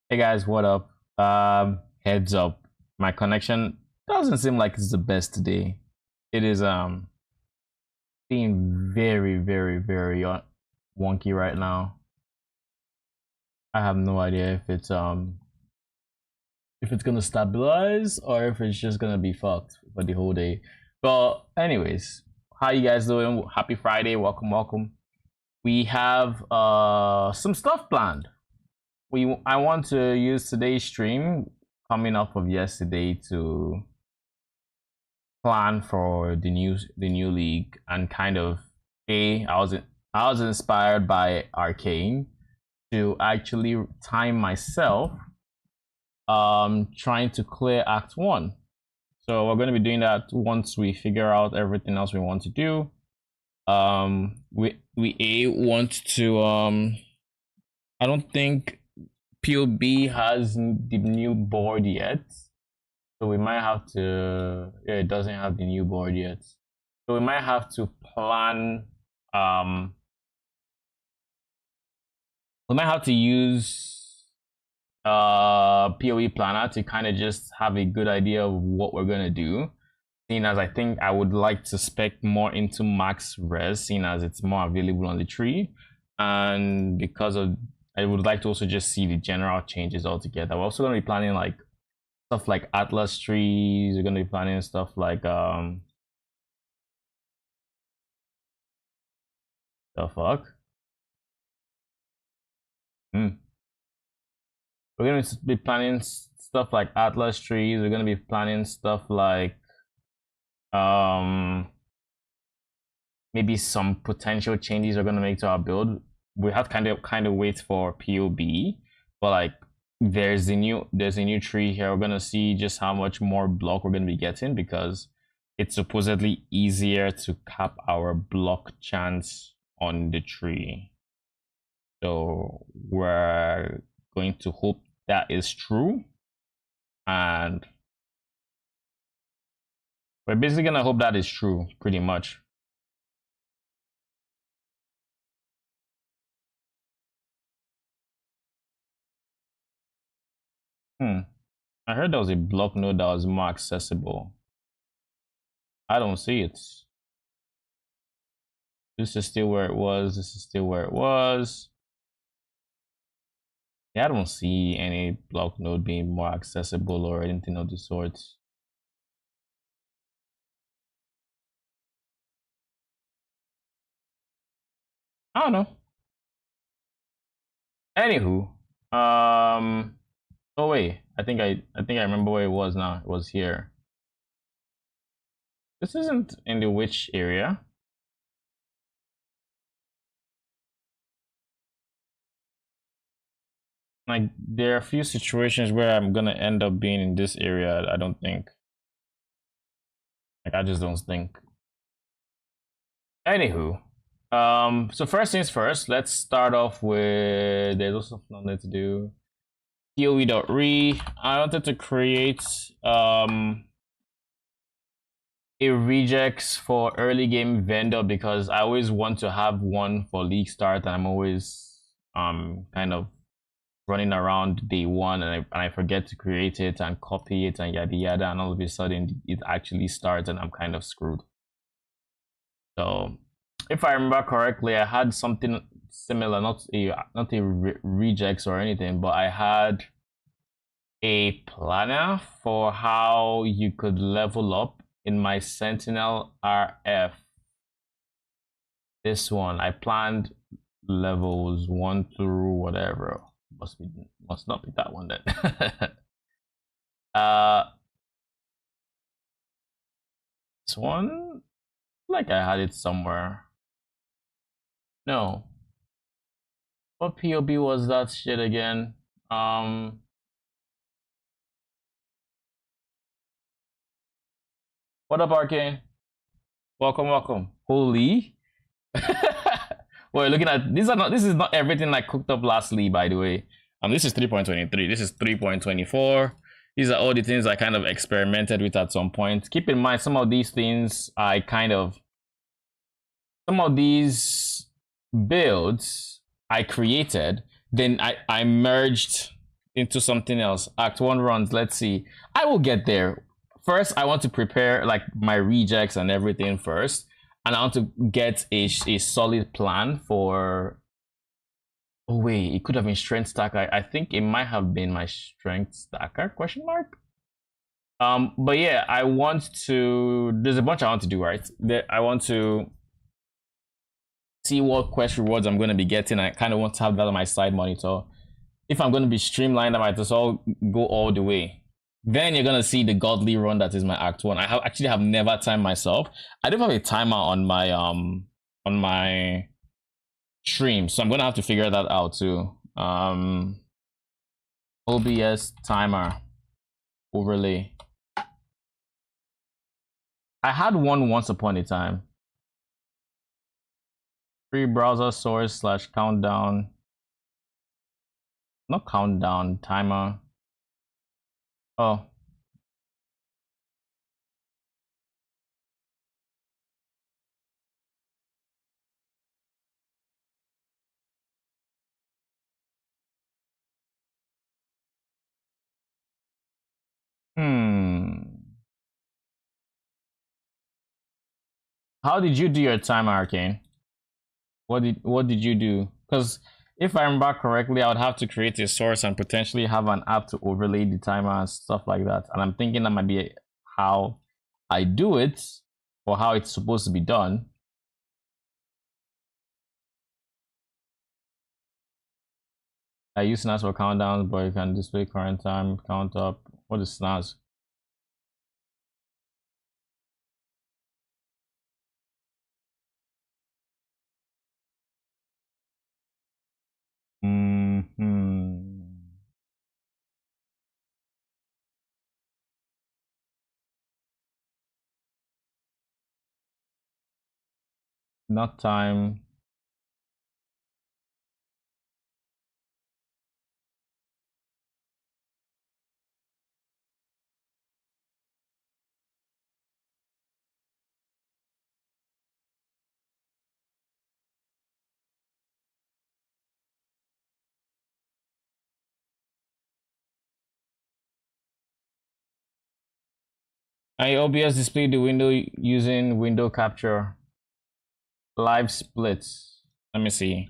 Hey guys, what up? Heads up, my connection doesn't seem like it's the best today. It is being very wonky right now. I have no idea if it's gonna stabilize or if it's just gonna be fucked for the whole day. But anyways, how you guys doing? Happy Friday, welcome. We have some stuff planned. I want to use today's stream coming off of yesterday to plan for the new league and kind of I was inspired by Arcane to actually time myself trying to clear Act 1. So we're going to be doing that once we figure out everything else we want to do. We want to I don't think POB has the new board yet, so we might have to. Yeah, it doesn't have the new board yet, so we might have to plan. We might have to use POE planner to kind of just have a good idea of what we're gonna do. Seeing as I think I would like to spec more into max res, seeing as it's more available on the tree, and because of I would like to also just see the general changes altogether. We're also going to be planning like stuff like Atlas trees. We're going to be planning stuff like the fuck. We're going to be planning stuff like Atlas trees. We're going to be planning stuff like maybe some potential changes we're going to make to our build. We have kind of wait for POB, but like there's a new tree here. We're gonna see just how much more block we're gonna be getting because it's supposedly easier to cap our block chance on the tree. So we're going to hope that is true, and we're basically gonna hope that is true, pretty much. I heard there was a block node that was more accessible. I don't see it. This is still where it was. This is still where it was. Yeah, I don't see any block node being more accessible or anything of the sort. I don't know. Anywho, oh wait, I think I remember where it was now. It was here. This isn't in the witch area. Like there are a few situations where I'm gonna end up being in this area. I don't think. Like I just don't think. Anywho, so first things first, let's start off with there's also something to do. POE.re. I wanted to create a regex for early game vendor because I always want to have one for league start, and I'm always kind of running around day one and I forget to create it and copy it and yada yada, and all of a sudden it actually starts and I'm kind of screwed. So if I remember correctly, I had something similar, not a regex or anything, but I had a planner for how you could level up in my Sentinel RF. This one I planned levels 1 through whatever. Must not be that one then. This one, like I had it somewhere. No. What POB was that shit again? What up, Arcane? Welcome. Holy. Well, looking at this is not everything I cooked up lastly, by the way. This is 3.23. This is 3.24. These are all the things I kind of experimented with at some point. Keep in mind, some of these things some of these builds I created, then I merged into something else. Act 1 runs. Let's see. I will get there. First, I want to prepare like my rejects and everything first. And I want to get a solid plan for... Oh wait, it could have been strength stacker. I think it might have been my strength stacker, question mark? But yeah, I want to... There's a bunch I want to do, right? I want to see what quest rewards I'm going to be getting. I kind of want to have that on my side monitor. If I'm going to be streamlined, I might just all go all the way. Then you're going to see the godly run that is my Act 1. I actually have never timed myself. I don't have a timer on my stream, so I'm going to have to figure that out too. OBS timer overlay. I had one once upon a time. Free browser source / countdown. Not countdown, timer. Oh. How did you do your timer, Arcane? What did you do? Because if I remember correctly, I would have to create a source and potentially have an app to overlay the timer and stuff like that. And I'm thinking that might be how I do it, or how it's supposed to be done. I use snaps for countdowns, but you can display current time, count up. What is snaps? Not time. I OBS display the window using window capture. Live splits. Let me see.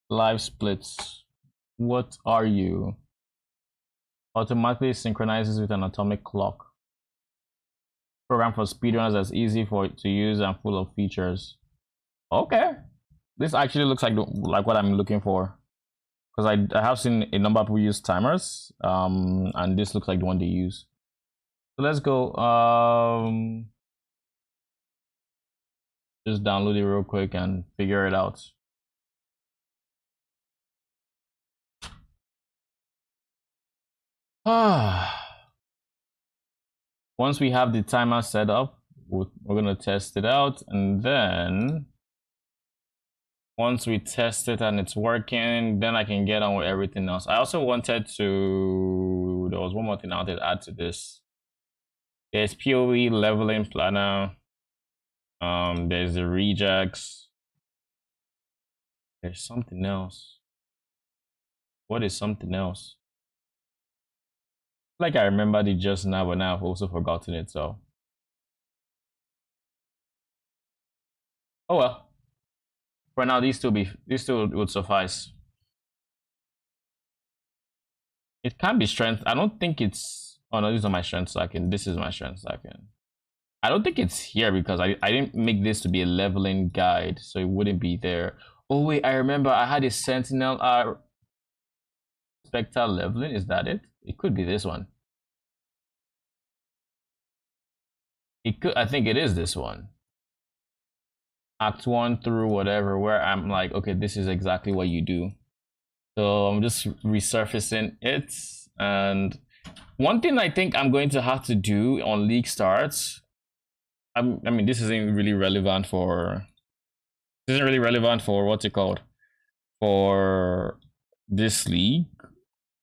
Live splits. What are you? Automatically synchronizes with an atomic clock. Program for speedrunners that's easy for it to use and full of features. Okay. This actually looks like what I'm looking for. Because I have seen a number of people use timers. And this looks like the one they use. So let's go. Just download it real quick and figure it out. Once we have the timer set up, we're gonna test it out, and then once we test it and it's working, then I can get on with everything else. I also wanted to... There was one more thing I wanted to add to this. There's PoE leveling planner. There's the rejects. There's something else. What is something else? Like I remembered it just now, but now I've also forgotten it, so. Oh well. For now, these two would suffice. It can be strength. I don't think it's... Oh no, these are my strength stacking. This is my strength stacking. I don't think it's here because I didn't make this to be a leveling guide, so it wouldn't be there. Oh wait, I remember I had a sentinel spectre leveling. Is that it? It could be this one. It could... I think it is this one. Act 1 through whatever, where I'm like, okay, this is exactly what you do. So I'm just resurfacing it. And one thing I think I'm going to have to do on league starts, I mean, this isn't really relevant for... This isn't really relevant for what's it called? For this league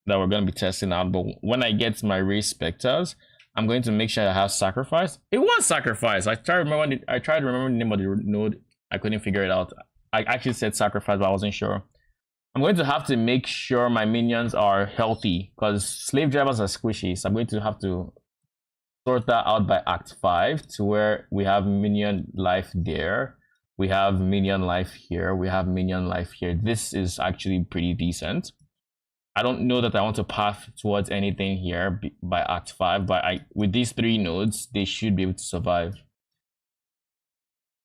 that we're going to be testing out. But when I get my race specters, I'm going to make sure I have sacrifice. It was sacrifice. I tried to remember the name of the node. I couldn't figure it out. I actually said sacrifice, but I wasn't sure. I'm going to have to make sure my minions are healthy because slave drivers are squishy. So I'm going to have to sort that out by Act 5 to where we have minion life there. We have minion life here. We have minion life here. This is actually pretty decent. I don't know that I want to path towards anything here by Act 5, but with these 3 nodes, they should be able to survive.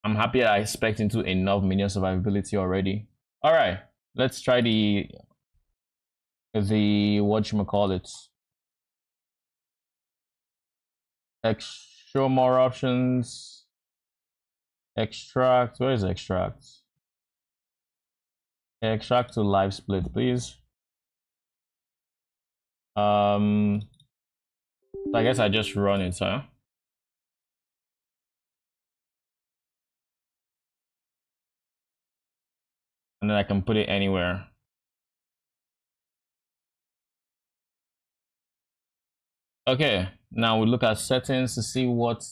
I'm happy that I expect into enough minion survivability already. Alright, let's try the whatchamacallit. Show more options. Extract, where is extract? Extract to live split, please. So I guess I just run it, huh? And then I can put it anywhere. Okay, now we look at settings to see what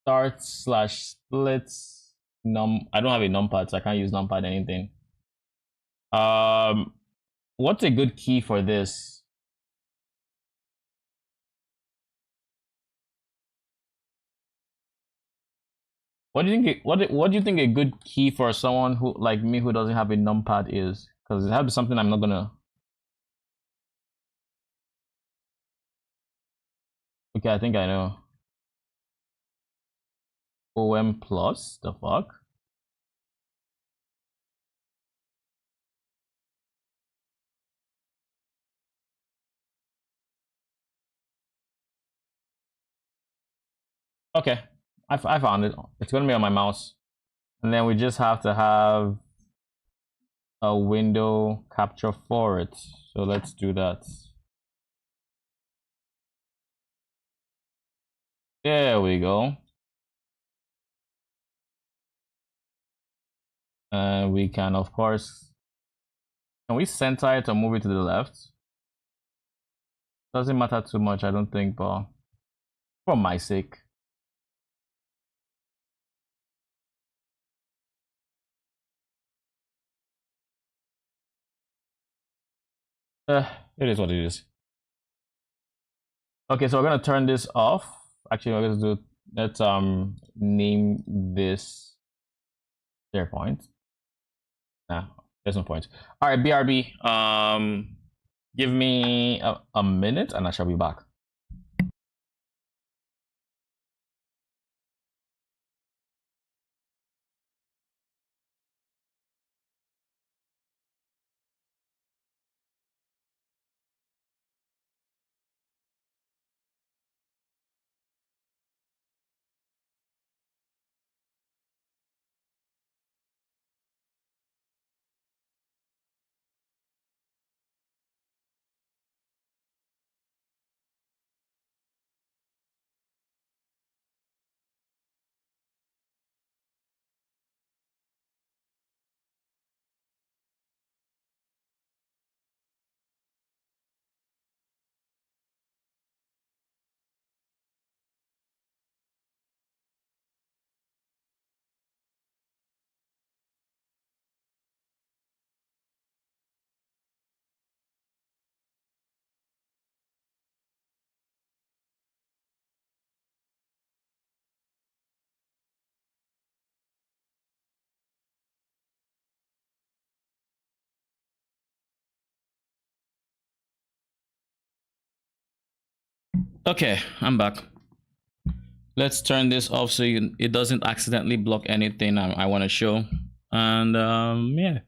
start/splits I don't have a numpad, so I can't use numpad anything. What's a good key for this? What do you think? What do you think a good key for someone who like me who doesn't have a numpad is? Because it has to be something I'm not gonna. Okay, I think I know. OM plus the fuck. Okay, I found it. It's gonna be on my mouse, and then we just have to have a window capture for it. So let's do that. There we go. And we can, of course, can we center it or move it to the left? Doesn't matter too much, I don't think, but for my sake. It is what it is. Okay, so we're gonna turn this off. Actually, we're gonna do, let's name this their point. Nah, there's no point. All right, BRB. Give me a minute, and I shall be back. Okay, I'm back. Let's turn this off so it doesn't accidentally block anything I want to show. And yeah,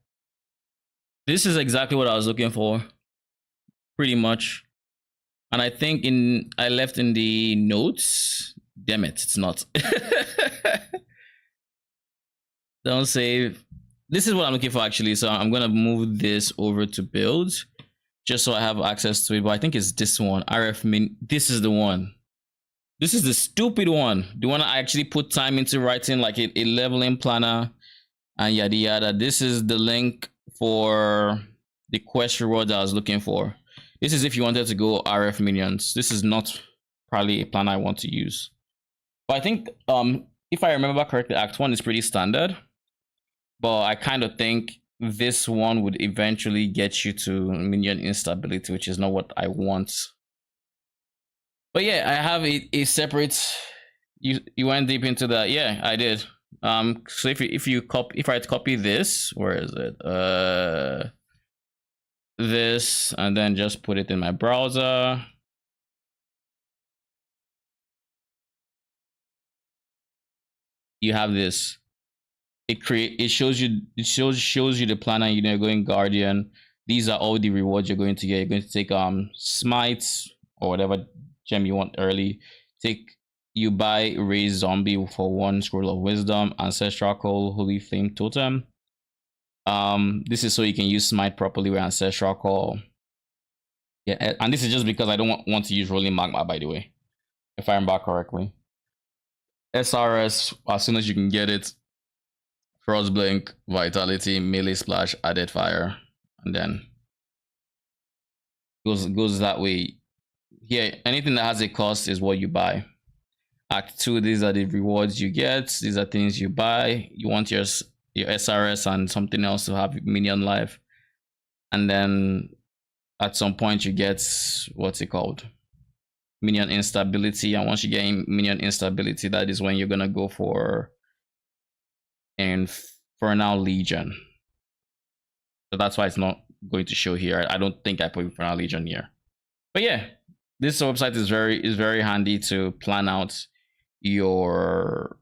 this is exactly what I was looking for, pretty much. And I think I left in the notes. Damn it, it's not. Don't save. This is what I'm looking for actually. So I'm gonna move this over to build, just so I have access to it. But I think it's this one, RF min. This is the one. This is the stupid one. The one I actually put time into writing like a leveling planner and yada yada. This is the link for the quest reward that I was looking for. This is if you wanted to go RF minions. This is not probably a plan I want to use. But I think if I remember correctly, Act 1 is pretty standard. but I kind of think this one would eventually get you to minion instability, which is not what I want. But yeah, I have a separate. You went deep into that. Yeah, I did. So if I copy this, where is it? This, and then just put it in my browser. You have this. It shows you the planner. You're going guardian. These are all the rewards you're going to get. You're going to take smites or whatever gem you want early. You buy raise zombie for 1 scroll of wisdom, ancestral call, holy flame totem. This is so you can use smite properly with ancestral call. Yeah, and this is just because I don't want to use rolling magma, by the way, if I remember correctly. SRS as soon as you can get it. Frostblink, vitality, melee splash, added fire, and then goes that way. Here, anything that has a cost is what you buy. Act 2, these are the rewards you get. These are things you buy. You want your SRS and something else to have minion life. And then at some point you get, what's it called? Minion instability. And once you get minion instability, that is when you're gonna go for Infernal Legion. So that's why it's not going to show here. I don't think I put Infernal Legion here. But yeah, this website is very handy to plan out your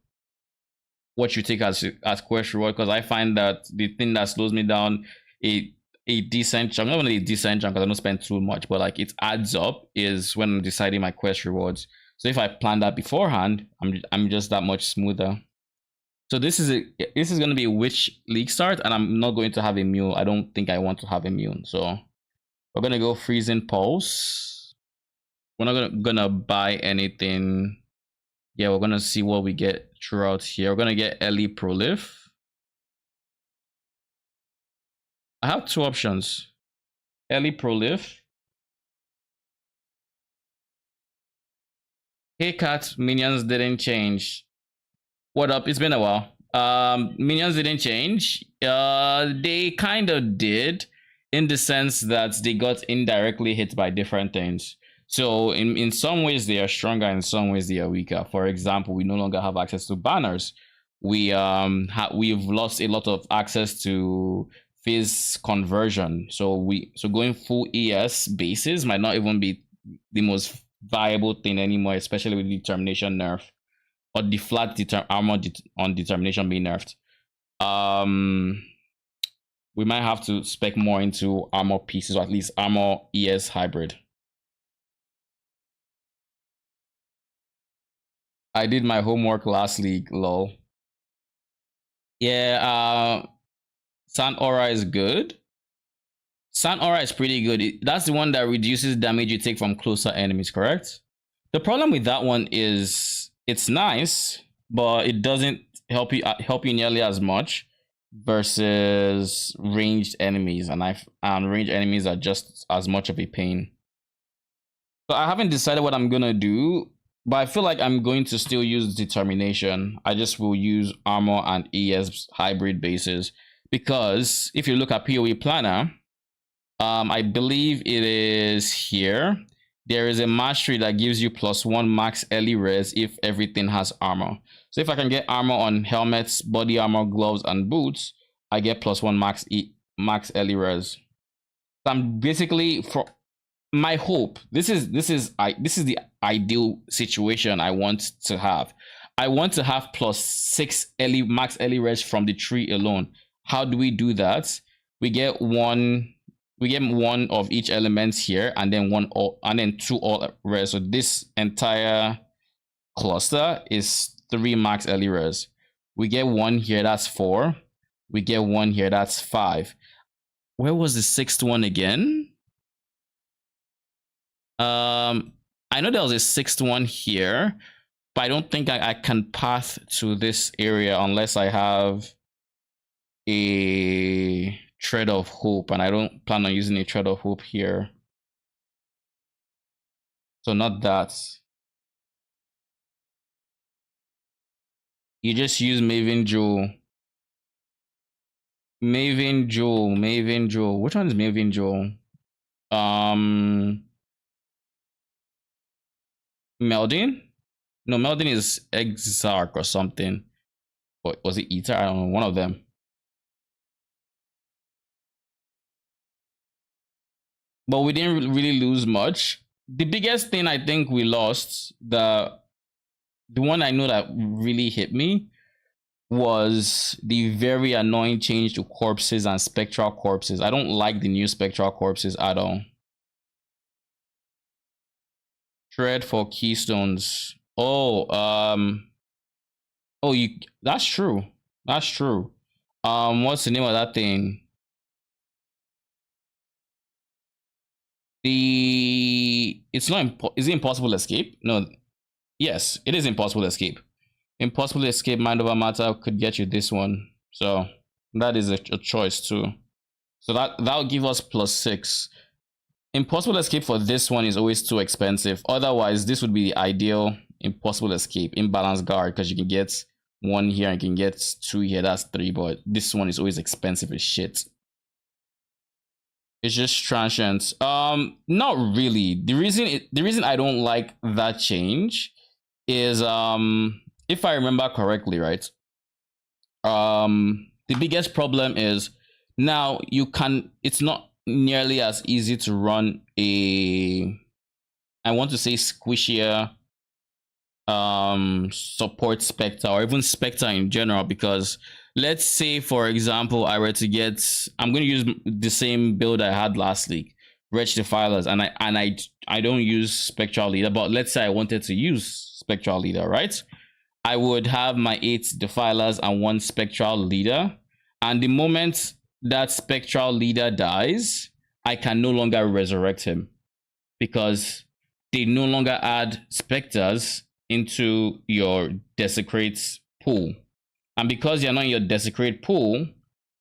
what you take as quest reward, because I find that the thing that slows me down a decent chunk, not only a decent chunk because I don't spend too much, but like it adds up, is when I'm deciding my quest rewards. So if I plan that beforehand, I'm just that much smoother. So this is going to be a witch league start, and I'm not going to have a mule. I don't think I want to have a mule. So we're going to go freezing pulse. We're not gonna buy anything. Yeah, we're going to see what we get throughout here. We're going to get early prolif. I have 2 options. Early prolif. Hey cat, minions didn't change. What up? It's been a while. Minions didn't change. They kind of did, in the sense that they got indirectly hit by different things. So in some ways they are stronger, in some ways they are weaker. For example, we no longer have access to banners. We've lost a lot of access to phase conversion. So going full ES bases might not even be the most viable thing anymore, especially with determination nerf, or the flat armor on determination being nerfed. We might have to spec more into armor pieces, or at least armor ES hybrid. I did my homework last league, lol. Yeah, Sand Aura is good. Sand Aura is pretty good. That's the one that reduces damage you take from closer enemies, correct? The problem with that one is it's nice, but it doesn't help you nearly as much versus ranged enemies, and ranged enemies are just as much of a pain. So I haven't decided what I'm gonna do, but I feel like I'm going to still use determination. I just will use armor and ES hybrid bases, because if you look at PoE planner, I believe it is here. There is a mastery that gives you +1 max early res if everything has armor. So if I can get armor on helmets, body armor, gloves, and boots, I get +1 max early res. So I'm basically, for my hope, this is the ideal situation I want to have. I want to have +6 max early res from the tree alone. How do we do that? We get one of each element here, and then 2 all res. So this entire cluster is 3 max early res. We get 1 here, that's 4. We get 1 here, that's 5. Where was the 6th one again? I know there was a 6th one here, but I don't think I can path to this area unless I have a Thread of Hope, and I don't plan on using a Thread of Hope here. So not that. You just use Maven Jewel. Maven Jewel. Maven Jewel. Which one is Maven Jewel? Meldin? No, Meldin is Exarch or something. Or was it Ether? I don't know. One of them. But we didn't really lose much. The biggest thing I think we lost, the one I know that really hit me, was the very annoying change to corpses and spectral corpses. I don't like the new spectral corpses at all. Tread for keystones. Oh, that's true. That's true. What's the name of that thing? Is it impossible escape? No. Yes, it is impossible escape. Impossible escape mind over matter could get you this one. So that is a choice too. So that'll give us +6. Impossible escape for this one is always too expensive. Otherwise, this would be the ideal impossible escape imbalance guard, because you can get 1 here and you can get 2 here. That's 3, but this one is always expensive as shit. It's just transient. Not really. The reason I don't like that change is if I remember correctly, right? The biggest problem is now it's not nearly as easy to run I want to say squishier support spectre, or even spectre in general, because let's say, for example, I'm going to use the same build I had last week, Wretch Defilers, and I don't use Spectral Leader, but let's say I wanted to use Spectral Leader, right? I would have my 8 Defilers and 1 Spectral Leader, and the moment that Spectral Leader dies, I can no longer resurrect him, because they no longer add Spectres into your Desecrate pool. And because you're not in your Desecrate pool,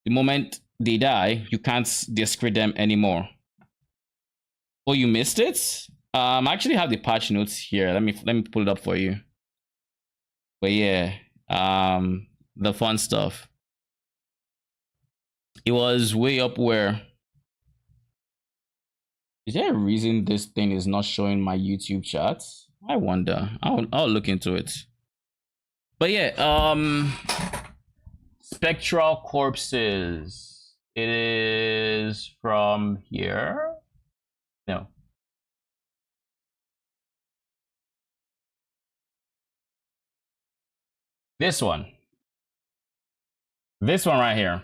the moment they die, you can't Desecrate them anymore. Oh, you missed it? I actually have the patch notes here. Let me pull it up for you. But yeah, the fun stuff. It was way up where. Is there a reason this thing is not showing my YouTube chats? I wonder. I'll look into it. But yeah, spectral corpses. It is from here. No. This one. This one right here.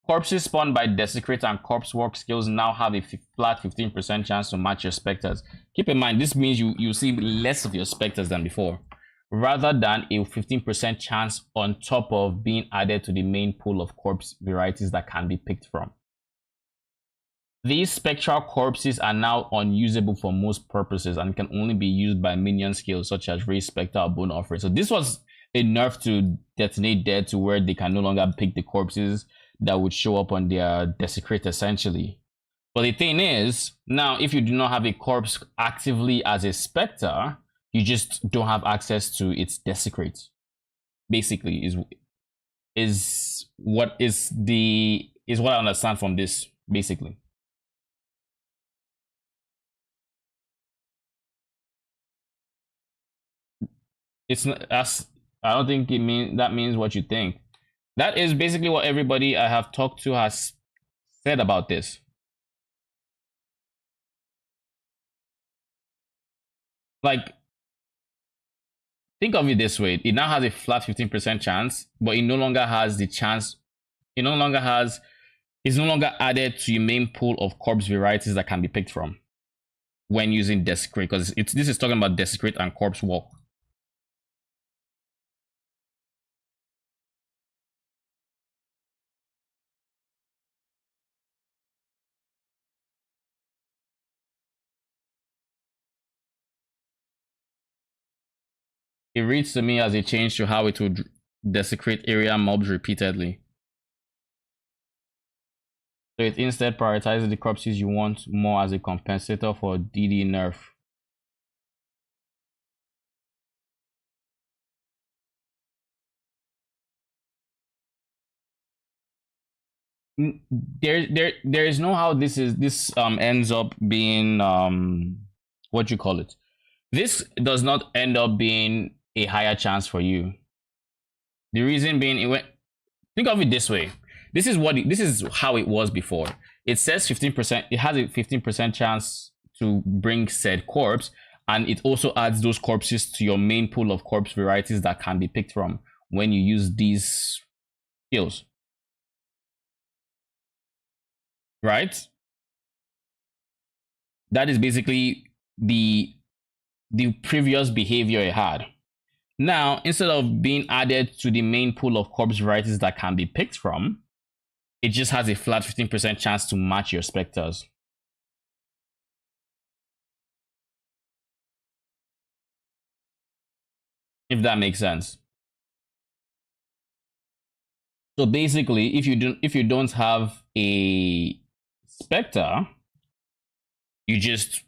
Corpses spawned by Desecrate and Corpse Walk skills now have a flat 15% chance to match your specters. Keep in mind, this means you see less of your specters than before, rather than a 15% chance on top of being added to the main pool of corpse varieties that can be picked from. These spectral corpses are now unusable for most purposes and can only be used by minion skills such as Raise Spectre or Bone Offering. So this was a nerf to Detonate Dead, to where they can no longer pick the corpses that would show up on their Desecrate essentially. But the thing is, now if you do not have a corpse actively as a Spectre, you just don't have access to its Desecrate. Basically, is what I understand from this, basically. It's not, I don't think that means what you think. That is basically what everybody I have talked to has said about this. Like, think of it this way: it now has a flat 15% chance, but it no longer has the chance. It no longer has. It's no longer added to your main pool of corpse varieties that can be picked from when using Desecrate, because this is talking about Desecrate and Corpse Walk. It reads to me as a change to how it would Desecrate area mobs repeatedly. So it instead prioritizes the corpses you want more as a compensator for DD nerf. there is no how this ends up being what you call it. This does not end up being a higher chance for you. The reason being, think of it this way. This is how it was before. It says 15%. It has a 15% chance to bring said corpse, and it also adds those corpses to your main pool of corpse varieties that can be picked from when you use these skills. Right? That is basically the previous behavior it had. Now, instead of being added to the main pool of corpse varieties that can be picked from, it just has a flat 15% chance to match your specters. If that makes sense. So basically, if you don't have a spectre, you just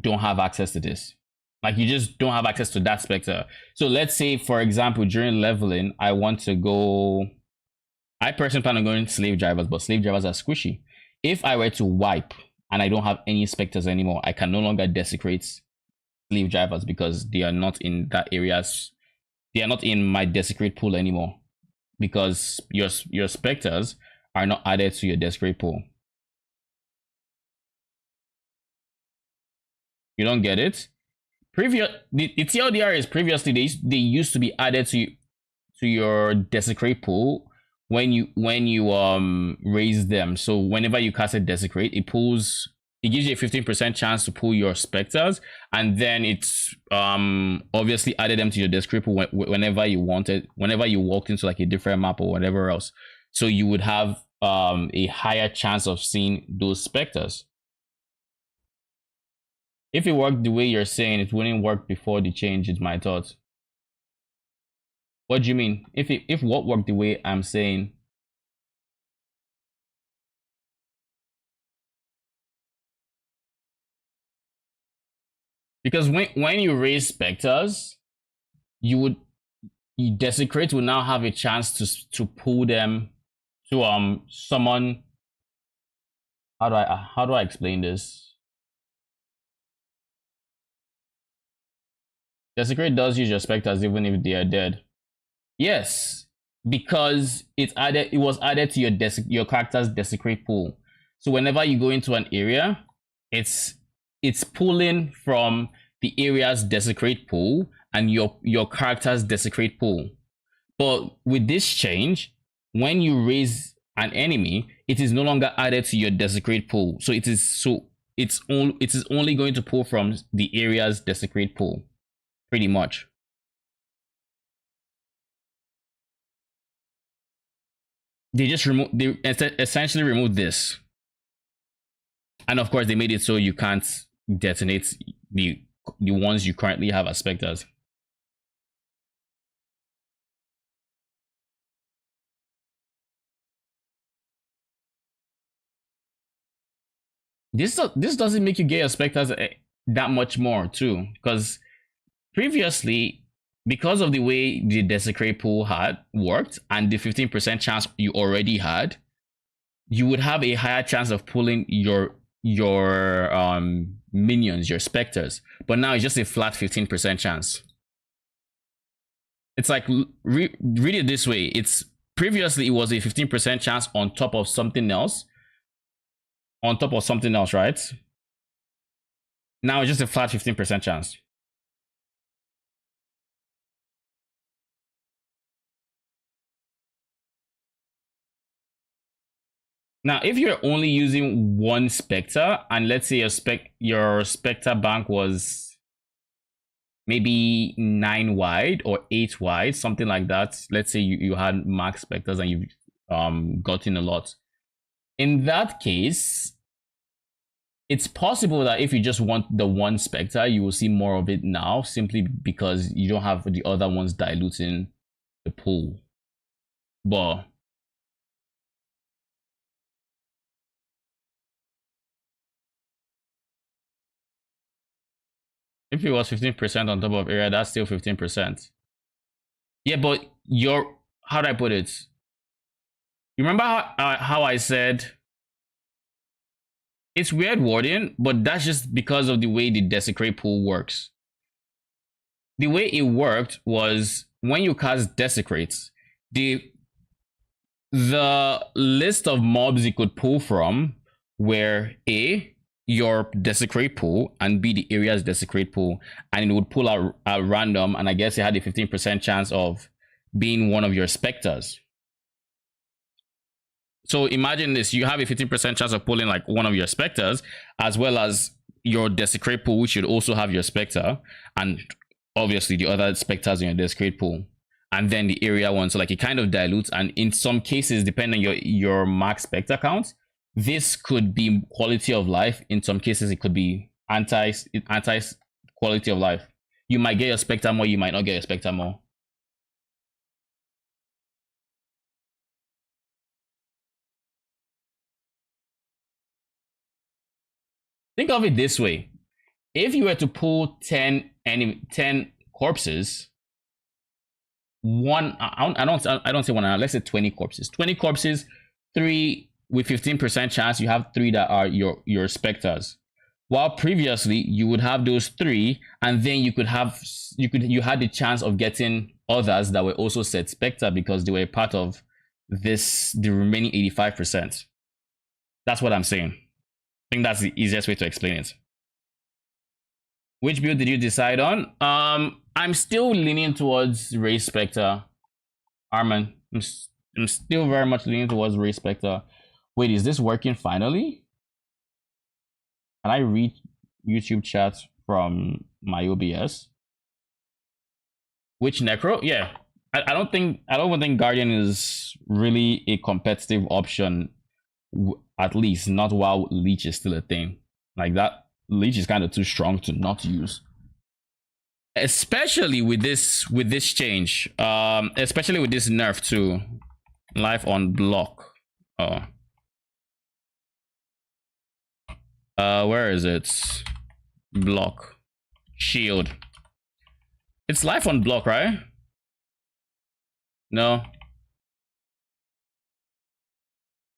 don't have access to this. Like, you just don't have access to that spectre. So let's say, for example, during leveling, I want to go. I personally plan on going slave drivers, but slave drivers are squishy. If I were to wipe and I don't have any specters anymore, I can no longer desecrate slave drivers because they are not in that areas. They are not in my desecrate pool anymore because your specters are not added to your desecrate pool. You don't get it? The TLDR is previously they used to be added to your desecrate pool when you raise them. So whenever you cast a desecrate, it gives you a 15% chance to pull your specters, and then it's obviously added them to your desecrate pool whenever you wanted, whenever you walked into like a different map or whatever else. So you would have a higher chance of seeing those specters. If it worked the way you're saying, it wouldn't work before the change, is my thought. What do you mean? If what worked the way I'm saying? Because when you raise specters, you desecrate will now have a chance to pull them to summon. How do I explain this? Desecrate does use your specters even if they are dead. Yes, because it was added to your character's desecrate pool. So whenever you go into an area, it's pulling from the area's desecrate pool and your character's desecrate pool. But with this change, when you raise an enemy, it is no longer added to your desecrate pool. So it is only going to pull from the area's desecrate pool, pretty much. They essentially removed this, and of course they made it so you can't detonate the ones you currently have as specters. This doesn't make you get your specters that much more too, because previously, because of the way the desecrate pool had worked and the 15% chance you already had, you would have a higher chance of pulling your minions, your specters. But now it's just a flat 15% chance. It's like, read it this way. It's previously it was a 15% chance on top of something else. On top of something else, right? Now it's just a flat 15% chance. Now, if you're only using one spectre, and let's say your spectre bank was maybe 9 wide or 8 wide, something like that. Let's say you had max specters and you've gotten a lot. In that case, it's possible that if you just want the one spectre, you will see more of it now, simply because you don't have the other ones diluting the pool. But if it was 15% on top of area, that's still 15%. Yeah, but how do I put it? You remember how I said it's weird wording, but that's just because of the way the desecrate pool works. The way it worked was when you cast desecrates, the list of mobs you could pull from were A, your desecrate pool, and B, the area's desecrate pool, and it would pull out a random, and I guess it had a 15% chance of being one of your specters. So imagine this, you have a 15% chance of pulling like one of your specters, as well as your desecrate pool, which should also have your specter, and obviously the other specters in your desecrate pool, and then the area one. So like it kind of dilutes, and in some cases, depending on your max specter count, this could be quality of life. In some cases, it could be anti quality of life. You might get your specter more, you might not get your specter more. Think of it this way: if you were to pull 10 corpses, I don't say one, let's say 20 corpses. 20 corpses, 3 with 15% chance, you have 3 that are your specters. While previously you would have those 3, and then you had the chance of getting others that were also set specter because they were part of the remaining 85%. That's what I'm saying. I think that's the easiest way to explain it. Which build did you decide on? I'm still leaning towards Race Spectre. Armin, I'm still very much leaning towards Race Spectre. Wait, is this working finally? Can I read YouTube chat from my OBS? Which Necro? Yeah. I don't even think Guardian is really a competitive option, at least not while Leech is still a thing. Like that, Leech is kind of too strong to not use. Especially with this change. Especially with this nerf too. Life on block. Oh. Where is it? Block. Shield. It's life on block, right? No.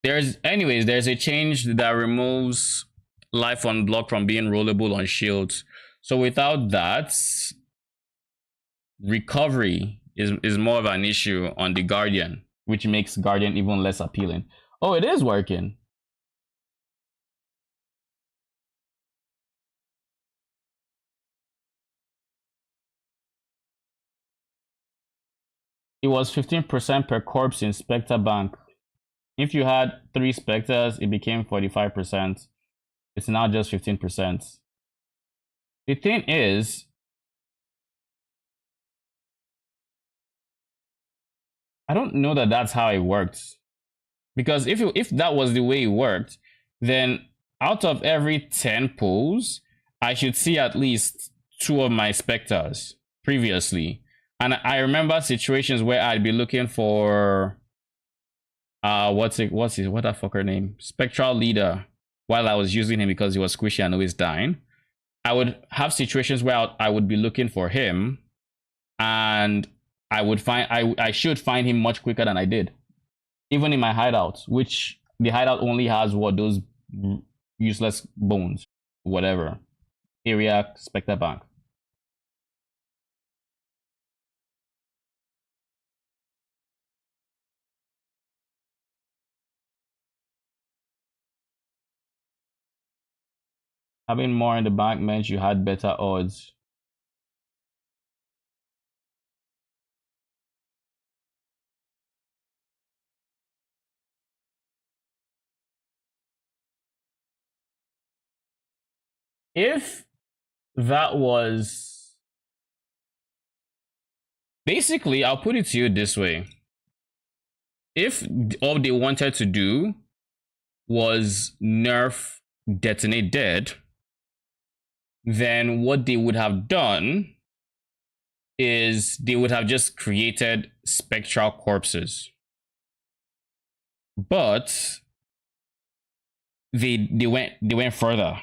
There's a change that removes life on block from being rollable on shields. So without that, recovery is more of an issue on the Guardian, which makes Guardian even less appealing. Oh, it is working. It was 15% per corpse in Spectre Bank. If you had 3 Spectres, it became 45%. It's now just 15%. The thing is, I don't know that that's how it works. Because if that was the way it worked, then out of every 10 pulls, I should see at least 2 of my Spectres previously. And I remember situations where I'd be looking for what's that fucker name? Spectral Leader, while I was using him because he was squishy and always dying. I would have situations where I would be looking for him, and I should find him much quicker than I did. Even in my hideout, which the hideout only has those useless bones, whatever. Area Spectre Bank. Having more in the bank meant you had better odds. If that was basically, I'll put it to you this way. If all they wanted to do was nerf Detonate Dead, then what they would have done is they would have just created spectral corpses. But they went further.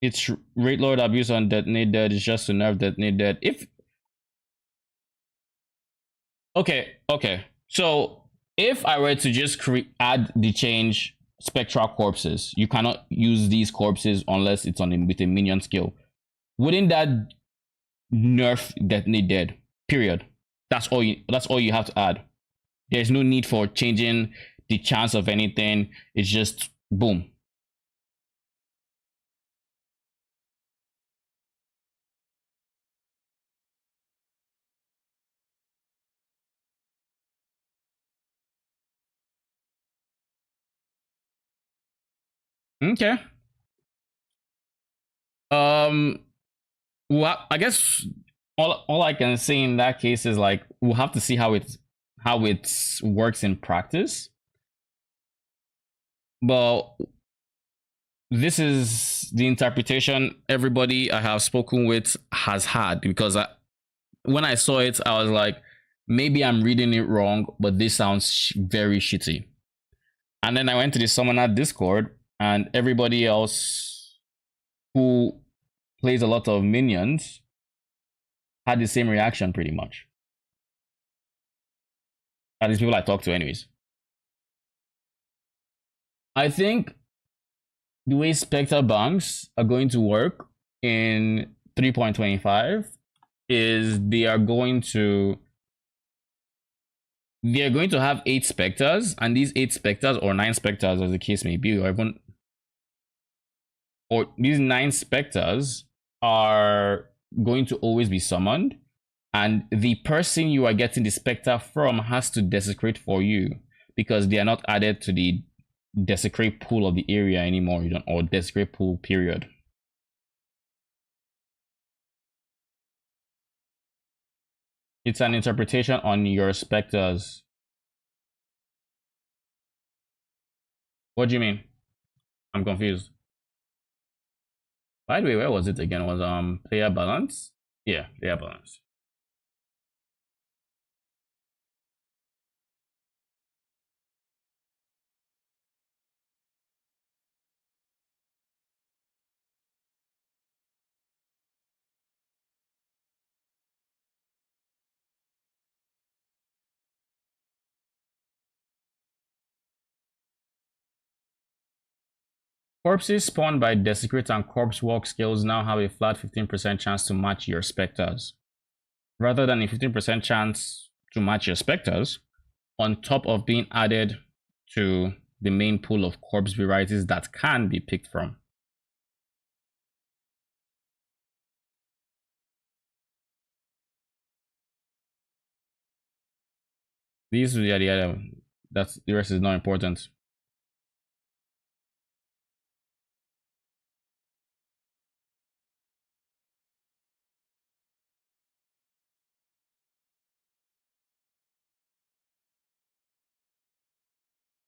It's rate load abuse on detonate dead is just to nerf detonate dead. If okay. So if I were to just add the change spectral corpses, you cannot use these corpses unless it's on with a minion skill. Wouldn't that nerf detonate dead? Period. That's all you have to add. There's no need for changing the chance of anything. It's just boom. Okay. Well, I guess all I can say in that case is like we'll have to see how it works in practice. But this is the interpretation everybody I have spoken with has had, because when I saw it, I was like, maybe I'm reading it wrong, but this sounds very shitty. And then I went to the Summoner Discord, and everybody else who plays a lot of minions had the same reaction pretty much. At least people I talk to, anyways. I think the way Spectre banks are going to work in 3.25 is they are going to have 8 specters, and these 8 specters or 9 specters as the case may be, or these 9 specters are going to always be summoned, and the person you are getting the specter from has to desecrate for you, because they are not added to the desecrate pool of the area anymore, or desecrate pool period. It's an interpretation on your specters. What do you mean? I'm confused. By the way, where was it again? It was player balance? Yeah, player balance. Corpses spawned by Desecrate and Corpse Walk skills now have a flat 15% chance to match your specters. Rather than a 15% chance to match your specters, on top of being added to the main pool of corpse varieties that can be picked from. These are the other. That's the rest is not important.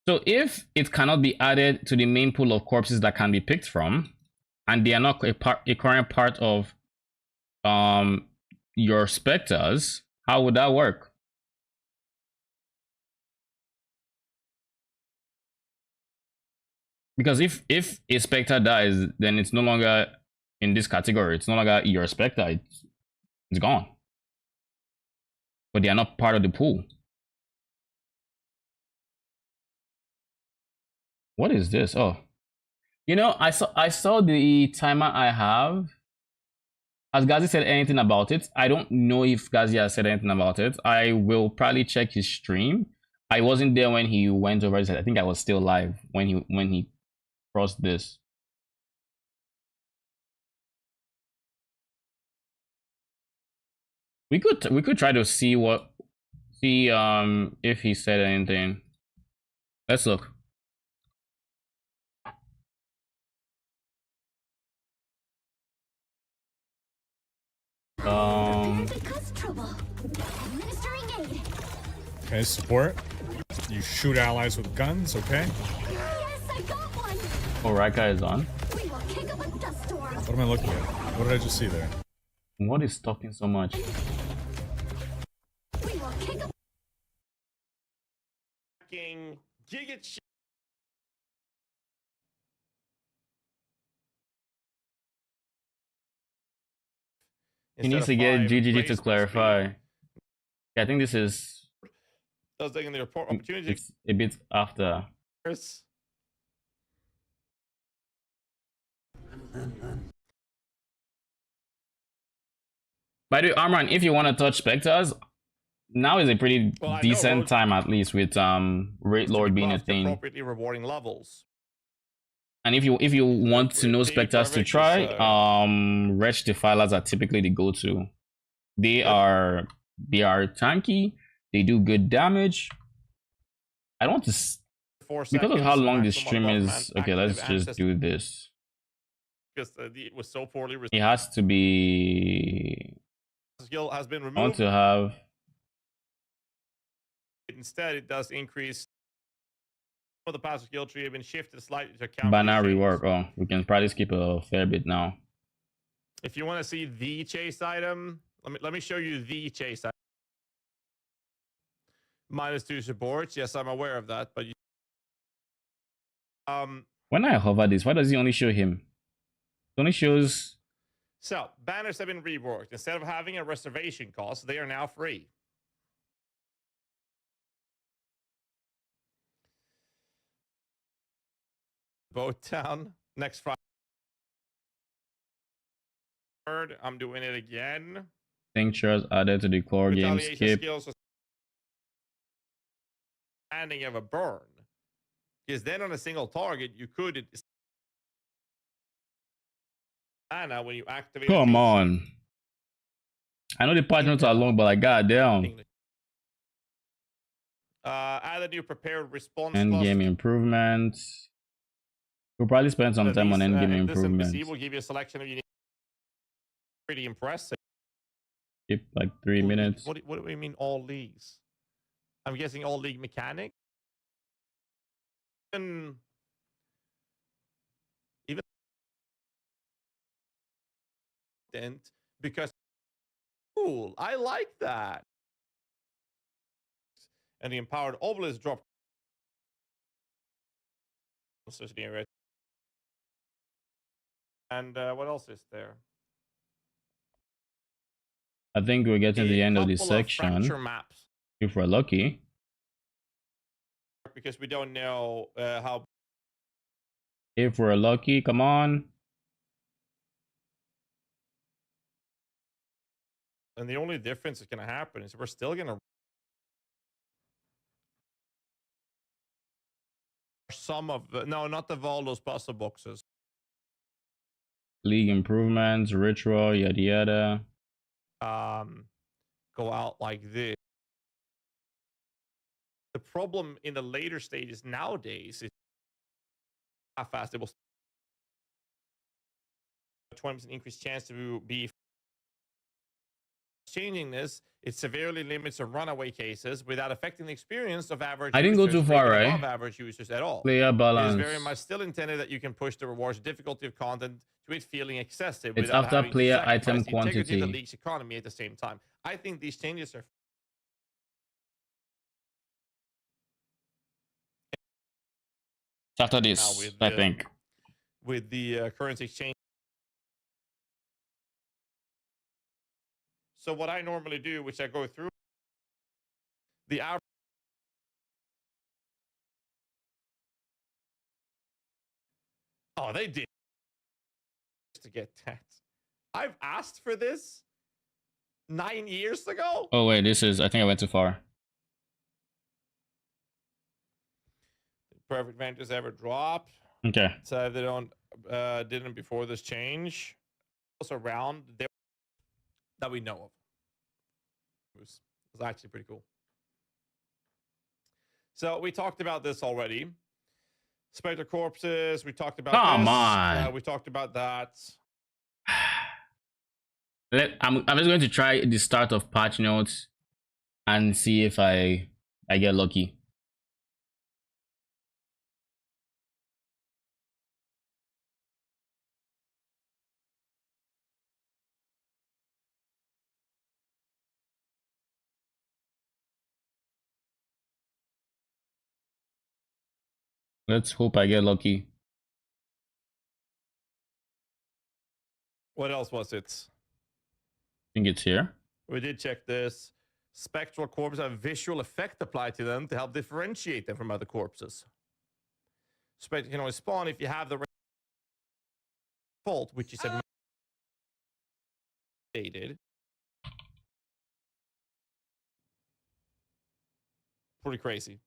So if it cannot be added to the main pool of corpses that can be picked from, and they are not a current part of your specters, how would that work? Because if a specter dies, then it's no longer in this category. It's no longer your specter. It's gone. But they are not part of the pool. What is this? Oh, you know, I saw the timer I have. Has Gazi said anything about it? I don't know if Gazi has said anything about it. I will probably check his stream. I wasn't there when he went over. I think I was still live when he crossed this. We could try to see if he said anything. Let's look. Okay, support. You shoot allies with guns, okay? Yes, I got one. Oh, Raika is on. We will kick up a dust storm. What am I looking at? What did I just see there? What is talking so much? We will kick up. Giga He needs to get GGG to clarify. Yeah, I think this is. Does they in the report opportunity? It's a bit after. By the way, Arman, if you want to touch specters, now is a pretty decent time, at least with Rate Lord being a thing. Appropriately rewarding levels. And if you want to know specters to try, Wretch Defilers are typically the go-to. They are tanky. They do good damage. I don't want to because of how long the stream is. Okay, let's just do this. Because it was so poorly. It has to be. Skill has been removed. I want to have. Instead, it does increase. The passive skill tree have been shifted slightly to account. Banner rework. Oh, we can probably skip a fair bit now. If you want to see the chase item, let me show you the chase item. -2 supports. Yes, I'm aware of that, but when I hover this, why does he only show him? It only shows. So banners have been reworked. Instead of having a reservation cost, they are now free. Boat Town next Friday. I'm doing it again. Tinctures added to the core game skip. Ending of a burn. Because then on a single target, you could. Anna, when you activate. Come on. I know the patch notes are long, but like, goddamn. Add a new prepared response. Endgame improvements. We'll probably spend some time on endgame improvements. This NPC will give you a selection of unique. Pretty impressive. Skip like 3 minutes. What do we mean all leagues? I'm guessing all league mechanic. Even because cool, I like that. And the empowered obelisk drop. And what else is there? I think we're getting to the end of this section. Maps. If we're lucky. Because we don't know how. If we're lucky, come on. And the only difference that's going to happen is we're still going to. Some of the. No, not the Valdos puzzle boxes. League improvements, ritual, yada yada. Go out like this. The problem in the later stages nowadays is how fast it will. 20% increased chance to be. Changing this, it severely limits the runaway cases without affecting the experience of average. I didn't go too far, right? Above average users at all. Player balance. It is very much still intended that you can push the rewards difficulty of content to it feeling excessive. It's after player item quantity. The league's economy at the same time. I think these changes are. After this, I think. With the currency exchange. So what I normally do, which I go through, the average. Oh, they did to get that. I've asked for this 9 years ago. Oh wait, this is. I think I went too far. Perfect Ventures ever dropped. Okay. So if they don't didn't before this change. Also around there that we know of. It was actually pretty cool. So we talked about this already. Spectre corpses. We talked about. Come on. We talked about that. I'm just going to try the start of patch notes and see if I get lucky. Let's hope I get lucky. What else was it? think it's here. We did check this. Spectral corpses have visual effect applied to them to help differentiate them from other corpses. Spectre can only spawn if you have the fault, which is stated. Pretty crazy.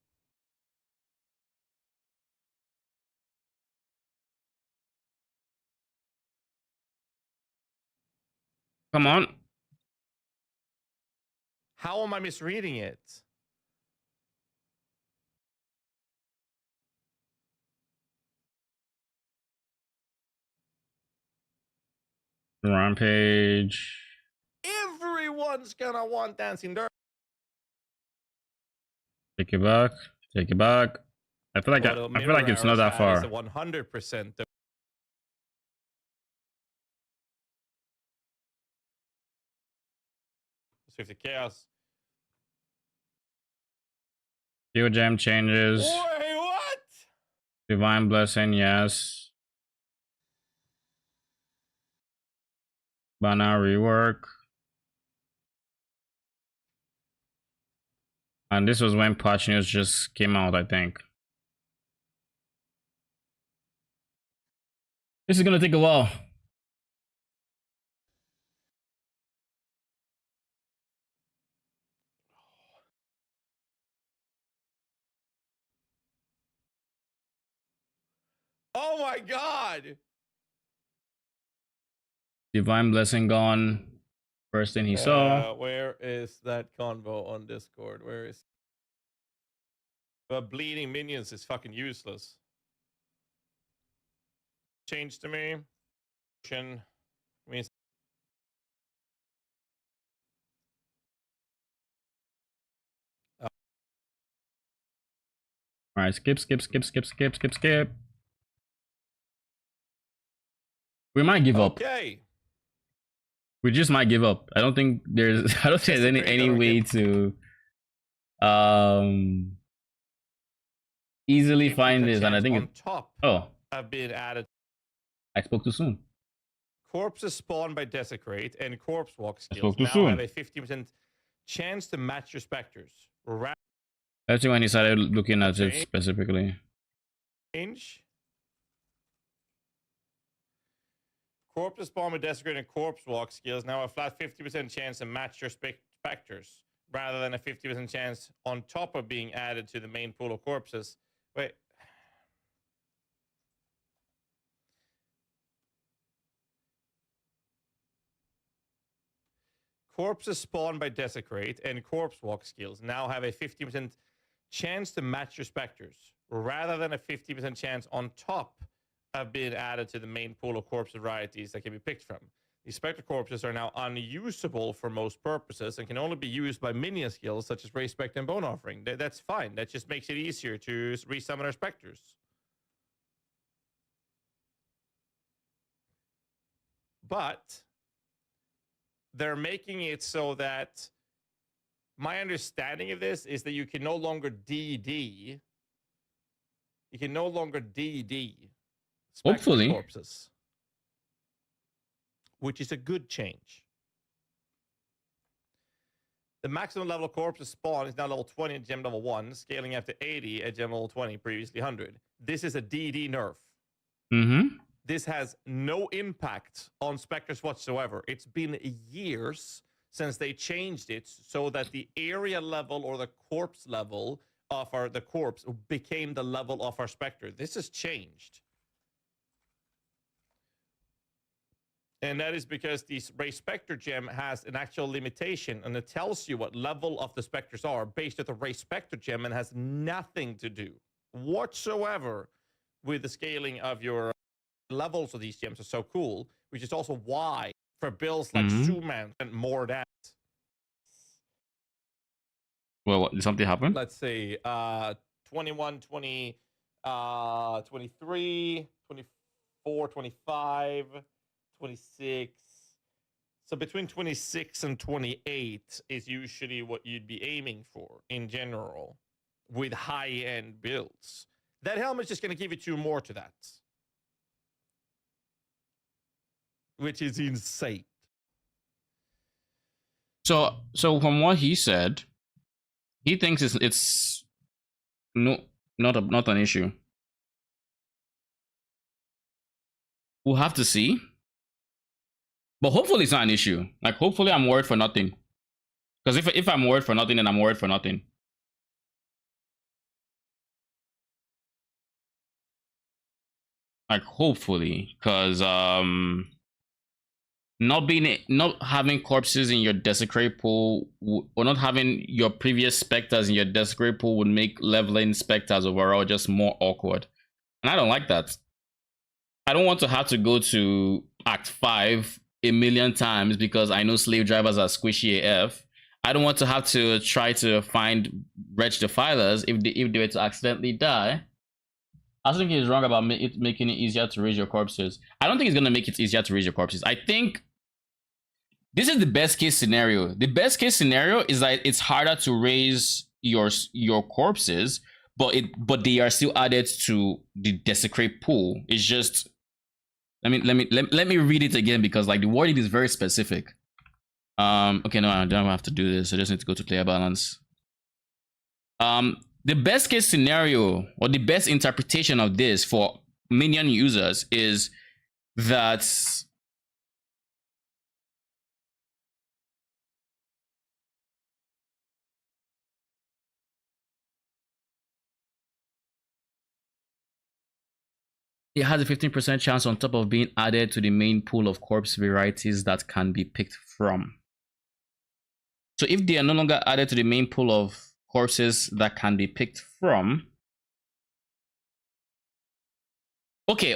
Come on. How am I misreading it? Rampage. Everyone's gonna want Dancing Dirt. Take it back. Take it back. I feel like I feel like it's not that far. 100%. 50 chaos. Steel gem changes. Wait, what? Divine blessing, yes. Banner rework. And this was when patch news just came out, I think. This is gonna take a while. Oh my god! Divine blessing gone. First thing he saw. Where is that convo on Discord? Where is... But bleeding minions is fucking useless. Change to me. Means Alright, skip. We might give up. okay. We just might give up. I don't think there's any way to easily find this, and I think on top have been added. I spoke too soon. Corpses spawned by desecrate and corpse walk skills spoke too now soon. have a 50% chance to match your specters. That's when he started looking at it specifically. Change. Corpses spawned with desecrate and corpse walk skills now have a flat 50% chance to match your specters, rather than a 50% chance on top of being added to the main pool of corpses. Wait. Corpses spawned by desecrate and corpse walk skills now have a 50% chance to match your specters, rather than a 50% chance on top of being added to the main pool of corpse varieties that can be picked from. These spectre corpses are now unusable for most purposes and can only be used by minion skills such as Raise Spectre and Bone Offering. That's fine. That just makes it easier to resummon our specters. But they're making it so that my understanding of this is that you can no longer DD. You can no longer DD Hopefully. corpses, which is a good change. The maximum level of corpses spawn is now level 20 at gem level 1, scaling up to 80 at gem level 20, previously 100. This is a DD nerf. This has no impact on specters whatsoever. It's been years since they changed it so that the area level or the corpse level of the corpse became the level of our specter. This has changed. And that is because the Raise Spectre gem has an actual limitation, and it tells you what level of the specters are based on the Raise Spectre gem, and has nothing to do whatsoever with the scaling of your levels of these gems. Are so cool, which is also why for builds like Suman and more that. Well, did something happen? Let's see, 21, 20, 23, 24, 25, 26. So between 26 and 28 is usually what you'd be aiming for in general with high-end builds. That helmet's just going to give you 2 more to that, which is insane. So from what he said, he thinks it's not an issue. We'll have to see. But hopefully it's not an issue. Like, hopefully I'm worried for nothing. Because if I'm worried for nothing, then I'm worried for nothing. Like, hopefully. Because not having corpses in your desecrate pool, or not having your previous specters in your desecrate pool, would make leveling specters overall just more awkward. And I don't like that. I don't want to have to go to Act 5 a million times because I know slave drivers are squishy AF. I don't want to have to try to find wretch defilers if they were to accidentally die. I think he's wrong about it making it easier to raise your corpses. I don't think it's going to make it easier to raise your corpses. I think this is the best case scenario. The best case scenario is that it's harder to raise your corpses, but they are still added to the desecrate pool. It's just, let me read it again, because like the wording is very specific. Okay, no, I don't have to do this. I just need to go to player balance. The best case scenario, or the best interpretation of this for Minion users, is that it has a 15% chance on top of being added to the main pool of corpse varieties that can be picked from. So if they are no longer added to the main pool of corpses that can be picked from. Okay.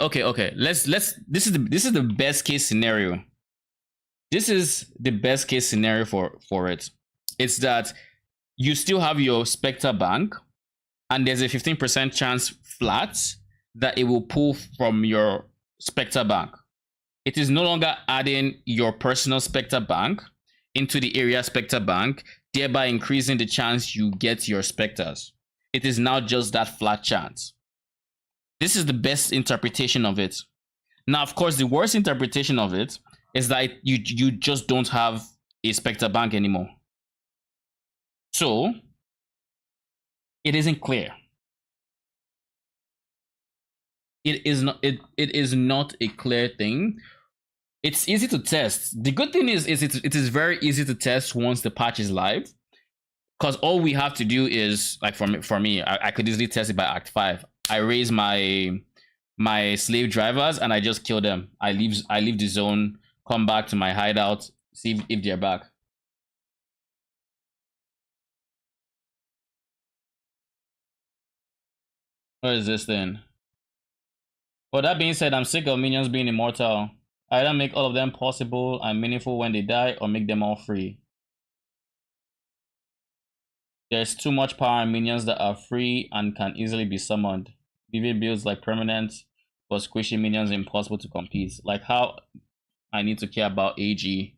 This is the best case scenario. This is the best case scenario for it. It's that you still have your Spectre bank, and there's a 15% chance flat that it will pull from your Spectre bank. It is no longer adding your personal Spectre bank into the area Spectre bank, thereby increasing the chance you get your specters. It is now just that flat chance. This is the best interpretation of it. Now, of course, the worst interpretation of it is that you just don't have a Spectre bank anymore. So it isn't clear. It is not a clear thing. It's easy to test. The good thing is it is very easy to test once the patch is live, because all we have to do is, like, for me, I could easily test it by Act 5. I raise my slave drivers and I just kill them. I leave the zone, come back to my hideout, see if they're back. What is this thing? But that being said, I'm sick of minions being immortal. Either make all of them possible and meaningful when they die, or make them all free. There's too much power in minions that are free and can easily be summoned. BV builds like permanent, but squishy minions impossible to compete. Like how I need to care about AG.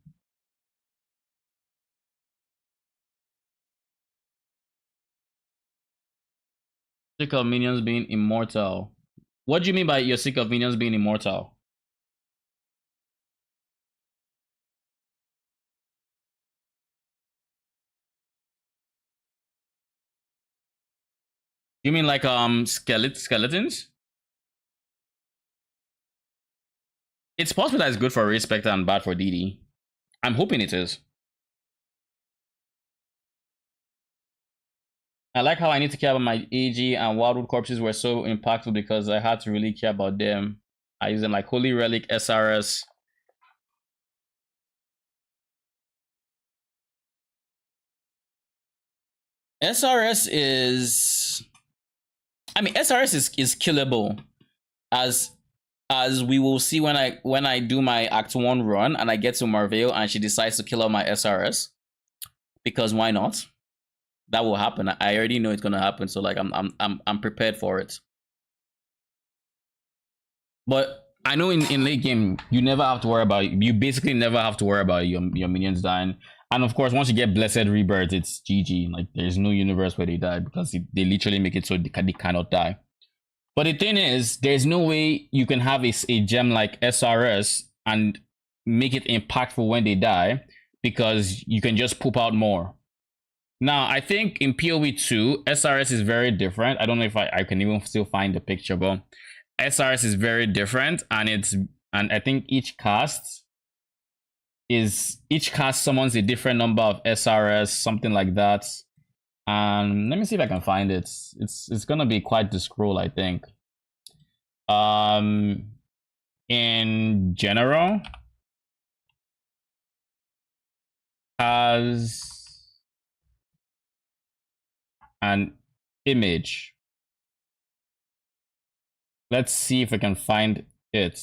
Sick of minions being immortal. What do you mean by you're sick of minions being immortal? You mean like skeletons? It's possible that it's good for Ray Spectre and bad for DD. I'm hoping it is. I like how I need to care about my AG, and Wildwood corpses were so impactful because I had to really care about them. I use them like Holy Relic, SRS. SRS is, I mean, SRS is killable, as we will see when I do my Act 1 run and I get to Marvale and she decides to kill out my SRS, because why not? That will happen. I already know it's gonna happen, so like I'm prepared for it. But I know in late game you never have to worry about, you basically never have to worry about your minions dying. And of course, once you get Blessed Rebirth, it's GG. Like, there's no universe where they die, because they literally make it so they cannot die. But the thing is, there's no way you can have a gem like SRS and make it impactful when they die, because you can just poop out more. Now, I think in PoE2, SRS is very different. I don't know if I can even still find the picture, but SRS is very different, and I think each cast summons a different number of SRS, something like that. And let me see if I can find it. It's gonna be quite the scroll, I think. In general, has an image. Let's see if I can find it.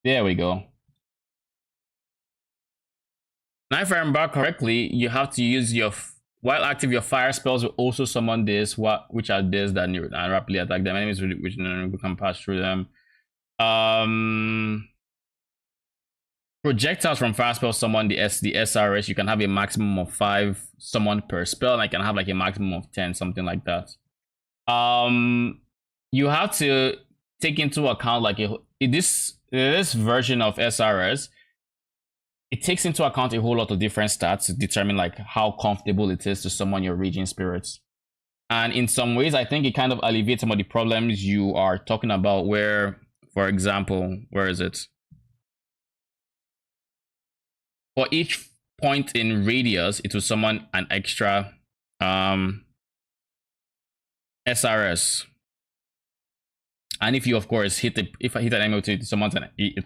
There we go. Now, if I remember correctly, you have to use your while active, your fire spells will also summon this, which are this that rapidly attack them enemies, which we can pass through them. Projectiles from fire spells summon the SRS. You can have a maximum of 5 summoned per spell, and I can have like a maximum of 10, something like that. You have to take into account like this version of SRS. It takes into account a whole lot of different stats to determine like how comfortable it is to summon your raging spirits. And in some ways, I think it kind of alleviates some of the problems you are talking about where, for example, where is it? For each point in radius, it will summon an extra SRS. And if you, of course, if I hit an enemy, it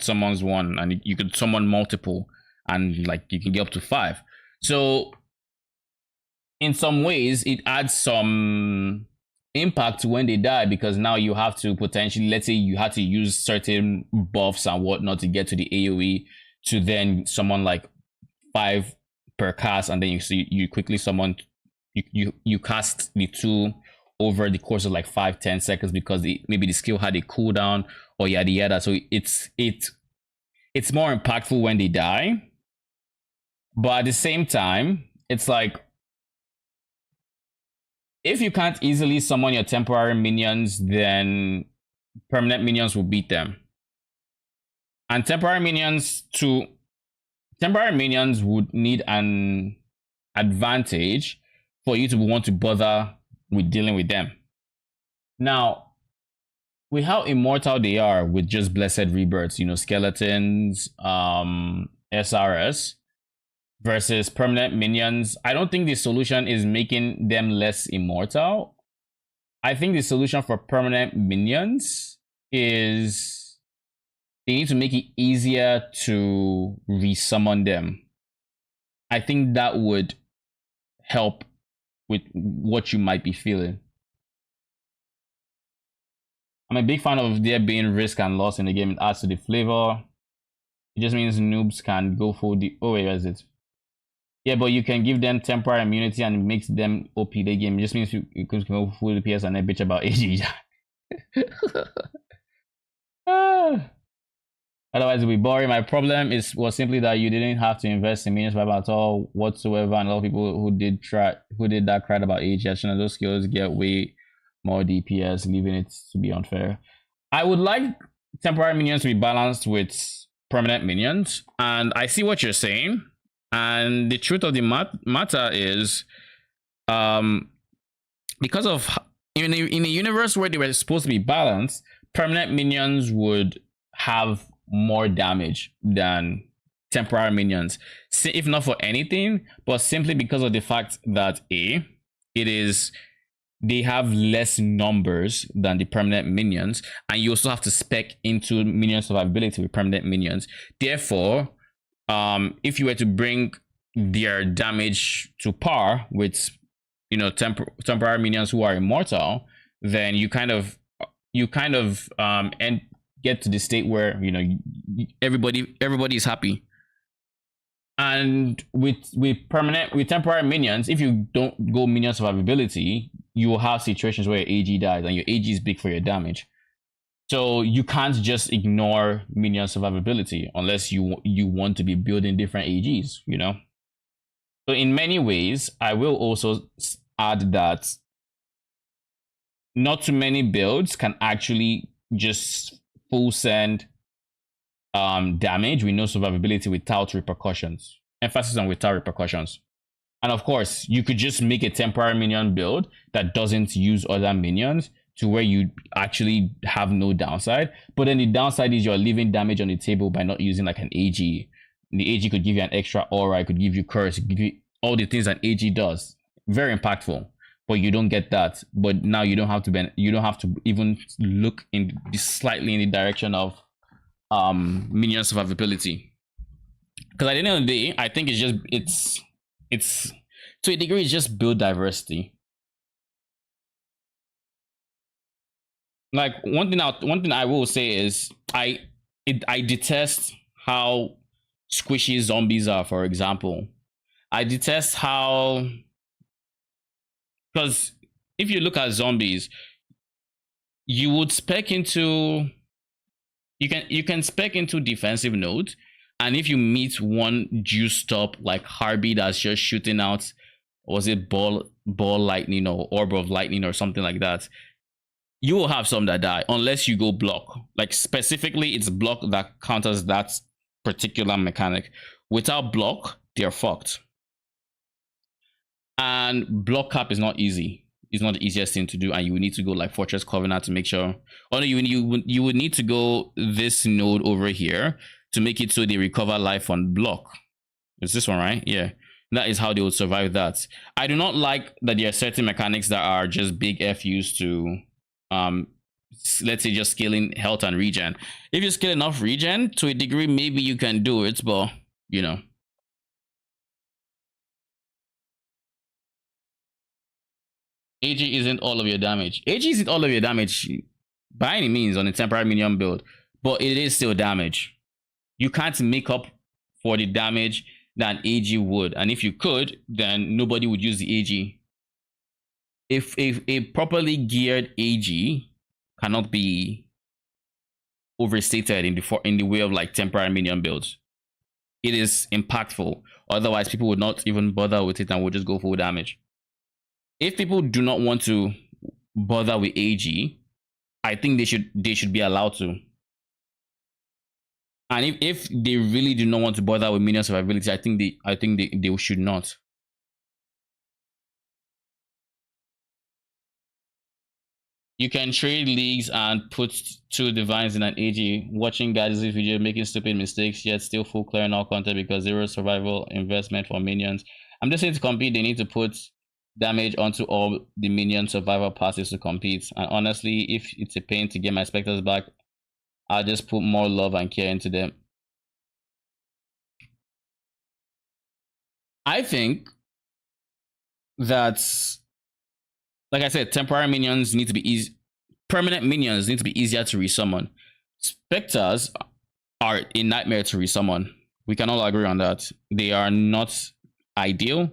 summons one, and you could summon multiple, and like you can get up to 5. So in some ways, it adds some impact when they die, because now you have to potentially, let's say you had to use certain buffs and whatnot to get to the AoE to then summon like 5 per cast, and then you quickly summon, you cast the 2 over the course of like 5-10 seconds because maybe the skill had a cooldown or yada yada. So it's more impactful when they die. But at the same time, it's like, if you can't easily summon your temporary minions, then permanent minions will beat them. And temporary minions would need an advantage for you to want to bother with dealing with them. Now, with how immortal they are with just blessed rebirths, skeletons, SRS, versus permanent minions, I don't think the solution is making them less immortal. I think the solution for permanent minions is they need to make it easier to resummon them. I think that would help with what you might be feeling. I'm a big fan of there being risk and loss in the game. It adds to the flavor. It just means noobs can go for the... Oh, wait, where is it? Yeah, but you can give them temporary immunity and it makes them OP the game. It just means you could go full DPS and then bitch about AG. Otherwise, it'll be boring. My problem was simply that you didn't have to invest in minions at all whatsoever, and a lot of people who did that cried about AG. And those skills get way more DPS, leaving it to be unfair. I would like temporary minions to be balanced with permanent minions, and I see what you're saying. And the truth of the matter is, because of in a universe where they were supposed to be balanced, permanent minions would have more damage than temporary minions, if not for anything, but simply because of the fact that they have less numbers than the permanent minions, and you also have to spec into minion survivability with permanent minions. Therefore, if you were to bring their damage to par with temporary minions who are immortal, then you kind of and get to the state where everybody is happy. And with temporary minions, if you don't go minion survivability, you will have situations where your AG dies, and your AG is big for your damage. So you can't just ignore minion survivability unless you want to be building different AGs, So in many ways, I will also add that not too many builds can actually just full send damage with no survivability without repercussions. Emphasis on without repercussions. And of course, you could just make a temporary minion build that doesn't use other minions to where you actually have no downside. But then the downside is you're leaving damage on the table by not using like an AG. The AG could give you an extra aura, it could give you curse, it could give you all the things an AG does. Very impactful. But you don't get that. But now you don't have to even look in slightly in the direction of minion survivability. Because at the end of the day, I think it's to a degree it's just build diversity. Like one thing I will say is I detest how squishy zombies are, for example. I detest how, because if you look at zombies, you would spec into you can spec into defensive nodes, and if you meet one juiced up like Harvey that's just shooting out, was it ball lightning or orb of lightning or something like that, you will have some that die unless you go block. Like specifically, it's block that counters that particular mechanic. Without block, they're fucked. And block cap is not easy. It's not the easiest thing to do, and you would need to go like Fortress Covenant to make sure. Oh no, you would need to go this node over here to make it so they recover life on block. It's this one, right? Yeah. That is how they would survive that. I do not like that there are certain mechanics that are just big FUs to let's say just scaling health and regen. If you scale enough regen to a degree, maybe you can do it, but you know. AG isn't all of your damage. AG isn't all of your damage by any means on a temporary minion build, but it is still damage. You can't make up for the damage that AG would, and if you could, then nobody would use the AG. If a properly geared AG cannot be overstated in the way of like temporary minion builds, it is impactful. Otherwise, people would not even bother with it and would just go full damage. If people do not want to bother with AG, I think they should be allowed to. And if they really do not want to bother with minion survivability, I think they should not. You can trade leagues and put 2 divines in an AG. Watching guys if you're making stupid mistakes, yet still full clearing all content because 0 survival investment for minions. I'm just saying to compete, they need to put damage onto all the minion survival passes to compete. And honestly, if it's a pain to get my specters back, I'll just put more love and care into them. I think that, like I said, temporary minions need to be easy. Permanent minions need to be easier to resummon. Specters are a nightmare to resummon. We can all agree on that. They are not ideal.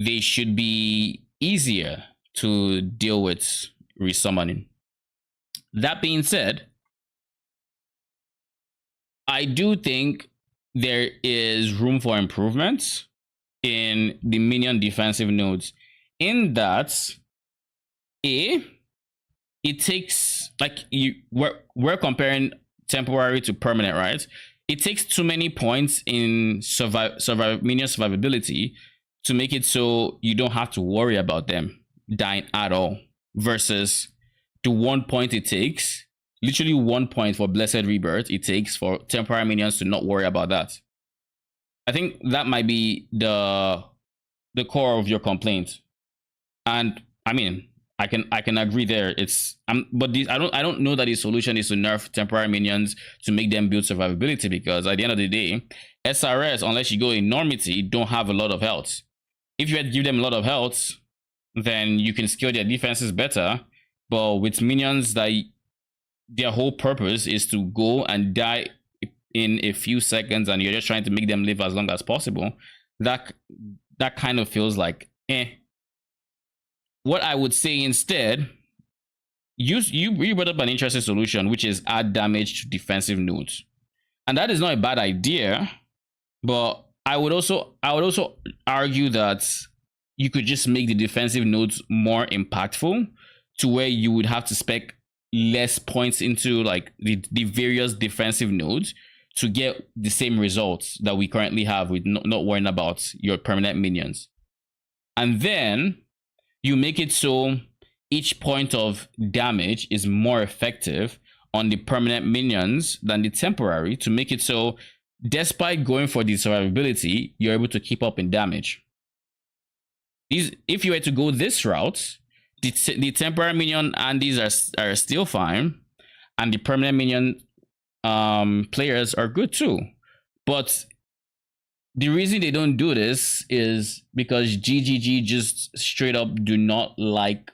They should be easier to deal with resummoning. That being said, I do think there is room for improvement in the minion defensive nodes, in that it takes, like, we're comparing temporary to permanent, right? It takes too many points in minion survivability to make it so you don't have to worry about them dying at all, versus the 1 point it takes, literally 1 point for Blessed Rebirth it takes for temporary minions to not worry about that. I think that might be the core of your complaint, and I mean, I can agree there. But I don't know that the solution is to nerf temporary minions to make them build survivability, because at the end of the day, SRS, unless you go enormity, don't have a lot of health. If you had to give them a lot of health, then you can scale their defenses better. But with minions that their whole purpose is to go and die in a few seconds, and you're just trying to make them live as long as possible, that kind of feels like What I would say instead, you brought up an interesting solution, which is add damage to defensive nodes, and that is not a bad idea. But I would also argue that you could just make the defensive nodes more impactful to where you would have to spec less points into like the various defensive nodes to get the same results that we currently have with not worrying about your permanent minions. And then you make it so each point of damage is more effective on the permanent minions than the temporary, to make it so despite going for the survivability, you're able to keep up in damage. If you were to go this route, the temporary minion Andes are still fine, and the permanent minion players are good too. But the reason they don't do this is because GGG just straight up do not like,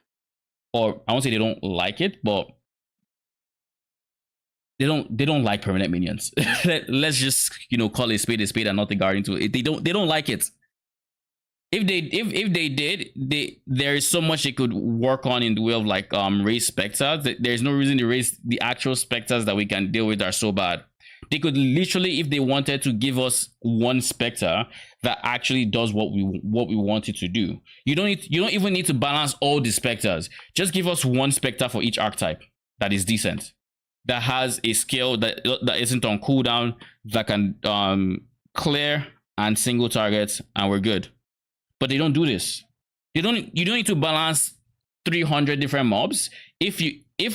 or I won't say they don't like it, but they don't like permanent minions. Let's just call a spade and not the guardian to it. They don't like it. If they did, there is so much they could work on in the way of like raise specters. There's no reason to raise the actual specters that we can deal with are so bad. They could literally, if they wanted, to give us one specter that actually does what we want it to do. You don't even need to balance all the specters. Just give us one specter for each archetype that is decent, that has a skill that isn't on cooldown, that can clear and single targets, and we're good. But they don't do this. You don't need to balance 300 different mobs. If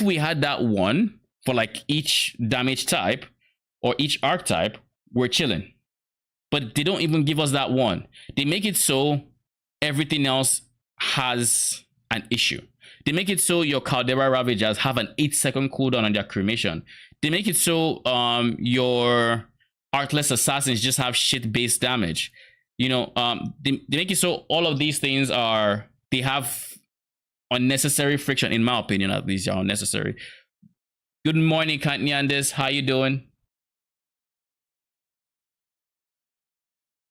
we had that one for like each damage type or each archetype, we're chilling. But they don't even give us that one. They make it so everything else has an issue. They make it so your Caldera Ravagers have an 8-second cooldown on their cremation. They make it so your Artless Assassins just have shit-based damage. They make it so all of these things they have unnecessary friction, in my opinion. At least are unnecessary. Good morning, Kantniandis. How you doing?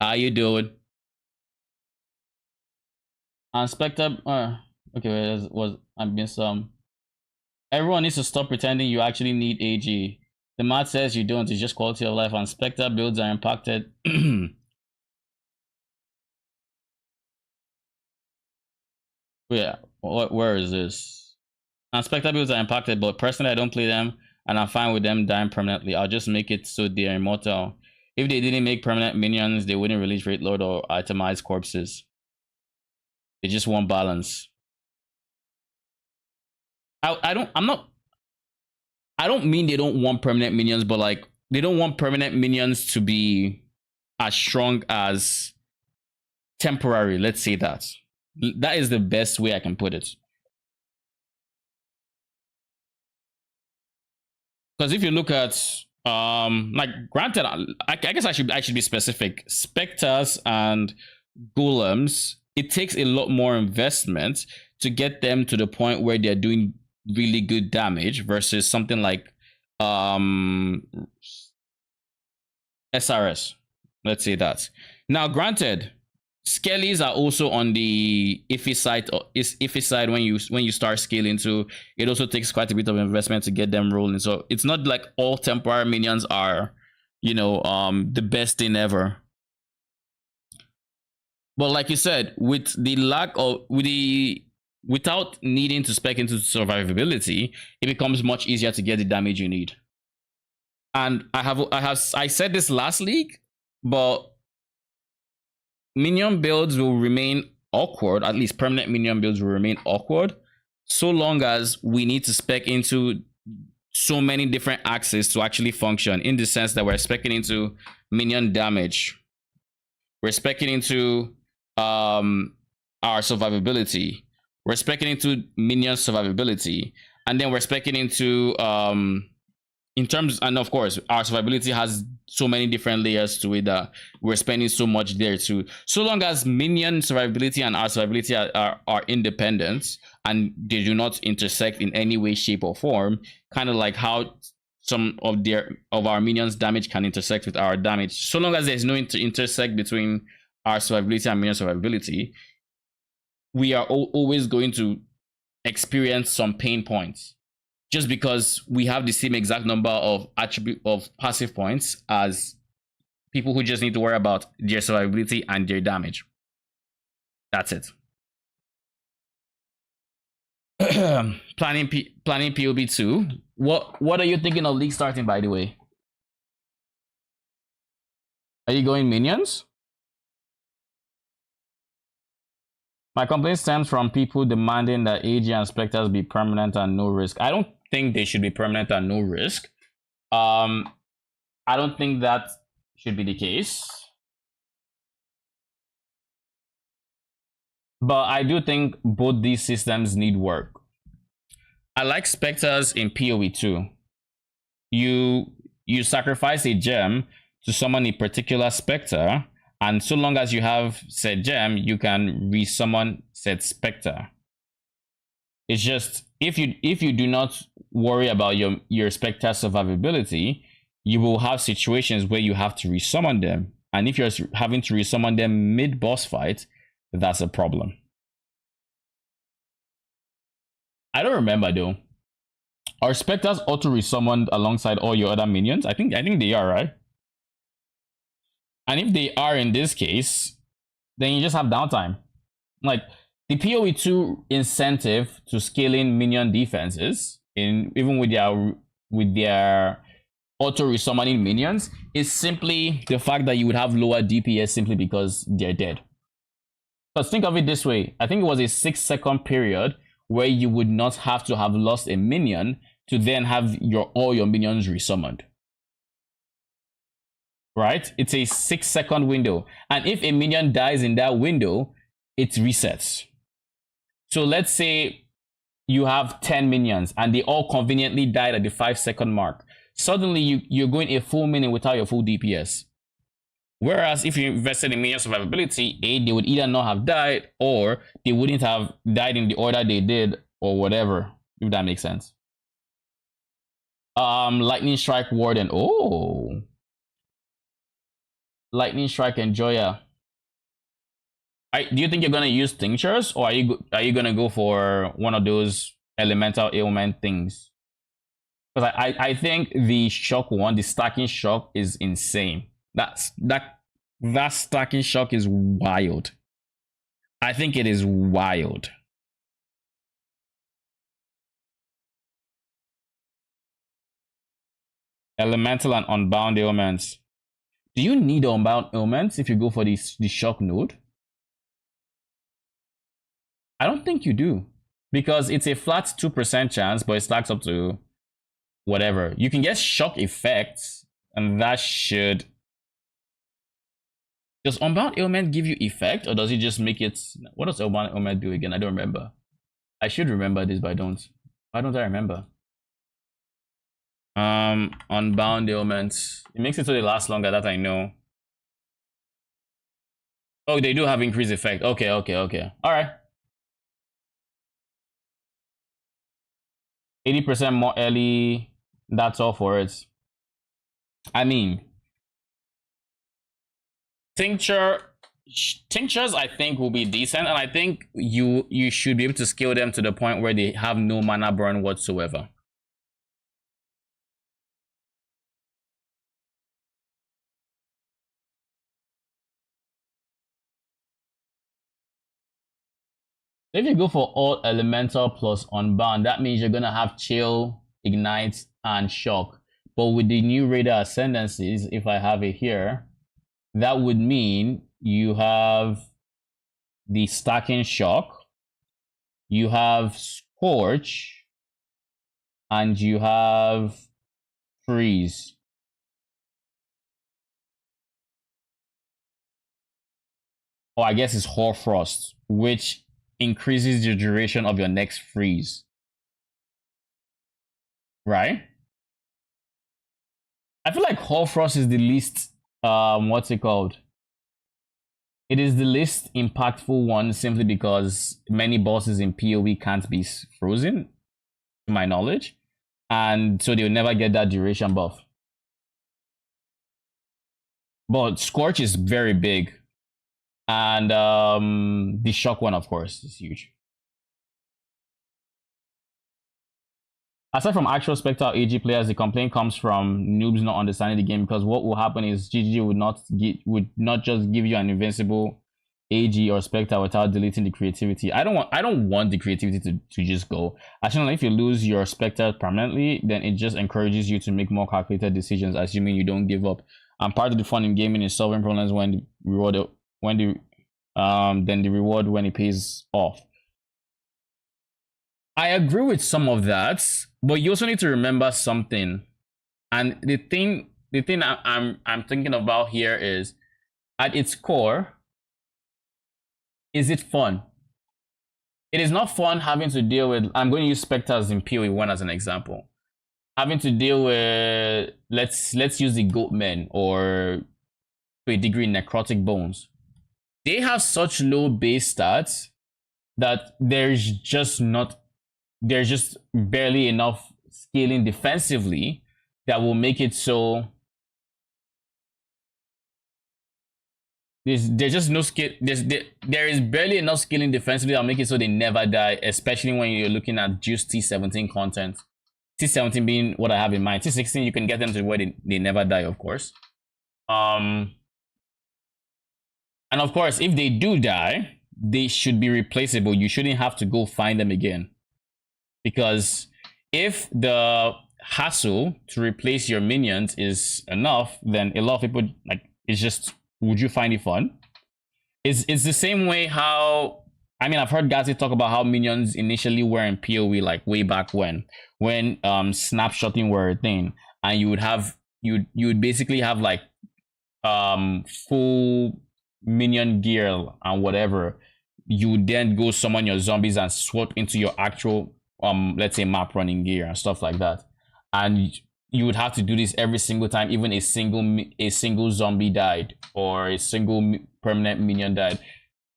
How you doing? Spectre. Okay, I've been some. Everyone needs to stop pretending you actually need AG. The math says you don't. It's just quality of life, and Spectre builds are impacted. Yeah, where is this? And Spectre builds are impacted, but personally I don't play them, and I'm fine with them dying permanently. I'll just make it so they're immortal. If they didn't make permanent minions, they wouldn't release Rate Lord or itemize corpses. They just want balance. I don't mean they don't want permanent minions, but like they don't want permanent minions to be as strong as temporary. Let's say that. That is the best way I can put it. Because if you look at like granted, I guess I should be specific. Spectres and golems, it takes a lot more investment to get them to the point where they're doing really good damage versus something like SRS. Let's say that. Now, granted, Skellies are also on the iffy side when you start scaling too. It also takes quite a bit of investment to get them rolling. So it's not like all temporary minions are, the best thing ever. But like you said, with the lack of without needing to spec into survivability, it becomes much easier to get the damage you need. And I said this last league, but minion builds will remain awkward. At least permanent minion builds will remain awkward so long as we need to spec into so many different axes to actually function, in the sense that we're specking into minion damage, we're specking into our survivability, we're specking into minion survivability, and then we're specking into in terms, and of course our survivability has so many different layers to it that we're spending so much there too. So long as minion survivability and our survivability are independent and they do not intersect in any way, shape, or form, kind of like how some of our minions damage can intersect with our damage. So long as there's no intersect between our survivability and minion survivability, we are always going to experience some pain points, just because we have the same exact number of passive points as people who just need to worry about their survivability and their damage. That's it. planning POB2. What are you thinking of league starting, by the way? Are you going minions? My complaint stems from people demanding that AG and specters be permanent and no risk. I don't think they should be permanent and no risk. I don't think that should be the case. But I do think both these systems need work. I like specters in PoE2. You sacrifice a gem to summon a particular spectre, and so long as you have said gem, you can resummon said spectre. It's just if you do not worry about your spectre survivability, you will have situations where you have to resummon them, and if you're having to resummon them mid boss fight, that's a problem. I don't remember though. Are specters auto resummoned alongside all your other minions? I think they are, right? And if they are in this case, then you just have downtime. Like the PoE2 incentive to scaling minion defenses, even with their auto resummoning minions, is simply the fact that you would have lower DPS simply because they're dead. Because think of it this way, I think it was a 6-second period where you would not have to have lost a minion to then have all your minions resummoned. Right? It's a 6-second window. And if a minion dies in that window, it resets. So let's say you have 10 minions and they all conveniently died at the 5-second mark. Suddenly you're going a full minute without your full DPS. Whereas if you invested in minion survivability, they would either not have died or they wouldn't have died in the order they did or whatever, if that makes sense. Lightning Strike Warden. Oh. Lightning Strike Enjoyer. Do you think you're gonna use tinctures, or are you gonna go for one of those elemental ailment things? Because I think the shock one, the stacking shock, is insane. That stacking shock is wild. I think it is wild. Elemental and unbound ailments. Do you need unbound ailments if you go for the shock node? I don't think you do, because it's a flat 2% chance, but it stacks up to whatever. You can get shock effects, and that should... Does unbound ailment give you effect, or does it just make it... What does unbound ailment do again? I don't remember. I should remember this, but I don't. Why don't I remember? Unbound ailments. It makes it so they last longer, that I know. Oh, they do have increased effect. Okay. Alright. 80% more early. That's all for it. I mean, tinctures I think will be decent, and I think you should be able to scale them to the point where they have no mana burn whatsoever. If you go for all elemental plus unbound, that means you're gonna have chill, ignite, and shock. But with the new radar ascendancies, if I have it here, that would mean you have the stacking shock, you have scorch, and you have freeze. Oh, I guess it's hoarfrost, which increases the duration of your next freeze. Right? I feel like hoarfrost is the least what's it called? It is the least impactful one, simply because many bosses in PoE can't be frozen, to my knowledge, and so they'll never get that duration buff. But Scorch is very big, and the shock one, of course, is huge. Aside from actual Spectre AG players, the complaint comes from noobs not understanding the game, because what will happen is GG would not just give you an invincible AG or Spectre without deleting the creativity. I don't want the creativity to just go. Actually, if you lose your Spectre permanently, then it just encourages you to make more calculated decisions, assuming you don't give up. And part of the fun in gaming is solving problems when the reward then the reward when it pays off. I agree with some of that, but you also need to remember something. And the thing I'm thinking about here is, at its core, is it fun? It is not fun having to deal with, I'm going to use specters in PoE1 as an example. Having to deal with, let's use the goat men, or to a degree necrotic bones. They have such low base stats that there's just barely enough scaling defensively that will make it so there's just no skill. There is barely enough scaling defensively that'll make it so they never die, especially when you're looking at just T17 content. T17 being what I have in mind. T16 you can get them to where they never die, of course. And of course, if they do die, they should be replaceable. You shouldn't have to go find them again. Because if the hassle to replace your minions is enough, then a lot of people, like, it's just, would you find it fun? It's the same way how, I mean, I've heard guys talk about how minions initially were in PoE, like way back when snapshotting were a thing, and you would basically have like full minion gear and whatever. You would then go summon your zombies and swap into your actual let's say map running gear and stuff like that, and you would have to do this every single time even a single zombie died or a single permanent minion died.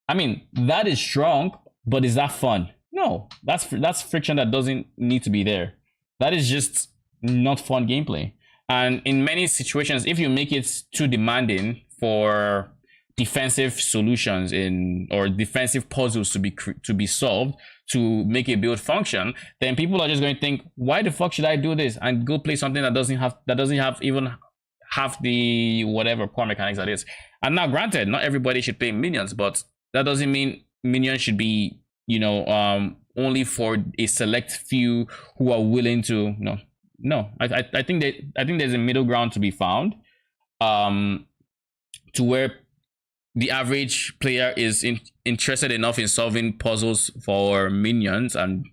I mean, that is strong, but is that fun? No, that's friction that doesn't need to be there. That is just not fun gameplay. And in many situations, if you make it too demanding for defensive solutions or defensive puzzles to be solved to make a build function, then people are just going to think, why the fuck should I do this and go play something that doesn't have even half the whatever core mechanics that is. And now, granted, not everybody should play minions, but that doesn't mean minions should be, only for a select few who are willing to. No. I think there's a middle ground to be found, to where the average player is interested enough in solving puzzles for minions and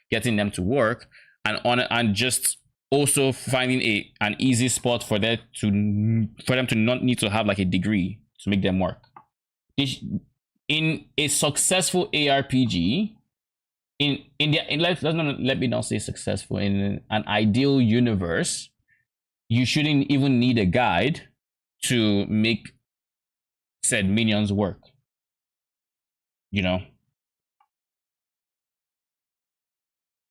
getting them to work, and just also finding an easy spot for them to not need to have like a degree to make them work. In a successful ARPG, let me not say successful, in an ideal universe, you shouldn't even need a guide to make said minions work.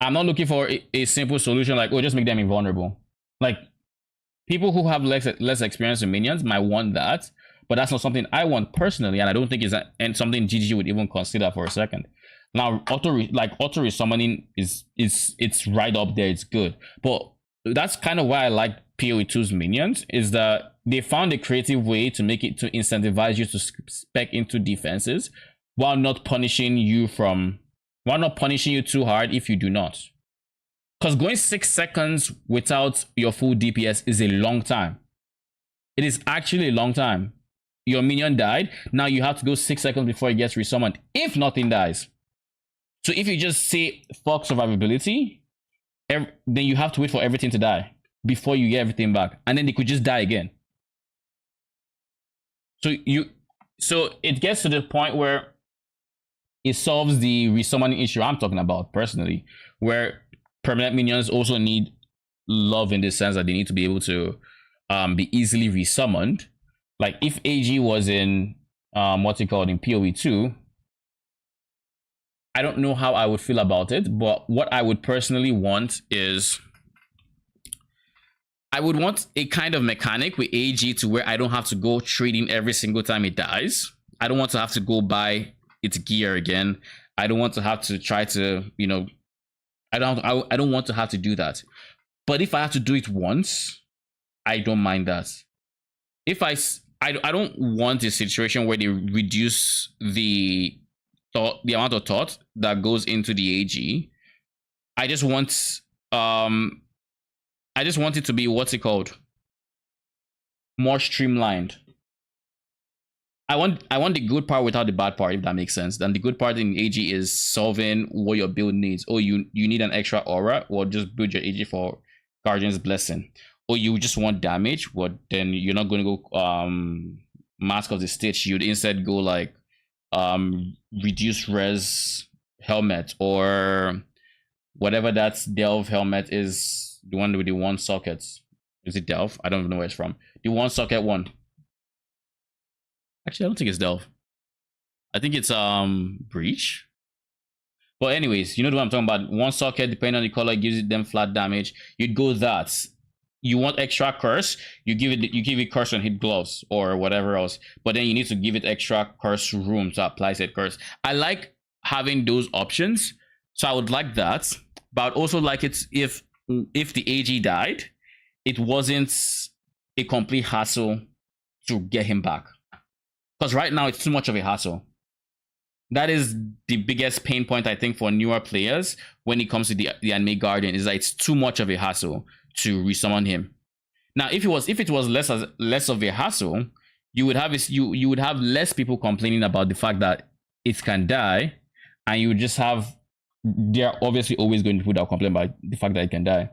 I'm not looking for a simple solution like, oh, just make them invulnerable. Like, people who have less experience with minions might want that, but that's not something I want personally, and I don't think and something GG would even consider for a second. Now, auto resummoning it's right up there, it's good, but that's kind of why I like PoE2's minions, is that they found a creative way to make it to incentivize you to spec into defenses while not punishing you too hard if you do not. Because going 6 seconds without your full DPS is a long time. It is actually a long time. Your minion died, now you have to go 6 seconds before it gets resummoned if nothing dies. So if you just say fuck survivability, then you have to wait for everything to die before you get everything back, and then they could just die again. So it gets to the point where it solves the resummoning issue I'm talking about personally, where permanent minions also need love in the sense that they need to be able to be easily resummoned. Like if AG was in in PoE2, I don't know how I would feel about it, but what I would personally want is, I would want a kind of mechanic with AG to where I don't have to go trading every single time it dies. I don't want to have to go buy its gear again. I don't want to have to try to, I don't want to have to do that. But if I have to do it once, I don't mind that. If I don't want a situation where they reduce the amount of thought that goes into the AG. I just want it to be, what's it called, more streamlined. I want the good part without the bad part, if that makes sense. Then the good part in AG is solving what your build needs. Oh, you need an extra aura, well, just build your AG for Guardian's Blessing. Or you just want damage, well, then you're not going to go Mask of the Stitch. You'd instead go like reduce res helmet, or whatever that's Delve helmet is, the one with the one sockets. Is it Delve? I don't even know where it's from. The one socket one. Actually, I don't think it's Delve. I think it's Breach. But anyways, you know what I'm talking about. One socket, depending on the color, gives them flat damage. You'd go that. You want extra curse, you give it curse and hit gloves or whatever else. But then you need to give it extra curse room to apply said curse. I like having those options, so I would like that. But I'd also like it if the AG died, it wasn't a complete hassle to get him back. Because right now it's too much of a hassle. That is the biggest pain point, I think, for newer players when it comes to the anime Guardian, is that it's too much of a hassle to resummon him. Now, if it was less of a hassle, you would have less people complaining about the fact that it can die, and you would just have, they're obviously always going to put out complaint about the fact that it can die,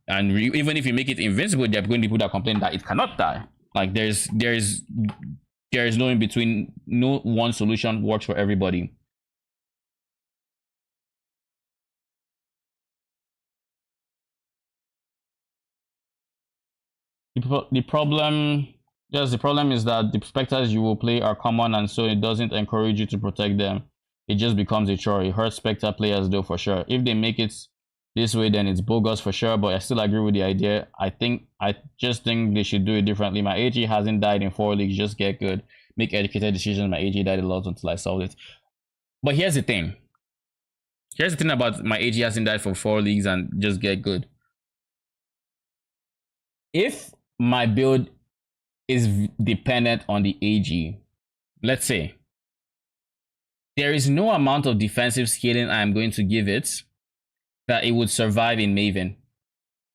and even if you make it invincible, they're going to put out complaint that it cannot die. Like there's no in between. No one solution works for everybody. The problem is that the specters you will play are common, and so it doesn't encourage you to protect them. It just becomes a chore. It hurts specter players though, for sure. If they make it this way, then it's bogus for sure, but I still agree with the idea. I just think they should do it differently. My AG hasn't died in 4 leagues. Just get good. Make educated decisions. My AG died a lot until I solved it. But here's the thing. Here's the thing about my AG hasn't died for 4 leagues and just get good. If my build is dependent on the AG, let's say, there is no amount of defensive scaling I am going to give it that it would survive in Maven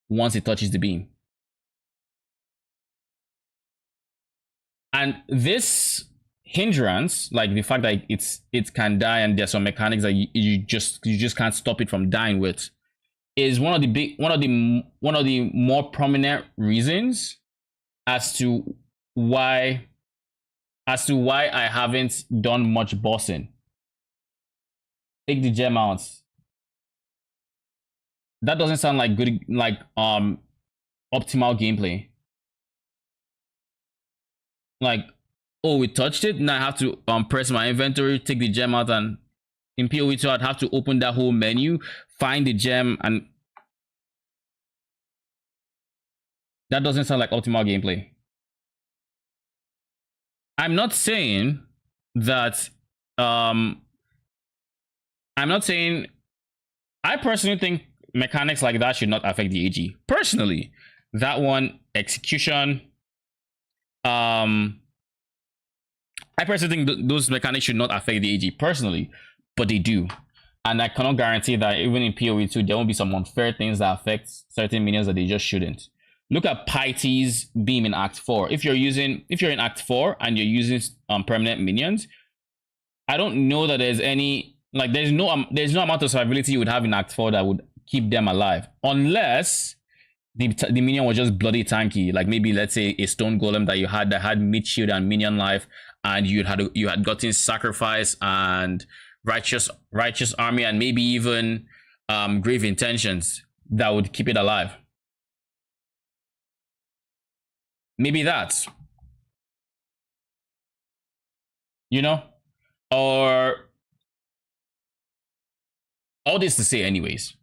once it touches the beam. And this hindrance, like the fact that it can die and there's some mechanics that you just can't stop it from dying with, is one of the more prominent reasons as to why I haven't done much bossing. Take the gem out. That doesn't sound like good, like optimal gameplay. Like, oh, we touched it, now I have to press my inventory, take the gem out, and in PoE2 I'd have to open that whole menu, find the gem, and that doesn't sound like optimal gameplay. I'm not saying that I personally think mechanics like that should not affect the AG. Personally, that one, execution, I personally think those mechanics should not affect the AG personally, but they do. And I cannot guarantee that even in PoE2 there won't be some unfair things that affect certain minions that they just shouldn't. Look at Piety's beam in Act 4. If you're in Act 4 and you're using permanent minions, I don't know that there's any, like, there's no amount of survivability you would have in Act 4 that would keep them alive, unless the minion was just bloody tanky. Like maybe, let's say, a stone golem that you had that had mid shield and minion life, and you had gotten sacrifice and righteous army, and maybe even grave intentions that would keep it alive. Maybe that's, you know, or all this to say anyways,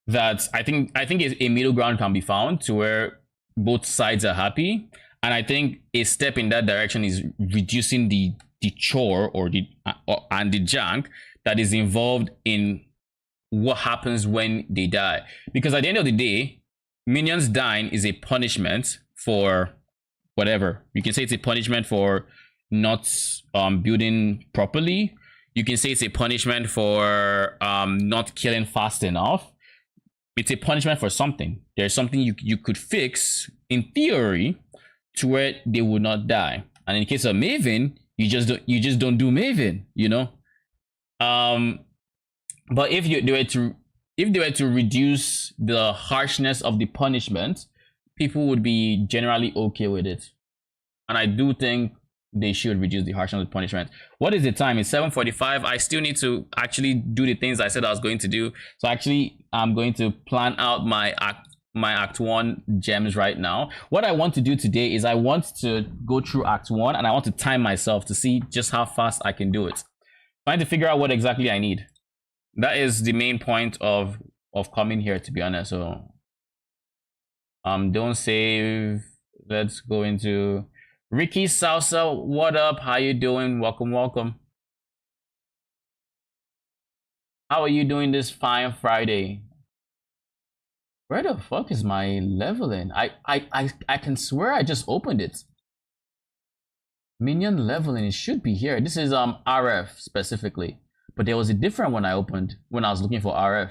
that I think a middle ground can be found to where both sides are happy. And I think a step in that direction is reducing the chore and the jank that is involved in what happens when they die. Because at the end of the day, minions dying is a punishment for whatever. You can say it's a punishment for not building properly. You can say it's a punishment for not killing fast enough. It's a punishment for something. There's something you could fix in theory to where they would not die. And in the case of Maven, you just don't do Maven, you know. But if they were to reduce the harshness of the punishment, people would be generally okay with it. And I do think they should reduce the harshness of the punishment. What is the time? It's 7:45. I still need to actually do the things I said I was going to do. So actually, I'm going to plan out my Act 1 gems right now. What I want to do today is I want to go through Act 1 and I want to time myself to see just how fast I can do it. Trying to figure out what exactly I need. That is the main point of coming here, to be honest. So don't save. Let's go into Ricky Salsa. What up? How you doing? Welcome. How are you doing this fine Friday? Where the fuck is my leveling? I can swear I just opened it. Minion leveling, it should be here. This is RF specifically. But there was a different one I opened when I was looking for RF.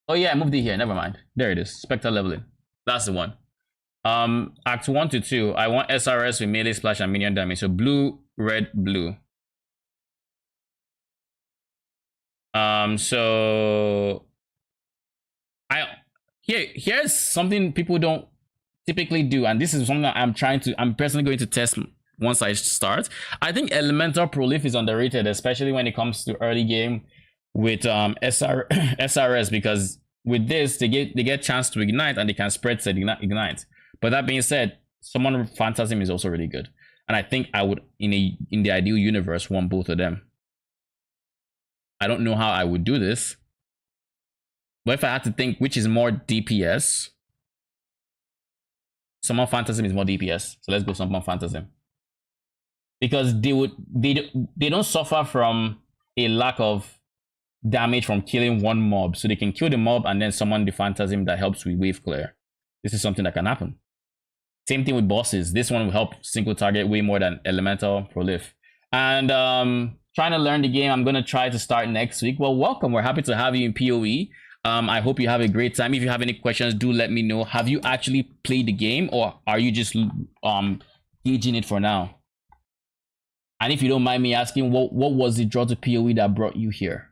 Oh yeah, I moved it here. Never mind. There it is. Spectre leveling. That's the one. Act 1 to 2. I want SRS with melee splash and minion damage. So blue, red, blue. So here's something people don't typically do, and this is something that I'm personally going to test once I start. I think elemental prolif is underrated, especially when it comes to early game with SRS, because with this they get chance to ignite and they can spread to ignite. But that being said, summon phantasm is also really good, and I think I would in the ideal universe want both of them. I don't know how I would do this, but if I had to think which is more DPS, summon phantasm is more DPS. So let's go summon phantasm. Because they don't suffer from a lack of damage from killing one mob. So they can kill the mob and then summon the phantasm that helps with wave clear. This is something that can happen. Same thing with bosses. This one will help single target way more than elemental prolif. And trying to learn the game, I'm going to try to start next week. Well, welcome. We're happy to have you in PoE. I hope you have a great time. If you have any questions, do let me know. Have you actually played the game, or are you just gauging it for now? And if you don't mind me asking, what was the draw to PoE that brought you here?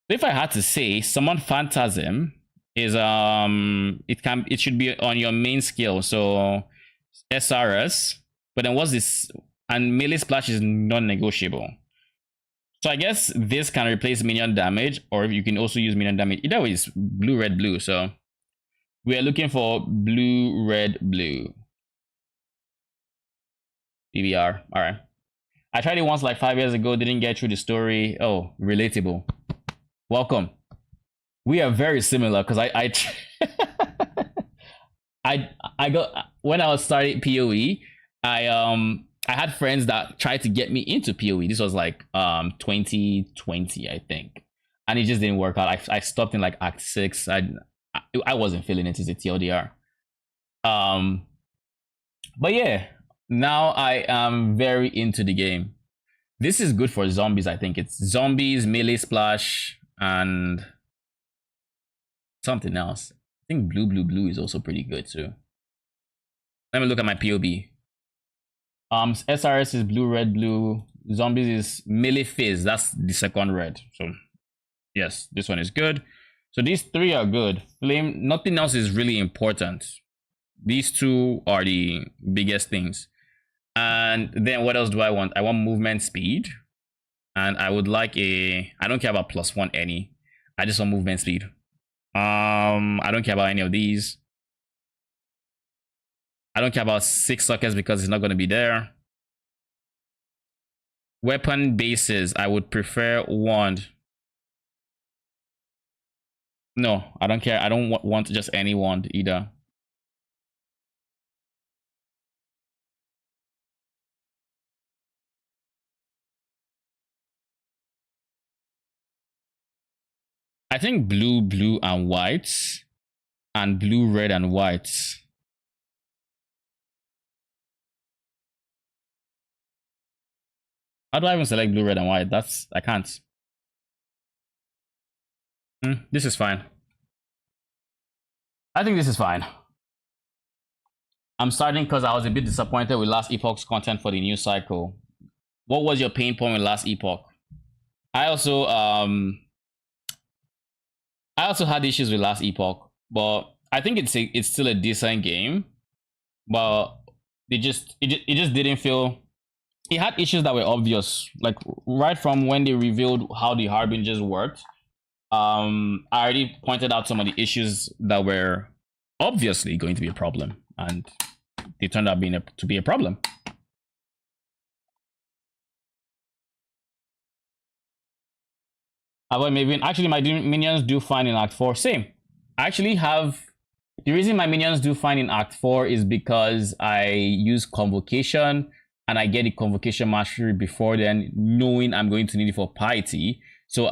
If I had to say, summon phantasm is it should be on your main skill, so SRS. But then what's this? And melee splash is non-negotiable. So I guess this can replace minion damage, or you can also use minion damage. Either way, it's blue, red, blue. So we are looking for blue, red, blue. PBR. All right. I tried it once like 5 years ago. Didn't get through the story. Oh, relatable. Welcome. We are very similar because I got when I was starting PoE. I had friends that tried to get me into PoE. This was like 2020, I think, and it just didn't work out. I stopped in like Act 6. I wasn't feeling it as a TLDR. But yeah, now I am very into the game. This is good for zombies. I think it's zombies, melee splash, and something else. I think blue is also pretty good too. Let me look at my POB. SRS is blue, red, blue. Zombies is melee phase. That's the second red. So yes, this one is good. So these three are good. Flame, nothing else is really important. These two are the biggest things. And then what else do I want? I want movement speed. And I would like I don't care about +1 any. I just want movement speed. I don't care about any of these. I don't care about 6 sockets because it's not going to be there. Weapon bases, I would prefer wand. No, I don't care. I don't want just any wand either. I think blue, and white. and blue, red, and white. How do I even select blue, red, and white? I can't. This is fine. I think this is fine. I'm starting because I was a bit disappointed with last epoch's content for the new cycle. What was your pain point with last epoch? I also had issues with last epoch, but I think it's still a decent game. But it just didn't feel. It had issues that were obvious, like right from when they revealed how the harbingers worked. I already pointed out some of the issues that were obviously going to be a problem, and they turned out to be a problem. But maybe actually my minions do fine in Act 4. Same. I actually have the reason my minions do fine in Act 4 is because I use convocation and I get the convocation mastery before then, knowing I'm going to need it for piety. So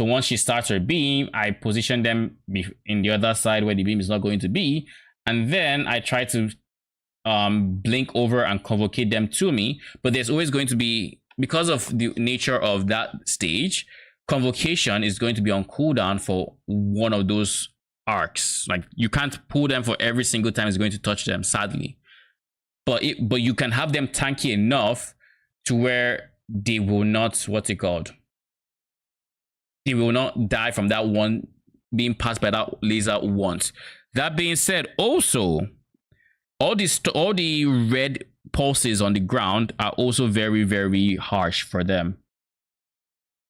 once she starts her beam, I position them in the other side where the beam is not going to be, and then I try to blink over and convocate them to me. But there's always going to be, because of the nature of that stage, convocation is going to be on cooldown for one of those arcs. Like you can't pull them for every single time it's going to touch them, sadly. But you can have them tanky enough to where they will not, what's it called? They will not die from that one being passed by that laser once. That being said, also all the red pulses on the ground are also very, very harsh for them.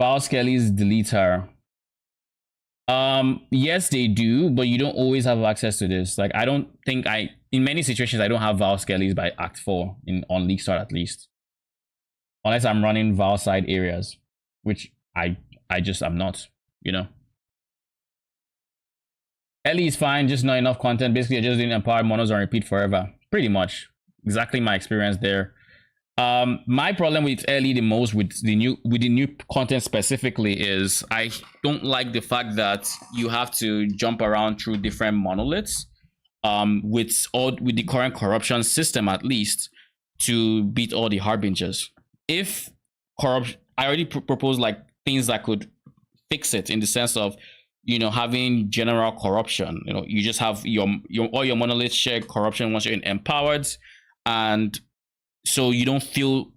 Val Skelly's deleter. Yes, they do, but you don't always have access to this. Like I don't think in many situations I don't have Val Skelly's by Act 4 on League Start at least, unless I'm running Val side areas, which I just am not, you know. Ellie is fine, just not enough content. Basically, you're just doing empowered monos on repeat forever. Pretty much, exactly my experience there. My problem with Ellie the most with the new content specifically is I don't like the fact that you have to jump around through different monoliths. With the current corruption system at least to beat all the harbingers. If corruption, I already proposed like things that could fix it in the sense of, you know, having general corruption. You know, you just have all your monoliths share corruption once you're in empowered, and so you don't feel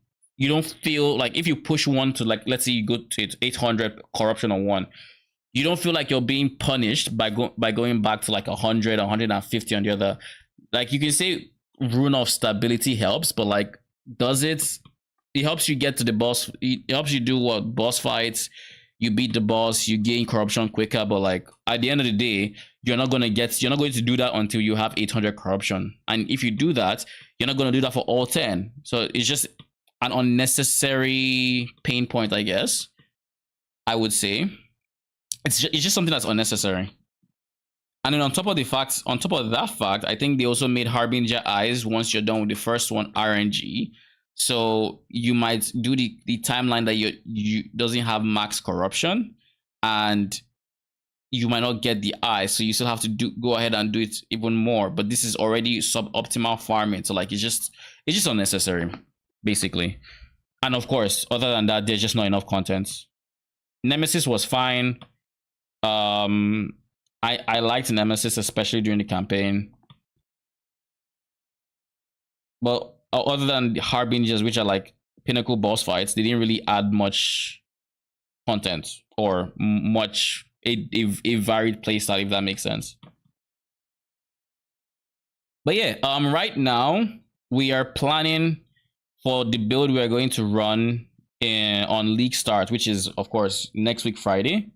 like if you push one to, like, let's say you go to 800 corruption on one, you don't feel like you're being punished by going back to like 100, 150 on the other. Like you can say rune of stability helps, but like, does it? It helps you get to the boss. It helps you do what? Boss fights. You beat the boss. You gain corruption quicker. But like at the end of the day, you're not going to do that until you have 800 corruption. And if you do that, you're not going to do that for all 10. So it's just an unnecessary pain point, I guess. I would say. It's just something that's unnecessary. And then on top of that fact, I think they also made Harbinger Eyes once you're done with the first one RNG. So you might do the timeline that you doesn't have max corruption, and you might not get the eye. So you still have to go ahead and do it even more. But this is already suboptimal farming. So like it's just unnecessary, basically. And of course, other than that, there's just not enough content. Nemesis was fine. I liked Nemesis, especially during the campaign. But other than the Harbingers, which are like pinnacle boss fights, they didn't really add much content or much a varied playstyle, if that makes sense. But yeah, right now we are planning for the build we are going to run on League Start, which is of course next week Friday.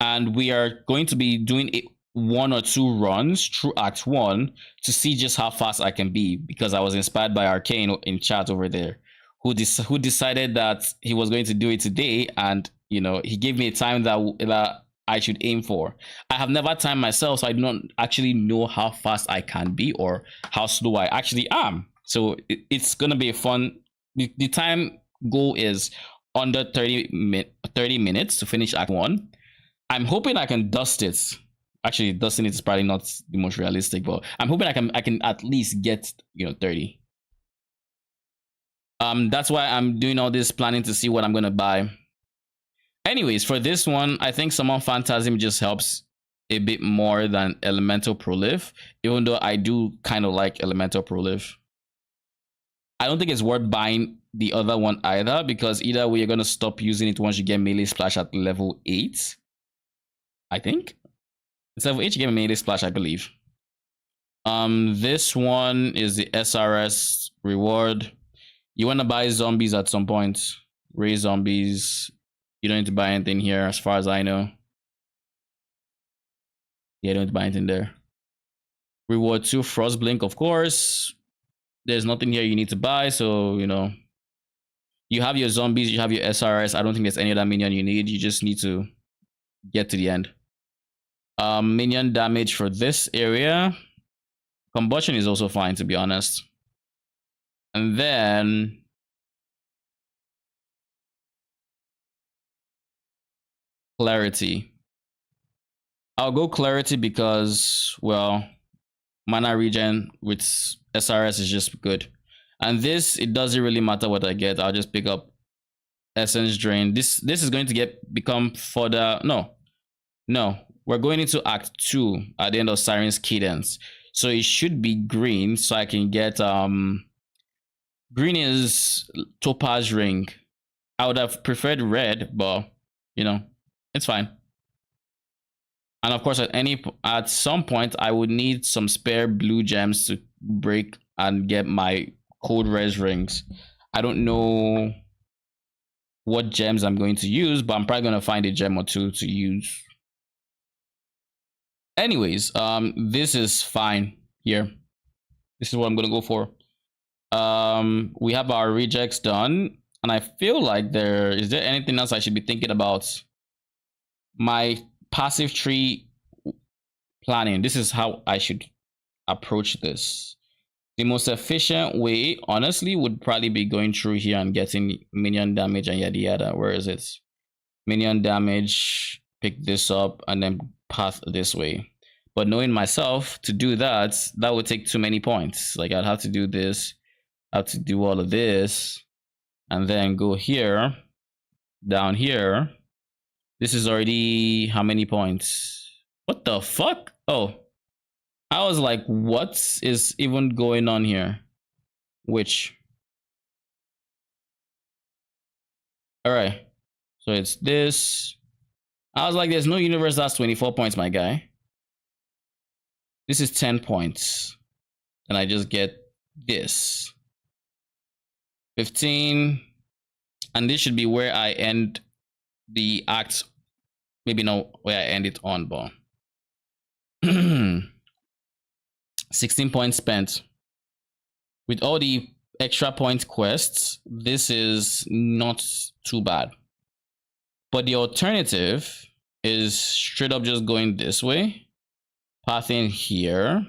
And we are going to be doing 1 or 2 runs through Act 1 to see just how fast I can be, because I was inspired by Arcane in chat over there, who decided that he was going to do it today, and you know, he gave me a time that I should aim for. I have never timed myself, so I do not actually know how fast I can be or how slow I actually am. So it's gonna be a fun. The time goal is under 30 minutes to finish Act 1. I'm hoping I can dust it Actually, Dustin is probably not the most realistic, but I'm hoping I can at least get 30. That's why I'm doing all this planning to see what I'm gonna buy. Anyways, for this one, I think Summon Phantasm just helps a bit more than Elemental Proliv, even though I do kind of like Elemental Proliv. I don't think it's worth buying the other one either, because either way you're gonna stop using it once you get melee splash at level 8. I think it's level 8 you get melee splash, I believe. This one is the SRS reward. You want to buy zombies at some point. Raise zombies. You don't need to buy anything here, as far as I know. Yeah, you don't need to buy anything there. Reward 2 Frostblink, of course. There's nothing here you need to buy, so you have your zombies, you have your SRS. I don't think there's any other minion you need. You just need to get to the end. Minion damage for this area. Combustion is also fine, to be honest. And then clarity. I'll go clarity because, well, mana regen with SRS is just good. And this, it doesn't really matter what I get. I'll just pick up essence drain. This is going to become further. No, we're going into Act 2 at the end of Siren's Cadence. So it should be green, so I can get green is Topaz Ring. I would have preferred red, but it's fine. And of course, at some point I would need some spare blue gems to break and get my cold res rings. I don't know what gems I'm going to use, but I'm probably going to find a gem or two to use. Anyways, this is fine here. This is what I'm gonna go for. We have our rejects done, and I feel like is there anything else I should be thinking about? My passive tree planning. This is how I should approach this. The most efficient way, honestly, would probably be going through here and getting minion damage and yada yada. Where is it? Minion damage, pick this up, and then path this way. But knowing myself, to do that would take too many points. Like, I'd have to do this, I have to do all of this, and then go here, down here. This is already how many points? What the fuck? Oh, I was like, what is even going on here? Which? All right, so it's this. I was like, there's no universe that's 24 points, my guy. This is 10 points. And I just get this. 15. And this should be where I end the act. Maybe not where I end it on, but 16 points spent. With all the extra point quests, this is not too bad. But the alternative is straight up just going this way, pathing here,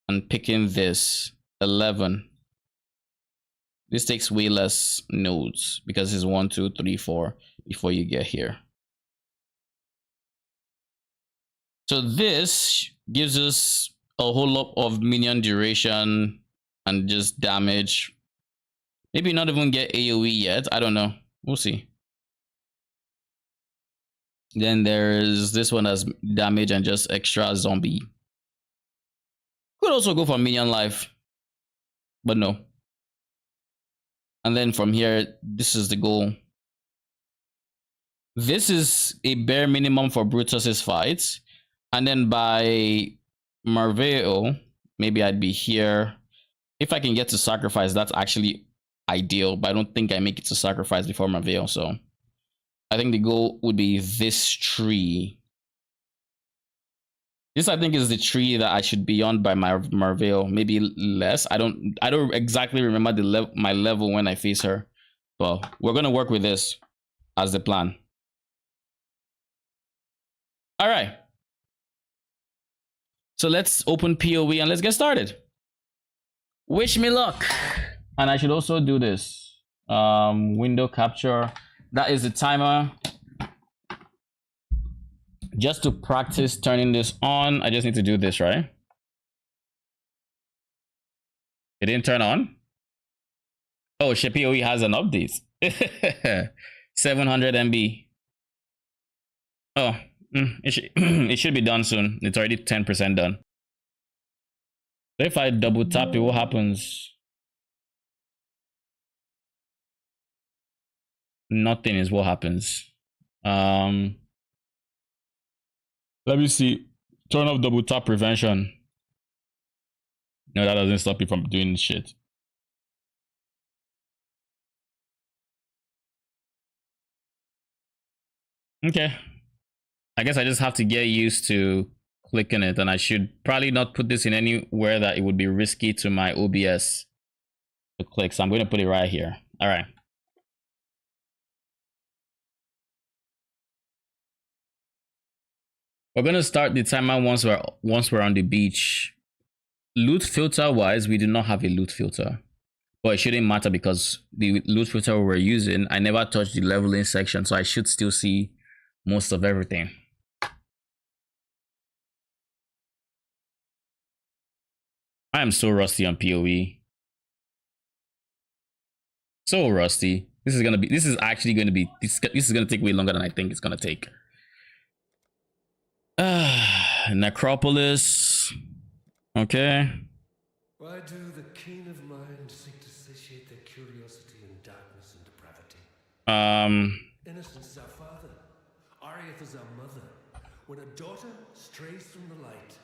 and picking this 11. This takes way less nodes because it's 1, 2, 3, 4 before you get here. So this gives us a whole lot of minion duration and just damage. Maybe not even get AoE yet. I don't know. We'll see. Then there's this one as damage and just extra zombie. Could also go for minion life, but no. And then from here, this is the goal. This is a bare minimum for Brutus's fights. And then by Marveo, maybe I'd be here. If I can get to sacrifice, that's actually ideal, but I don't think I make it to sacrifice before Marveo, so I think the goal would be this tree. This, I think, is the tree that I should be on by my Marveo. Maybe less. I don't exactly remember my level when I face her. But we're gonna work with this as the plan. All right. So let's open PoE and let's get started. Wish me luck. And I should also do this. Window capture. That is the timer. just to practice turning this on, I just need to do this, right? It didn't turn on. Oh, shit, PoE has an update. 700 MB. Oh, it should be done soon. It's already 10% done. So if I double tap it, what happens? Nothing is what happens. Let me see. Turn off double tap prevention. No, that doesn't stop you from doing shit. Okay. I guess I just have to get used to clicking it, and I should probably not put this in anywhere that it would be risky to my OBS to click. So I'm going to put it right here. All right. We're going to start the timer once we're on the beach. Loot filter wise, we do not have a loot filter, but it shouldn't matter because the loot filter we're using, I never touched the leveling section, so I should still see most of everything. I am so rusty on PoE. So rusty. This is actually gonna be this is gonna take way longer than I think it's gonna take. Necropolis. Okay. Why do the keen of mind seek to satiate their curiosity in darkness and depravity? Innocence is our father. Ariath is our mother. When a daughter strays from the light.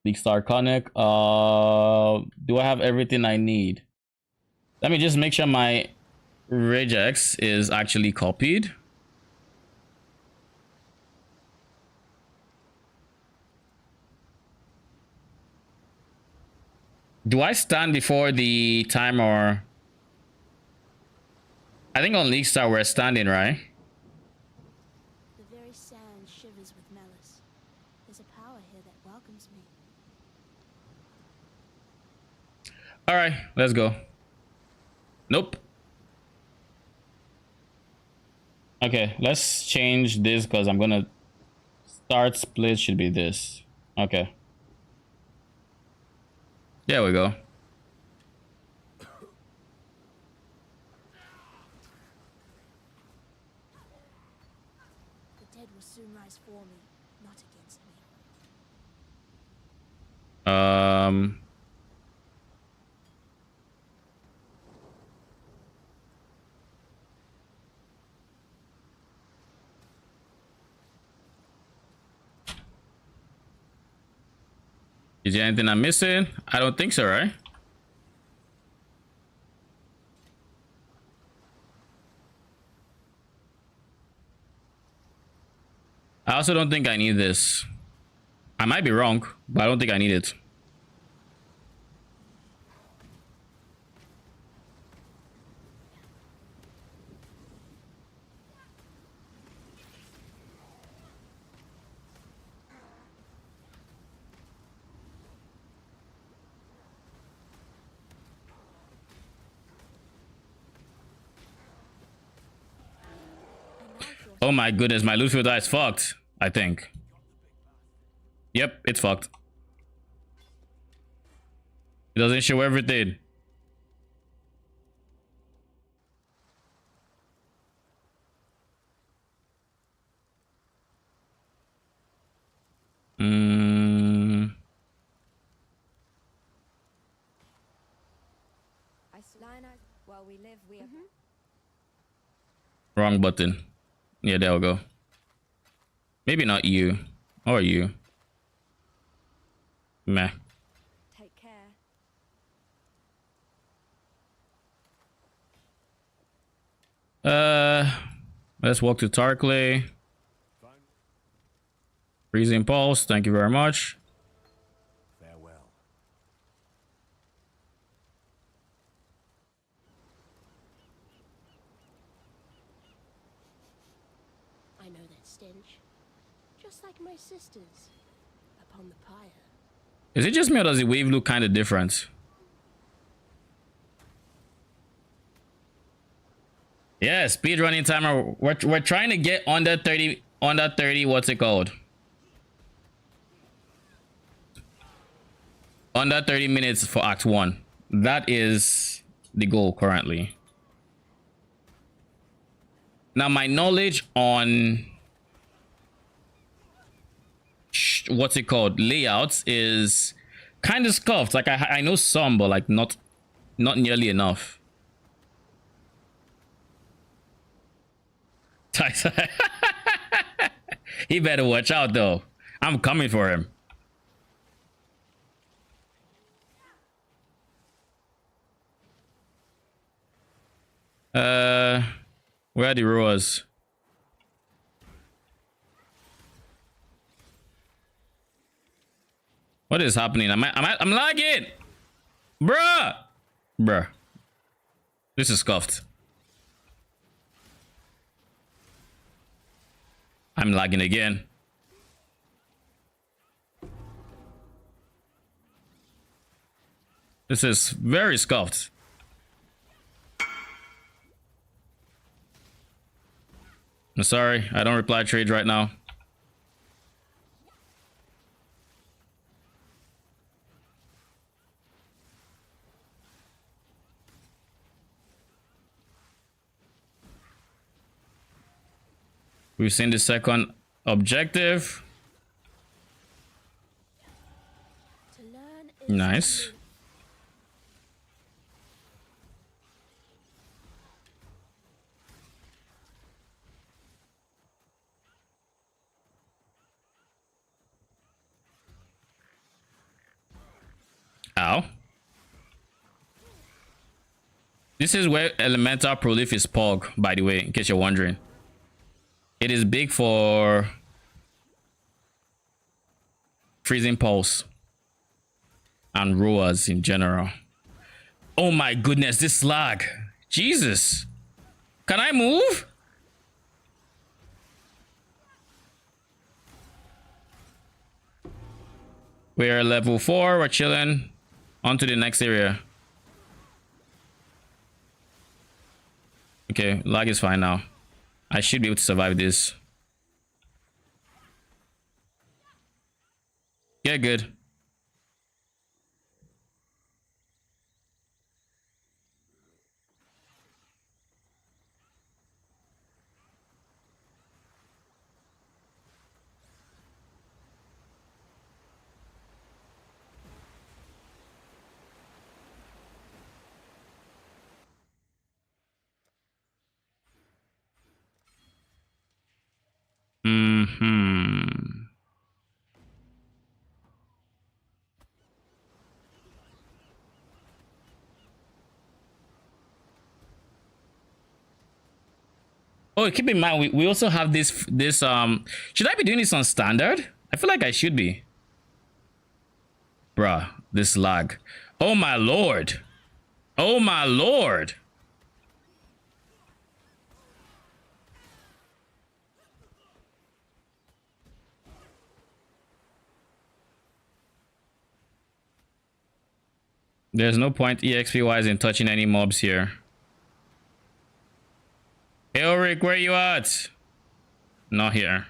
Big Star Conic. Do I have everything I need? Let me just make sure my regex is actually copied. Do I stand before the timer? I think on League Star we're standing, right? The very sand shivers with malice. There's a power here that welcomes me. All right, let's go. Nope. Okay, let's change this because I'm gonna start split should be this. Okay. There we go. The dead will soon rise for me, not against me. Is there anything I'm missing? I don't think so, right? I also don't think I need this. I might be wrong, but I don't think I need it. Oh my goodness, my loot filter is fucked, I think. Yep, it's fucked. It doesn't show everything. While we live, we Wrong button. Yeah, there we go. Maybe not you. Or you. Meh. take care. Let's walk to Tarkley. Freezing Pulse, thank you very much. Farewell. I know that stench. Just like my sisters. Upon the pyre. Is it just me or does the wave look kind of different? Yeah, speedrunning timer. We're trying to get under 30 under 30, what's it called? Under 30 minutes for Act 1. That is the goal currently. Now, my knowledge on what's it called, layouts, is kind of scuffed. Like I know some, but like not nearly enough. He better watch out though. I'm coming for him. Where are the rowers? What is happening? I'm lagging, bruh. This is scuffed. I'm lagging again. This is very scuffed. I'm sorry, I don't reply trades right now. We've seen the second objective. Nice. Ow. This is where elemental prolific is pog, by the way, in case you're wondering. It is big for freezing pulse and rowers in general. Oh my goodness, this lag. Jesus. Can I move? We're level 4, we're chilling. On to the next area. Okay, lag is fine now. I should be able to survive this. Yeah, good. Oh, keep in mind, we also have this should I be doing this on standard? I feel like I should be. Bruh, this lag. Oh my lord. Oh my lord. There's no point EXP wise in touching any mobs here. Hey Ulrich, where you at? Not here.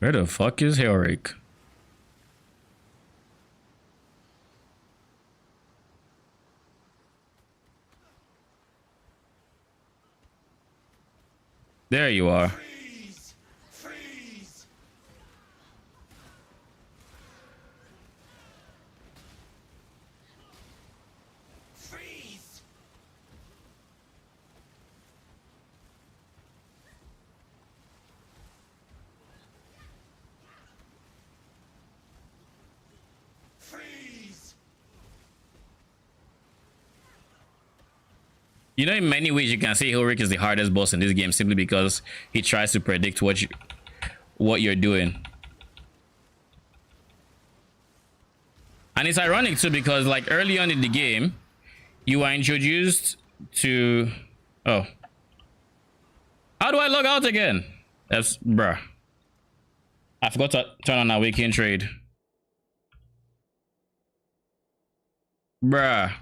Where the fuck is Ulrich? There you are. Freeze! Freeze! Freeze! Freeze! You know, in many ways, you can say Ulrich is the hardest boss in this game simply because he tries to predict what you're doing. And it's ironic too because like early on in the game, You are introduced to... Oh. How do I log out again? That's... Bruh. I forgot to turn on Awaken Trade. Bruh.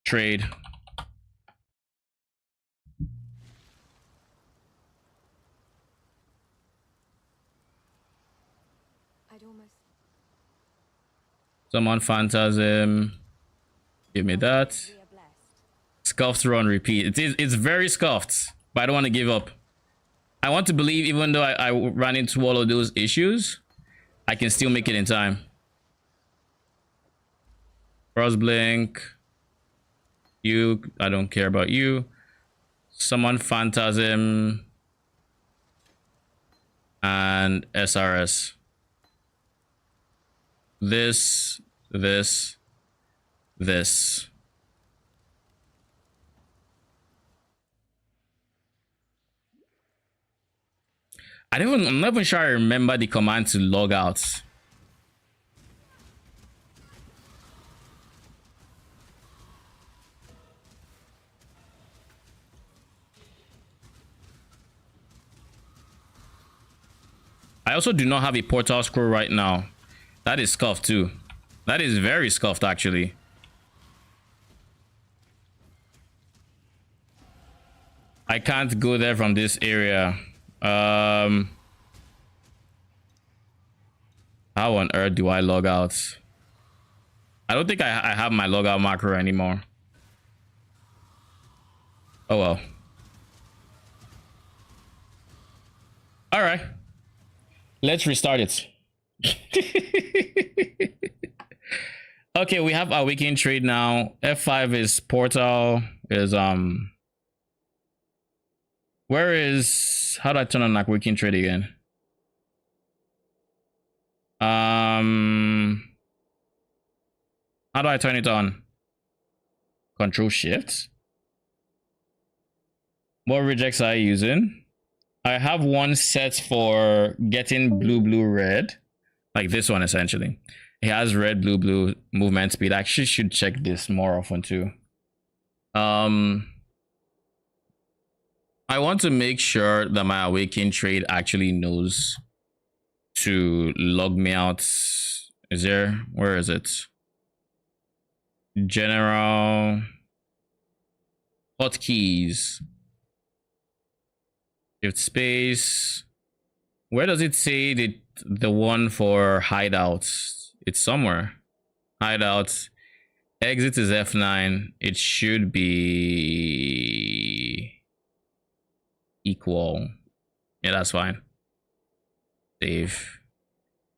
Trade. Summon Phantasm. Give me that. Scuffed run repeat. It's very scuffed, but I don't want to give up. I want to believe even though I ran into all of those issues, I can still make it in time. Crossblink. You, I don't care about you. Summon Phantasm. And SRS. This. I'm not even sure I remember the command to log out. I also do not have a portal scroll right now. That is scuffed too. That is very scuffed actually. I can't go there from this area. How on earth do I log out? I don't think I have my logout macro anymore. Oh well. All right. Let's restart it. Okay, we have our weekend trade now. F5 is portal. Is where is, how do I turn on like weekend trade again? How do I turn it on? Control Shift. What rejects are you using? I have one set for getting blue, red. Like this one essentially. It has red, blue movement speed. I actually should check this more often too. I want to make sure that my awakened trade actually knows to log me out. Is there, where is it? General hotkeys. Shift space. Where does it say the one for hideouts? It's somewhere. Hideouts. Exit is F9. It should be equal. Yeah, that's fine. Save.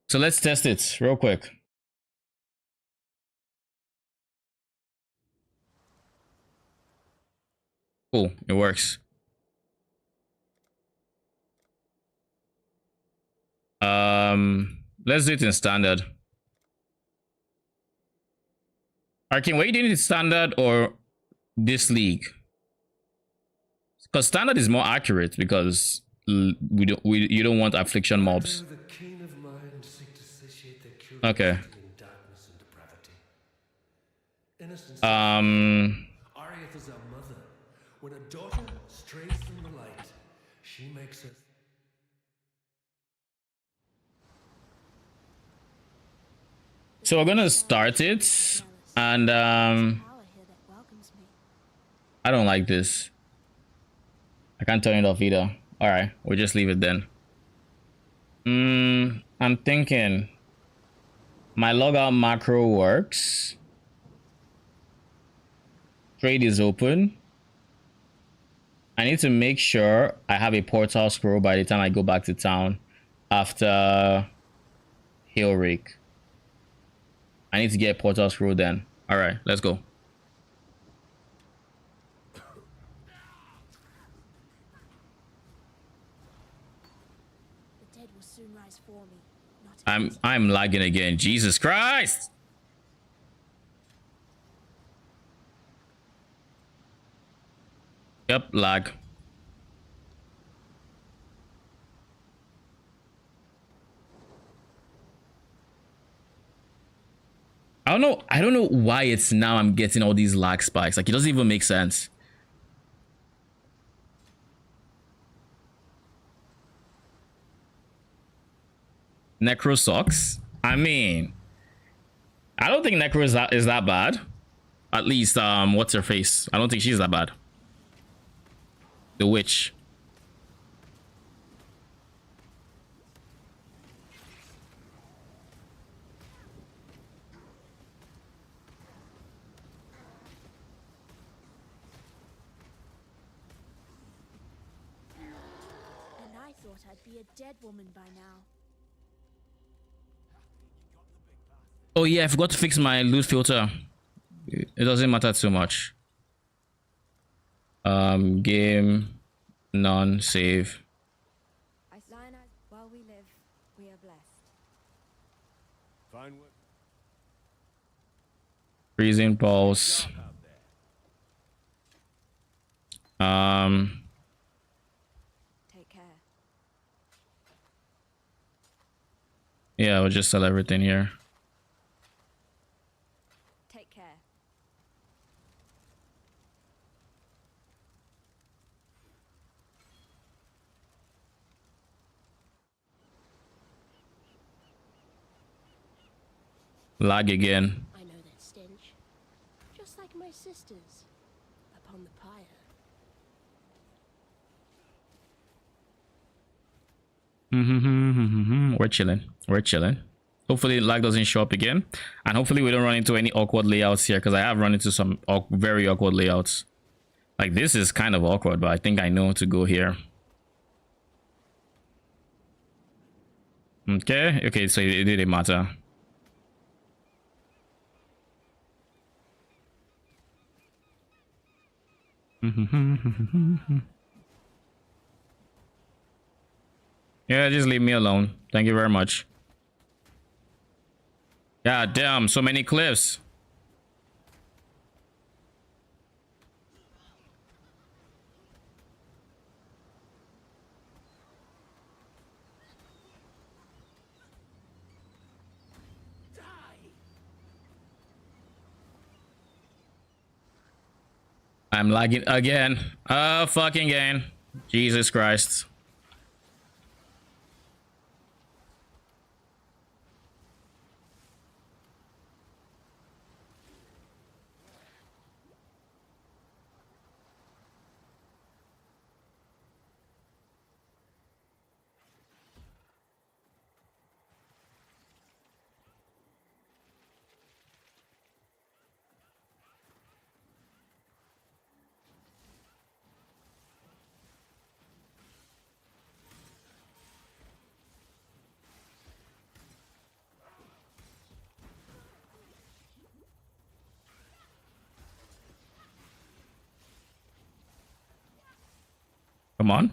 So let's test it real quick. Cool, it works. Let's do it in standard. Arkin, were you doing it in standard or this league? Because standard is more accurate because you don't want affliction mobs. Okay. Arieth is our mother. When a daughter strays from the light, she makes us. So we're gonna start it, and I don't like this. I can't turn it off either. All right, we'll just leave it then. I'm thinking my logout macro works. Trade is open. I need to make sure I have a portal scroll by the time I go back to town after Hail Rake. I need to get a portal scroll then. All right, let's go. The dead will soon rise for me. I'm lagging again. Jesus Christ! Yep, lag. I don't know why it's now I'm getting all these lag spikes. Like, it doesn't even make sense. Necro sucks. I mean, I don't think Necro is that bad. At least, what's her face? I don't think she's that bad. The witch. And I thought I'd be a dead woman by now. Oh yeah, I forgot to fix my loot filter. It doesn't matter too much. Game, none, save. While we live, we are blessed. Fine work. Freezing pulse. Take care. Yeah, we'll just sell everything here. Take care. Lag again. I know that stench. Just like my sisters upon the pyre. We're chilling. We're chilling. Hopefully lag doesn't show up again. And hopefully we don't run into any awkward layouts here, because I have run into some very awkward layouts. Like, this is kind of awkward, but I think I know to go here. Okay. Okay, so it didn't matter. Yeah, just leave me alone. Thank you very much. God damn, so many cliffs. I'm lagging again. Oh, fucking again. Jesus Christ. Come on.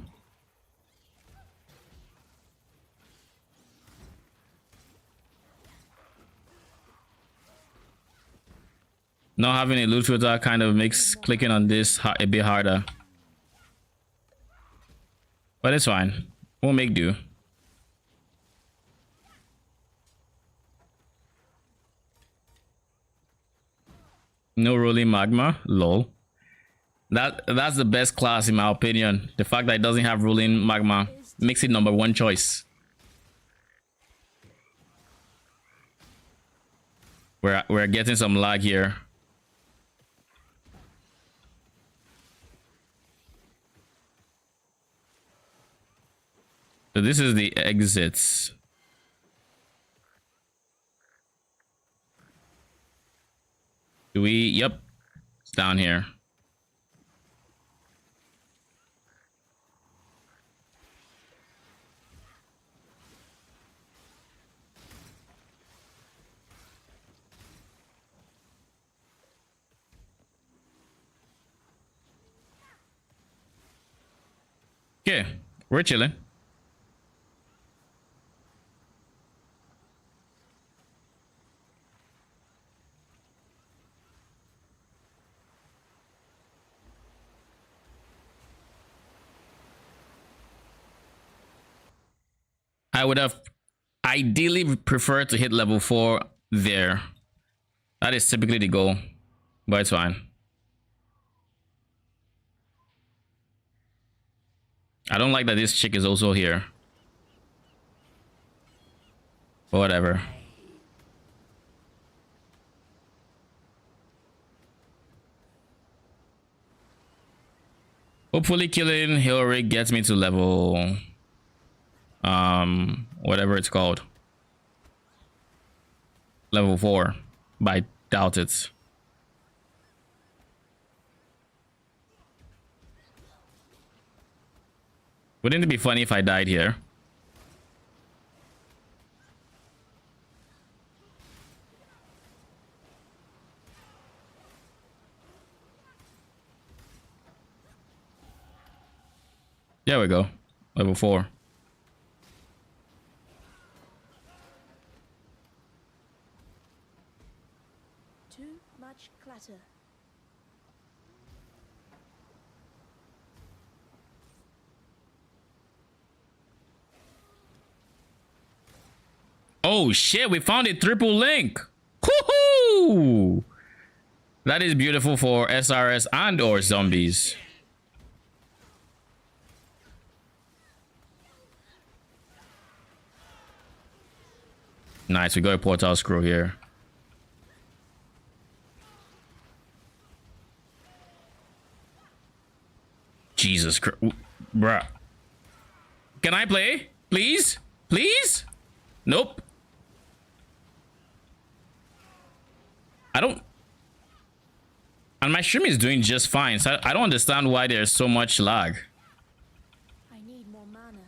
Not having a loot filter kind of makes clicking on this a bit harder. But it's fine. We'll make do. No rolling magma. Lol. That's the best class in my opinion. The fact that it doesn't have rolling magma makes it #1 choice. We're getting some lag here. So this is the exits. Do we? Yep. It's down here. Okay, we're chilling. I would have ideally preferred to hit level 4 there. That is typically the goal, but it's fine. I don't like that this chick is also here. But whatever. Hopefully killing Hillary gets me to level whatever it's called. Level 4. But I doubt it. Wouldn't it be funny if I died here? There we go. Level 4. Too much clutter. Oh shit, we found a triple link. Woohoo! That is beautiful for SRS and or zombies. Nice, we got a portal scroll here. Jesus Christ. Bruh. Can I play? Please? Please? Nope. I don't... And my stream is doing just fine, so I don't understand why there's so much lag. I need more mana.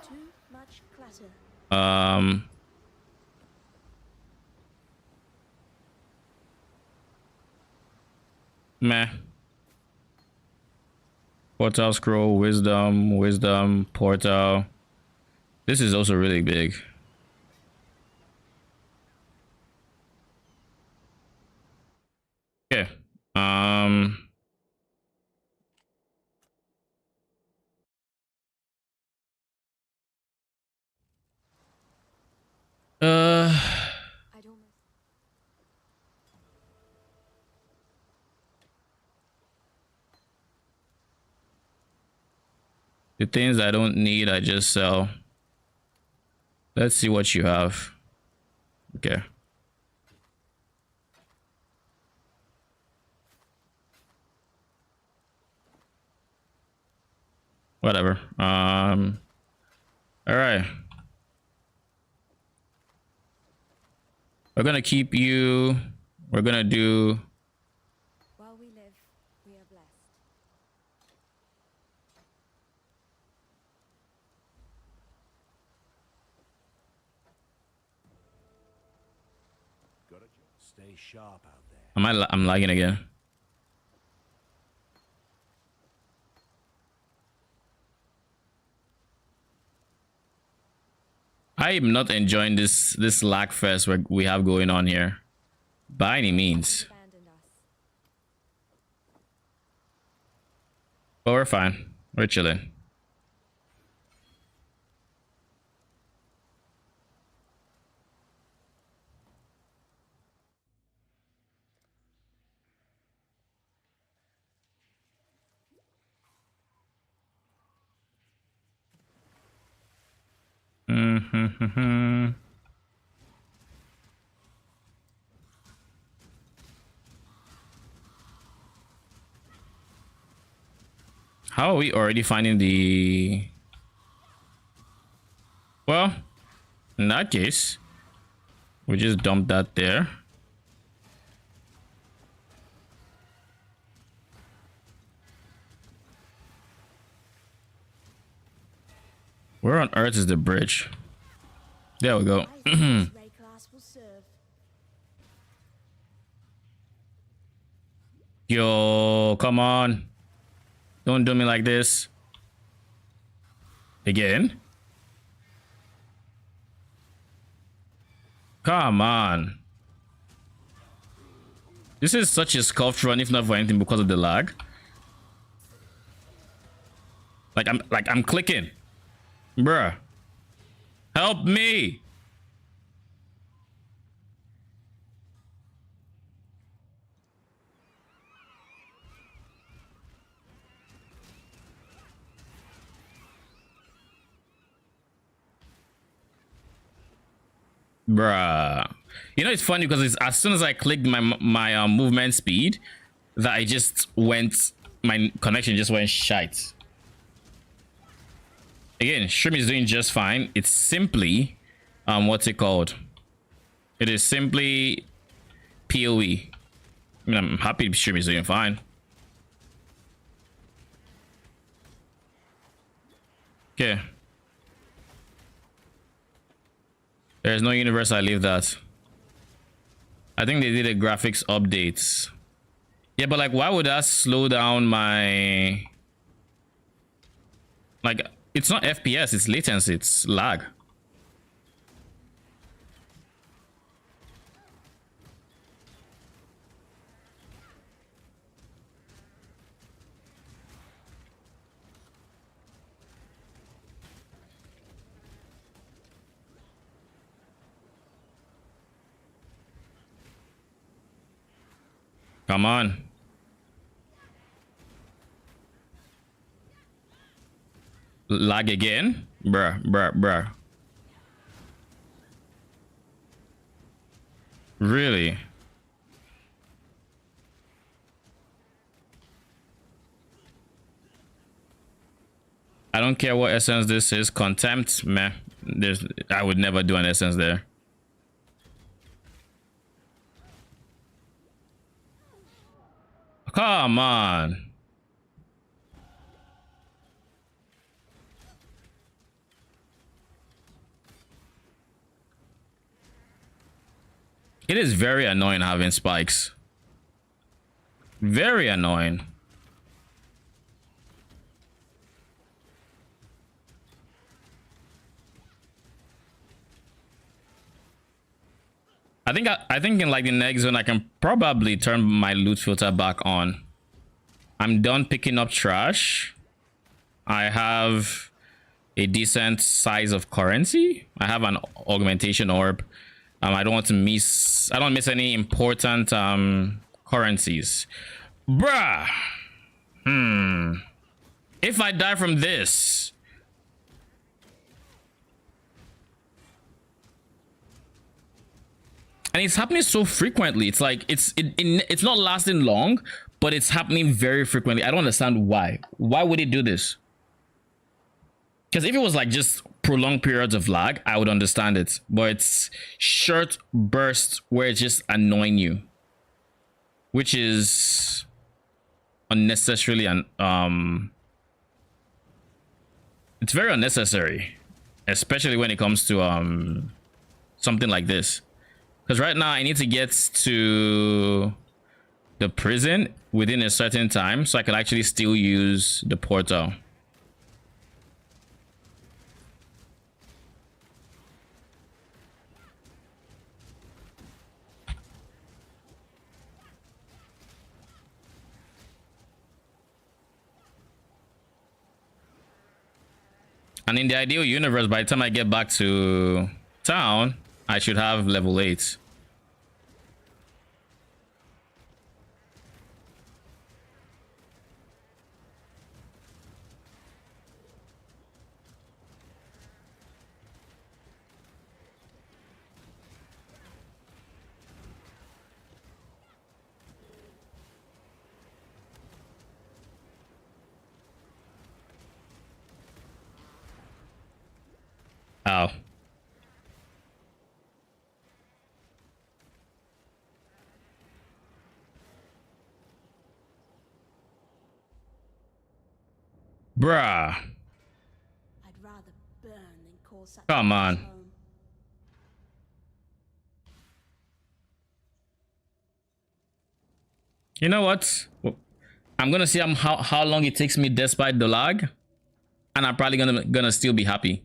Too much clutter. Meh. Portal scroll, wisdom, portal. This is also really big. Okay. I'd almost. The things I don't need, I just sell. Let's see what you have. Okay. Whatever. All right. We're gonna keep you. We're gonna do. While we live, we are blessed. Gotta stay sharp out there. I'm lagging again. I am not enjoying this lag fest we have going on here, by any means. Abandoned us. But we're fine. We're chilling. How are we already finding the... Well, in that case, we just dump that there. Where on earth is the bridge? There we go. I think this ray class will serve. Yo, come on. Don't do me like this. Again? Come on. This is such a scuffed run, if not for anything, because of the lag. I'm clicking. Bruh. Help me. Bruh. You know, it's funny because it's as soon as I clicked my movement speed that I just went, my connection just went shite. Again, stream is doing just fine. It's simply what's it called? It is simply PoE. I mean, I'm happy stream is doing fine. Okay. There's no universe, I leave that. I think they did a graphics updates. Yeah, but like, why would that slow down my... Like, it's not FPS, it's latency, it's lag. Come on. Lag again? Bruh. Really? I don't care what essence this is. Contempt, meh. I would never do an essence there. Come on. It is very annoying having spikes. Very annoying. I think in like the next zone I can probably turn my loot filter back on. I'm done picking up trash. I have a decent size of currency. I have an augmentation orb. I don't want to miss. I don't miss any important currencies. Bruh. If I die from this. And it's happening so frequently. It's like it's not lasting long, but it's happening very frequently. I don't understand why. Why would it do this? Because if it was like just prolonged periods of lag, I would understand it. But it's short bursts where it's just annoying you, which is unnecessarily it's very unnecessary, especially when it comes to something like this. Because right now I need to get to the prison within a certain time so I can actually still use the portal. And in the ideal universe, by the time I get back to town, I should have level 8. Ow. Bruh. I'd rather burn than call such Come on. home. You know what? I'm gonna see how long it takes me despite the lag, and I'm probably gonna still be happy.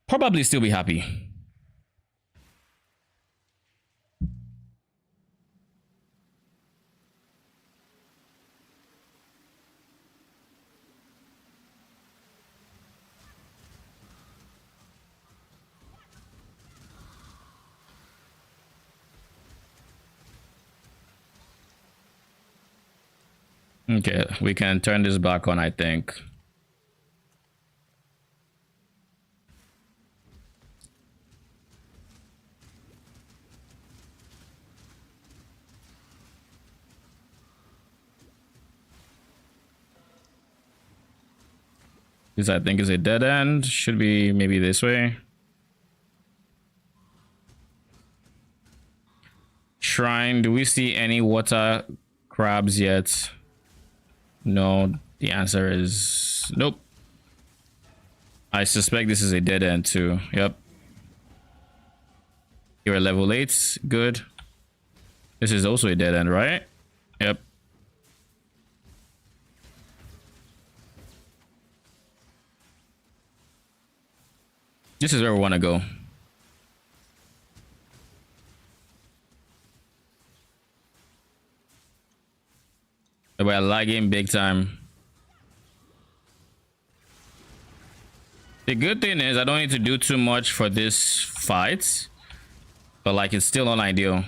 Probably still be happy. Okay, we can turn this back on, I think. This, I think, is a dead end. Should be maybe this way. Shrine. Do we see any water crabs yet? No. The answer is nope. I suspect this is a dead end too. Yep. You're level 8. Good. This is also a dead end, right? Yep. This is where we want to go. We're lagging big time. The good thing is I don't need to do too much for this fight, but like it's still not ideal.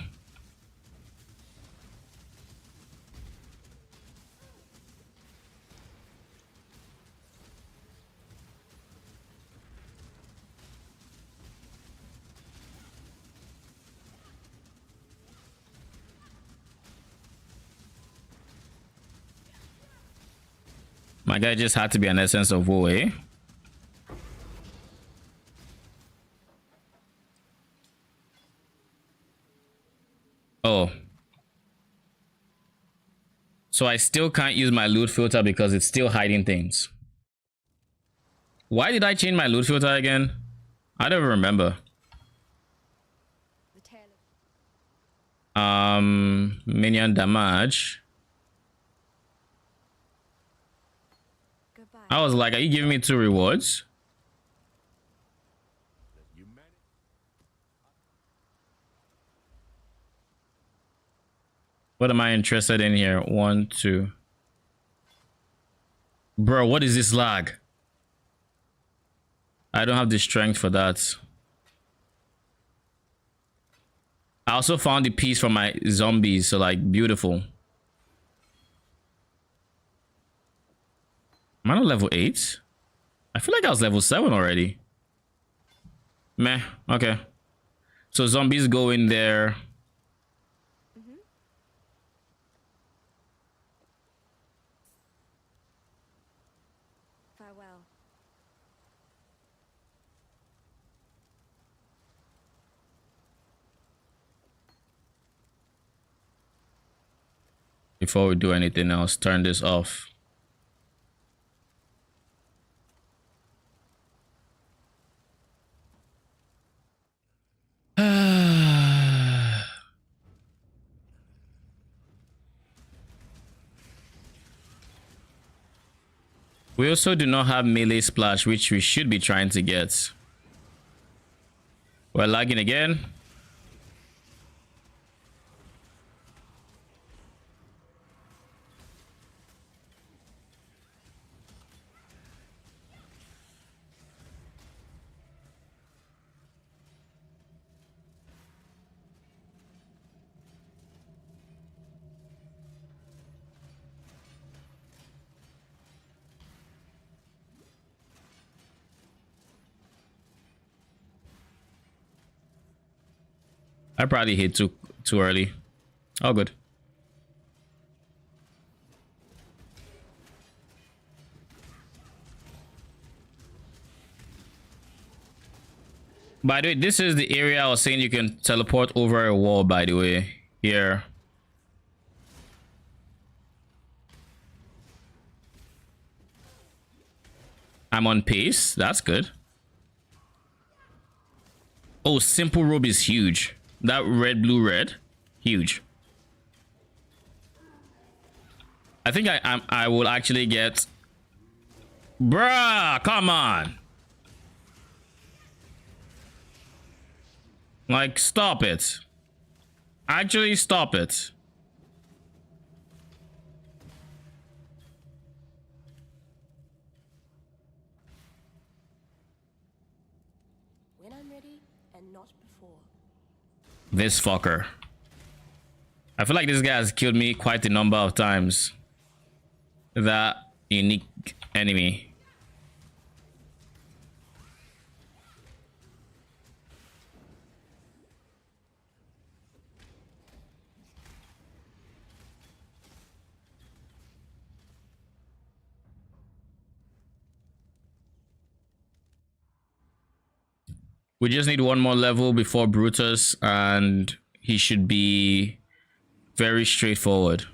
My guy just had to be an essence of woe, eh? Oh. So I still can't use my loot filter because it's still hiding things. Why did I change my loot filter again? I don't remember. Minion damage. I was like, are you giving me 2 rewards? What am I interested in here? 1, 2. Bro, what is this lag? I don't have the strength for that. I also found the piece for my zombies, so like beautiful. Am I not level 8? I feel like I was level 7 already. Meh, okay. So zombies go in there. Farewell. Before we do anything else, turn this off. We also do not have melee splash, which we should be trying to get. We're lagging again. I probably hit too early. All good. By the way, this is the area I was saying you can teleport over a wall, by the way. Here. I'm on pace. That's good. Oh, simple robe is huge. That red, blue, red. Huge. I think I will actually get... Bruh, come on. Like, stop it. Actually, stop it. When I'm ready and not before. This fucker. I feel like this guy has killed me quite a number of times. that unique enemy. We just need one more level before Brutus, and he should be very straightforward.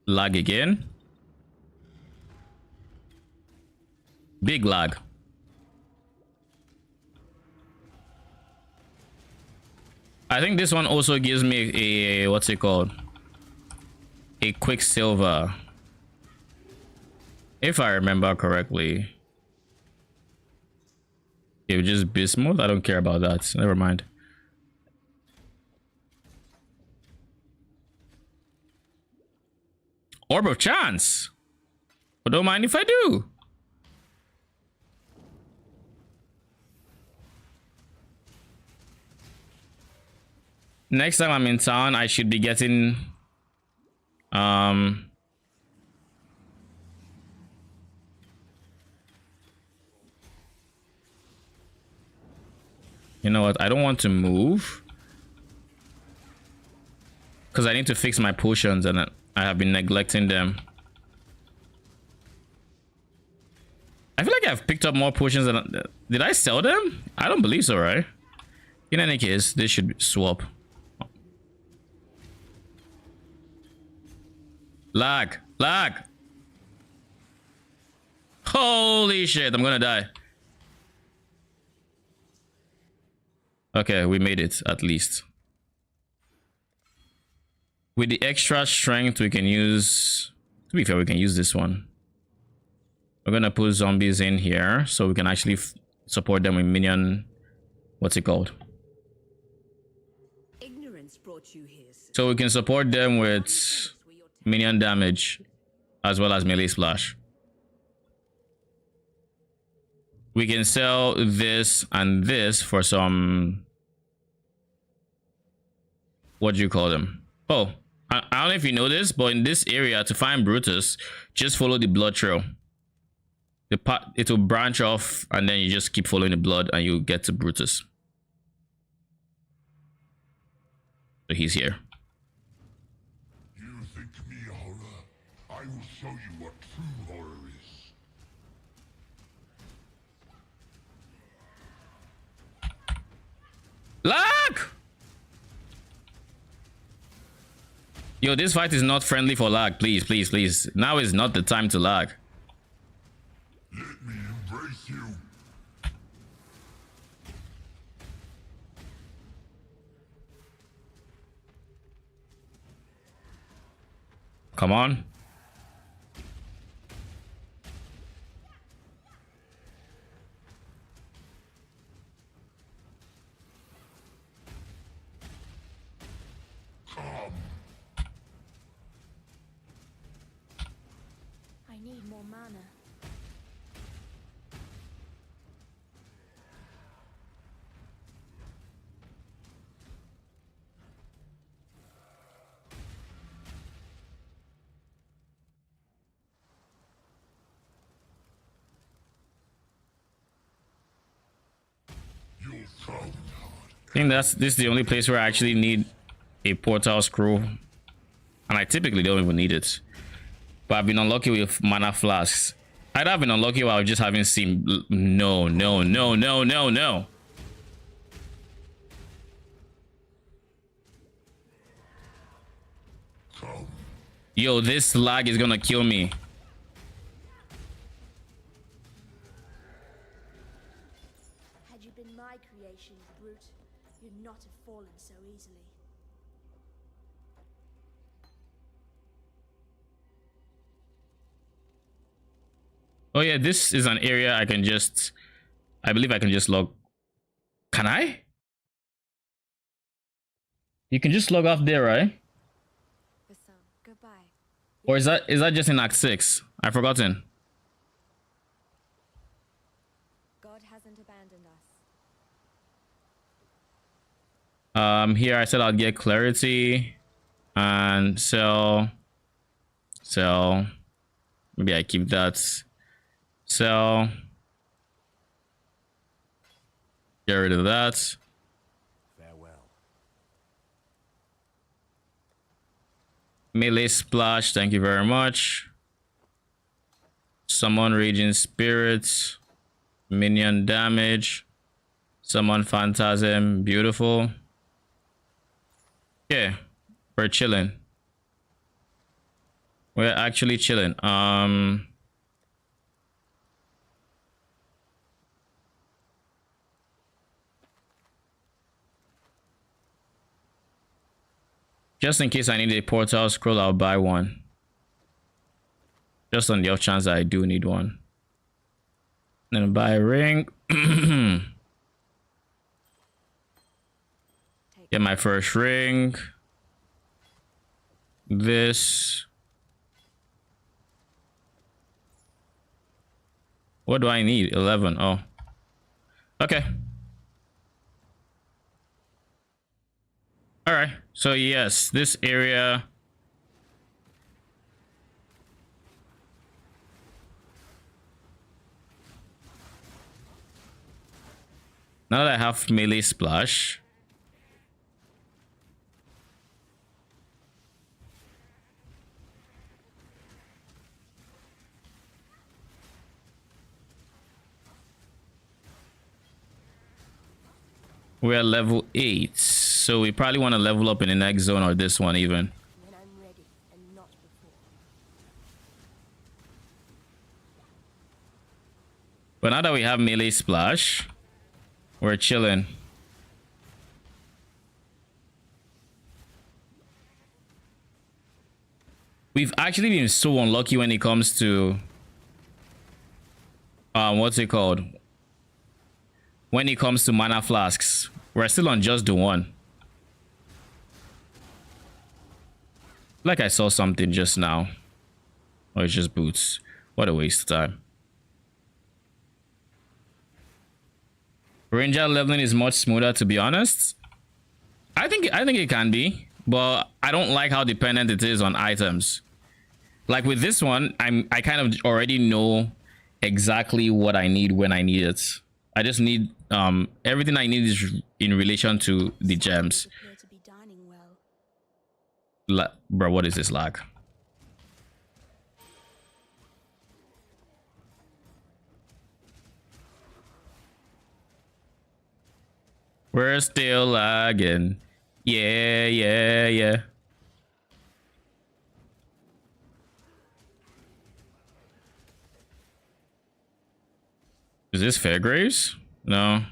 Lag again. Big lag. I think this one also gives me a what's it called? A Quicksilver. If I remember correctly. Yeah, just Bismuth. I don't care about that. Never mind. Orb of Chance. But don't mind if I do. Next time I'm in town, I should be getting you know what? I don't want to move because I need to fix my potions and I have been neglecting them. I feel like I've picked up more potions than... Did I sell them? I don't believe so, right? In any case, this should swap. Lag. Lag. Holy shit, I'm gonna die. Okay, we made it, at least. With the extra strength, we can use... To be fair, we can use this one. We're gonna put zombies in here, so we can actually support them with minion... What's it called? Ignorance brought you here. So we can support them with minion damage, as well as melee splash. We can sell this and this for some... What do you call them? Oh, I don't know if you know this, but in this area, to find Brutus, just follow the blood trail. It will branch off, and then you just keep following the blood, and you get to Brutus. So he's here. You think me horror? I will show you what true horror is. Lag! Yo, this fight is not friendly for lag. Please, please, please. Now is not the time to lag. Let me embrace you. Come on. I need more mana. I think this is the only place where I actually need a portal scroll, and I typically don't even need it. But I've been unlucky with mana flasks. I'd have been unlucky while I just haven't seen. No, no, no, no, no, no. Yo, this lag is gonna kill me. Had you been my creation, Brute, you'd not have fallen so easily. Oh yeah, this is an area I can just... I believe I can just log... Can I? You can just log off there, right? For some, goodbye. Or is that just in Act 6? I've forgotten. Here I said I'll get clarity and sell. Maybe I keep that. Sell. Get rid of that. Farewell. Melee splash, thank you very much. Summon raging spirits. Minion damage. Summon phantasm, beautiful. Okay, we're chilling. We're actually chilling. Just in case I need a portal scroll, I'll buy one. Just on the off chance that I do need one. Then buy a ring. Get my first ring. This. What do I need? 11. Oh. Okay. All right. So yes, this area. Now that I have melee splash. We're at level 8, so we probably want to level up in the next zone or this one even. When I'm ready and not before. But now that we have melee splash, we're chilling. We've actually been so unlucky when it comes to what's it called? When it comes to mana flasks. We're still on just the one. Like I saw something just now. Oh, it's just boots. What a waste of time. Ranger leveling is much smoother, to be honest. I think it can be, but I don't like how dependent it is on items. Like with this one, I kind of already know exactly what I need when I need it. I just need everything I need is in relation to the gems. Appear to be dining well. Bro, what is this lag? We're still lagging. Yeah, yeah, yeah. Is this Fairgraves? No.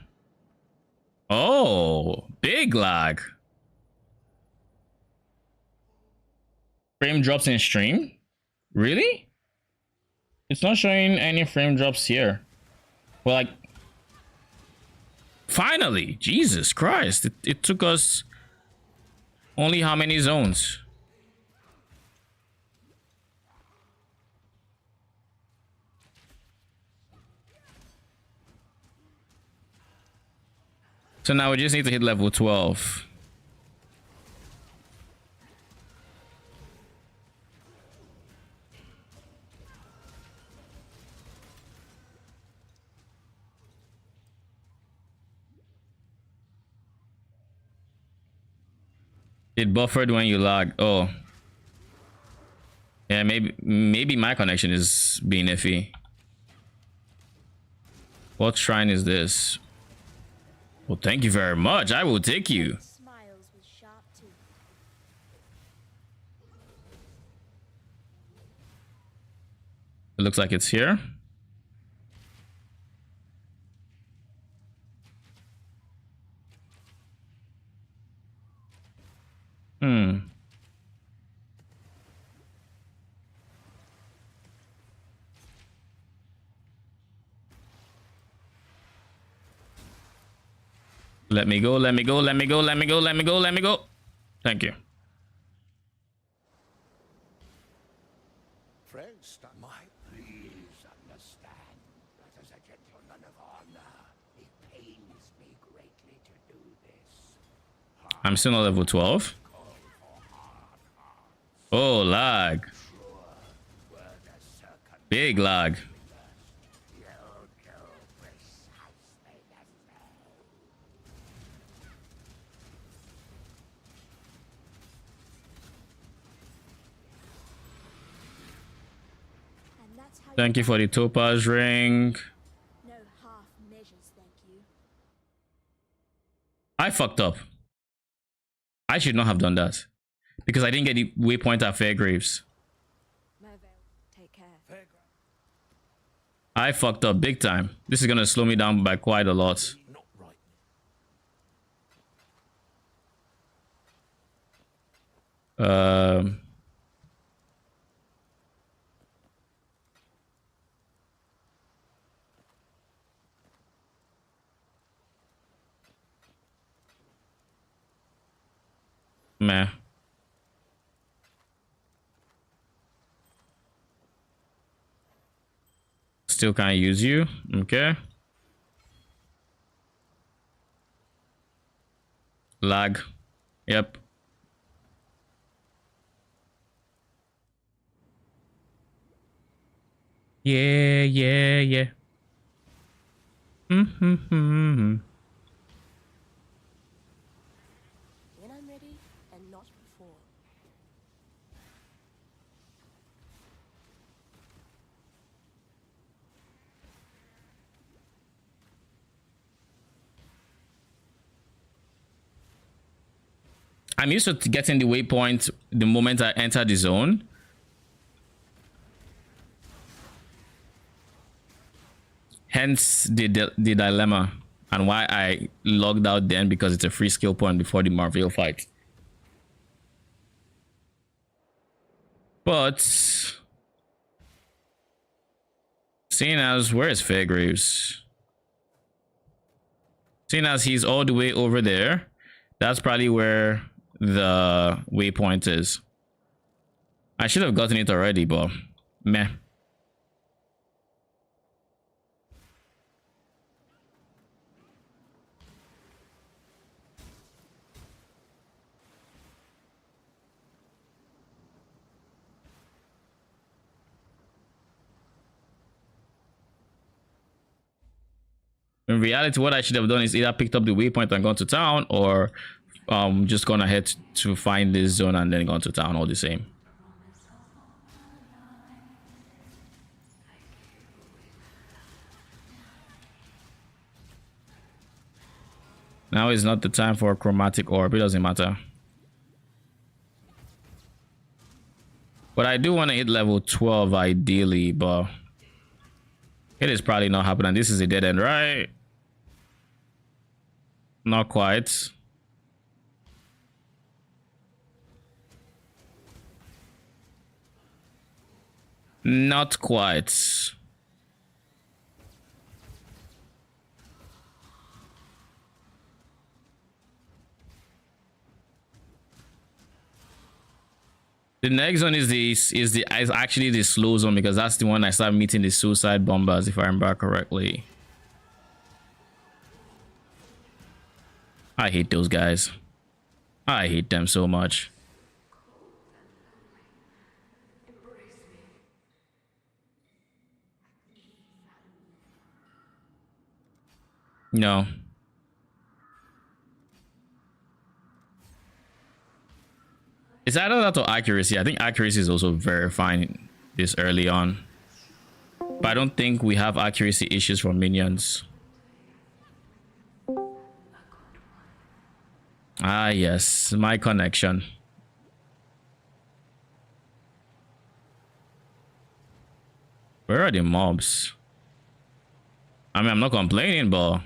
Oh, big lag. Frame drops in stream? Really? It's not showing any frame drops here. Well, like, finally, Jesus Christ. It took us only how many zones? So now we just need to hit level 12. It buffered when you lag. Oh. Yeah, maybe my connection is being iffy. What shrine is this? Well, thank you very much. I will take you. Smiles with sharp teeth. It looks like it's here. Let me go, let me go, let me go, let me go, let me go, let me go. Thank you. Friends, might please understand that as a gentleman of honor, it pains me greatly to do this. I'm still not level 12. Oh, lag. Big lag. And that's how Thank you for the topaz ring. no half measures, thank you. I fucked up. I should not have done that. Because I didn't get the waypoint at Fairgraves. Mervale, take care. I fucked up big time. This is gonna slow me down by quite a lot. Not right. Meh. Still can't use you. Okay. Lag. Yep. Yeah, yeah, yeah. When I'm ready, and not before. I'm used to getting the waypoint the moment I enter the zone. Hence the dilemma and why I logged out then, because it's a free skill point before the Marvel fight. But seeing as where is Fairgraves? Seeing as he's all the way over there, that's probably where the waypoint is. I should have gotten it already, but meh. In reality, what I should have done is either picked up the waypoint and gone to town, or just gone ahead to find this zone and then gone to town all the same. Now is not the time for a chromatic orb. It doesn't matter. But I do want to hit level 12 ideally, but it is probably not happening. This is a dead end, right? Not quite. Not quite. The next one is actually the slow zone, because that's the one I start meeting the suicide bombers, if I remember correctly. I hate those guys. I hate them so much. No. It's either that or accuracy. I think accuracy is also very fine this early on. But I don't think we have accuracy issues for minions. Ah, yes. My connection. Where are the mobs? I mean, I'm not complaining, but...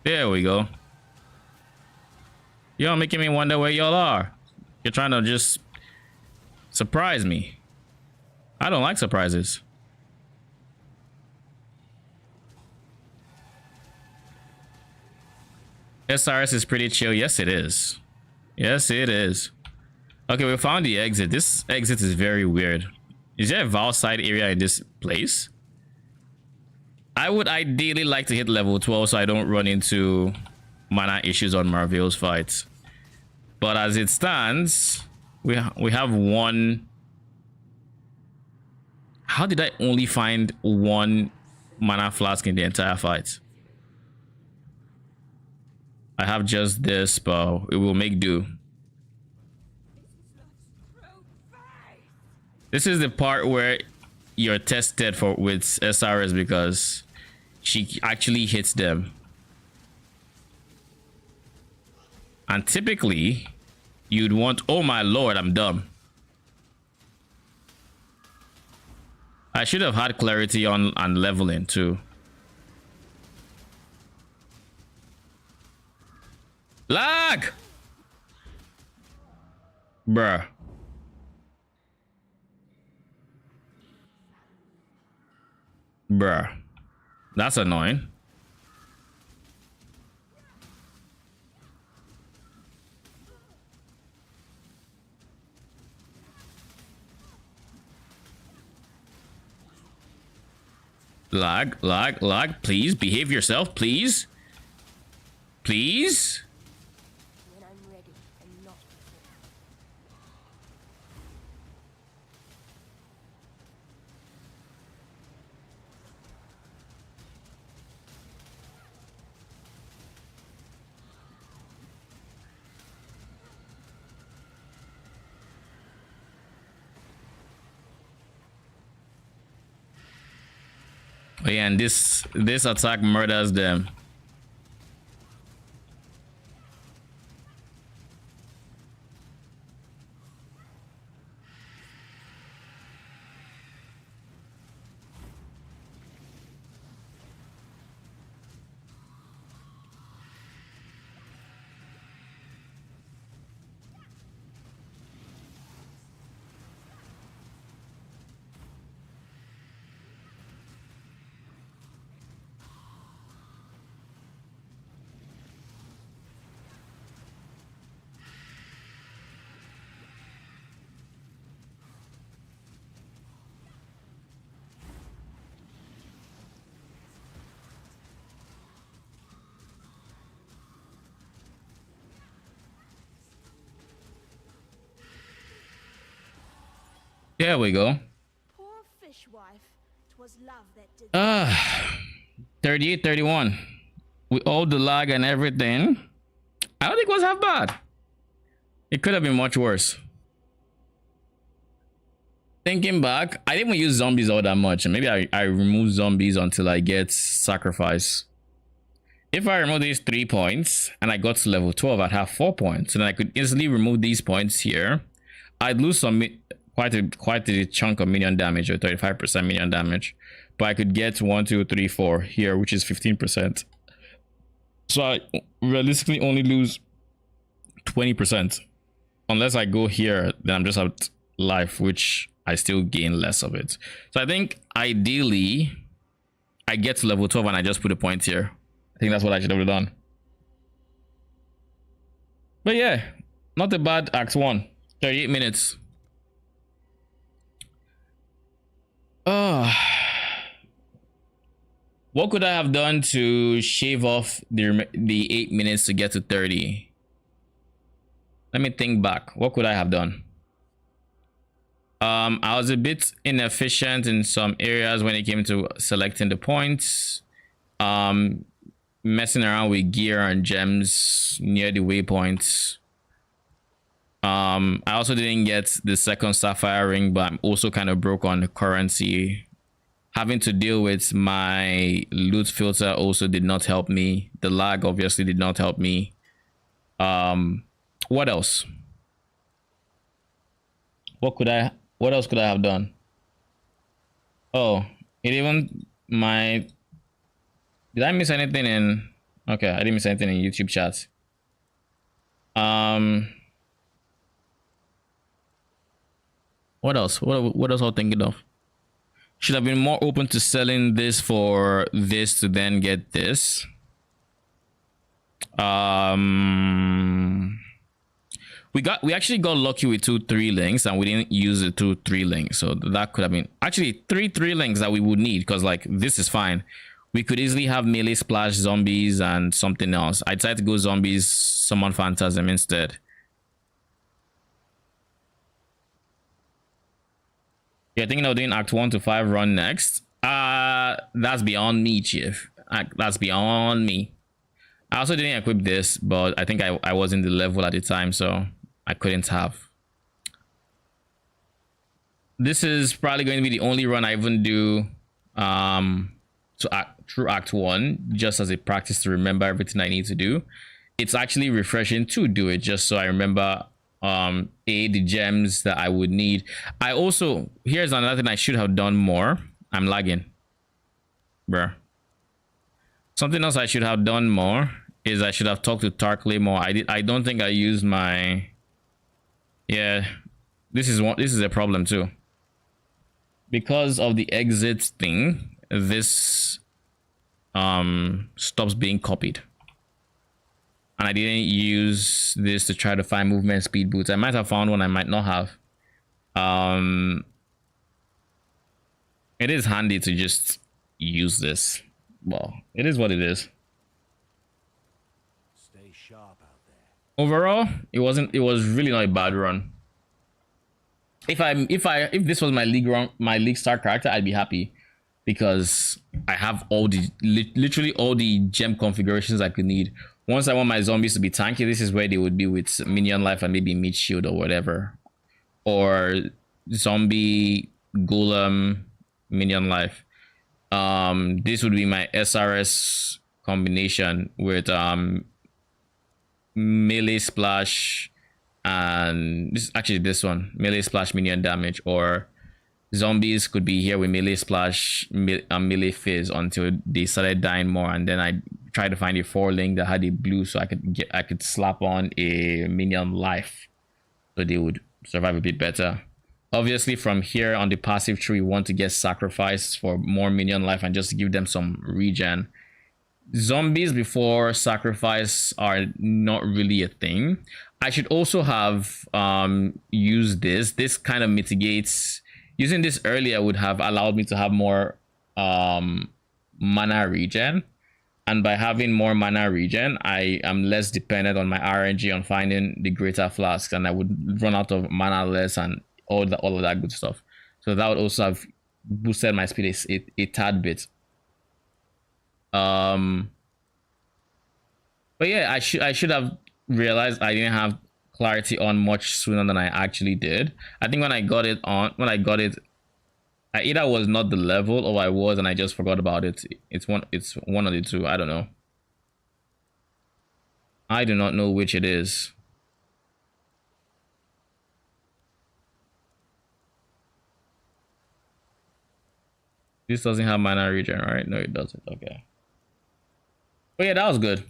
There we go. Y'all making me wonder where y'all are. You're trying to just surprise me. I don't like surprises. SRS is pretty chill. Yes, it is. Yes, it is. Okay, we found the exit. This exit is very weird. Is there a Val side area in this place? I would ideally like to hit level 12 so I don't run into mana issues on Marvel's fights. But as it stands, we have one. How did I only find one mana flask in the entire fight? I have just this, but it will make do. This is the part where you're tested for with SRS because she actually hits them. And typically, you'd want, oh my lord, I'm dumb. I should have had clarity on leveling too. Lag! Bruh. Bruh. That's annoying. Lag, lag, lag. Please behave yourself, please. Please. When I'm ready and not before. Oh yeah, and this attack murders them. There we go. Poor fishwife. 'Twas love that did 38, 31. With all the lag and everything, I don't think it was half bad. It could have been much worse. Thinking back, I didn't use zombies all that much. And maybe I remove zombies until I get sacrifice. If I remove these 3 points and I got to level 12, I'd have 4 points. And I could easily remove these points here. I'd lose some quite a chunk of minion damage, or 35% minion damage. But I could get 1, 2, 3, 4 here, which is 15%. So I realistically only lose 20%. Unless I go here, then I'm just out life, which I still gain less of it. So I think ideally I get to level 12 and I just put a point here. I think that's what I should have done. But yeah, not a bad Act 1. 38 minutes. What could I have done to shave off the 8 minutes to get to 30? Let me think back. What could I have done? I was a bit inefficient in some areas when it came to selecting the points. Messing around with gear and gems near the waypoints. I also didn't get the second sapphire ring, but I'm also kind of broke on the currency. Having to deal with my loot filter also did not help me. The lag obviously did not help me. What else? What else could I have done? Oh, it even did I miss anything in? Okay, I didn't miss anything in YouTube chat. What else? What else I'm thinking of? Should have been more open to selling this for this to then get this. We actually got lucky with 2 3 links and we didn't use the 2 3 links, so that could have been actually 3 3 links that we would need, because like this is fine. We could easily have melee splash zombies and something else. I decided to go zombies, summon phantasm instead. You're thinking of doing Act 1 to 5 run next? That's beyond me, Chief. That's beyond me. I also didn't equip this, but I think I wasn't the level at the time, so I couldn't have. This is probably going to be the only run I even do through Act 1, just as a practice to remember everything I need to do. It's actually refreshing to do it just so I remember the gems that I would need. I also, here's another thing I should have done more. I'm lagging, bruh. Something else I should have done more is I should have talked to Tarkley more. I don't think I used my, yeah, this is a problem too. Because of the exit thing, this stops being copied. And I didn't use this to try to find movement speed boots. I might have found one, I might not have. It is handy to just use this. Well, it is what it is. Stay sharp out there. Overall, it was really not a bad run. If this was my league star character, I'd be happy because I have all the literally all the gem configurations I could need. Once I want my zombies to be tanky, this is where they would be with minion life and maybe mid shield or whatever, or zombie golem minion life. This would be my SRS combination with melee splash and this one melee splash minion damage, or zombies could be here with melee splash melee fizz until they started dying more, and then I tried to find a 4-link that had a blue so I could slap on a minion life so they would survive a bit better. Obviously from here on the passive tree, we want to get sacrifice for more minion life and just to give them some regen. Zombies before sacrifice are not really a thing. I should also have used this kind of mitigates. Using this earlier would have allowed me to have more mana regen, and by having more mana regen, I am less dependent on my RNG on finding the greater flasks, and I would run out of mana less and all of that good stuff. So that would also have boosted my speed a tad bit. But yeah, I should have realized I didn't have clarity on much sooner than I actually did. I think when I got it, I either was not the level or I was and I just forgot about it. It's one of the two. I don't know. I do not know which it is. This doesn't have mana regen, right? No, it doesn't. Okay. But yeah, that was good.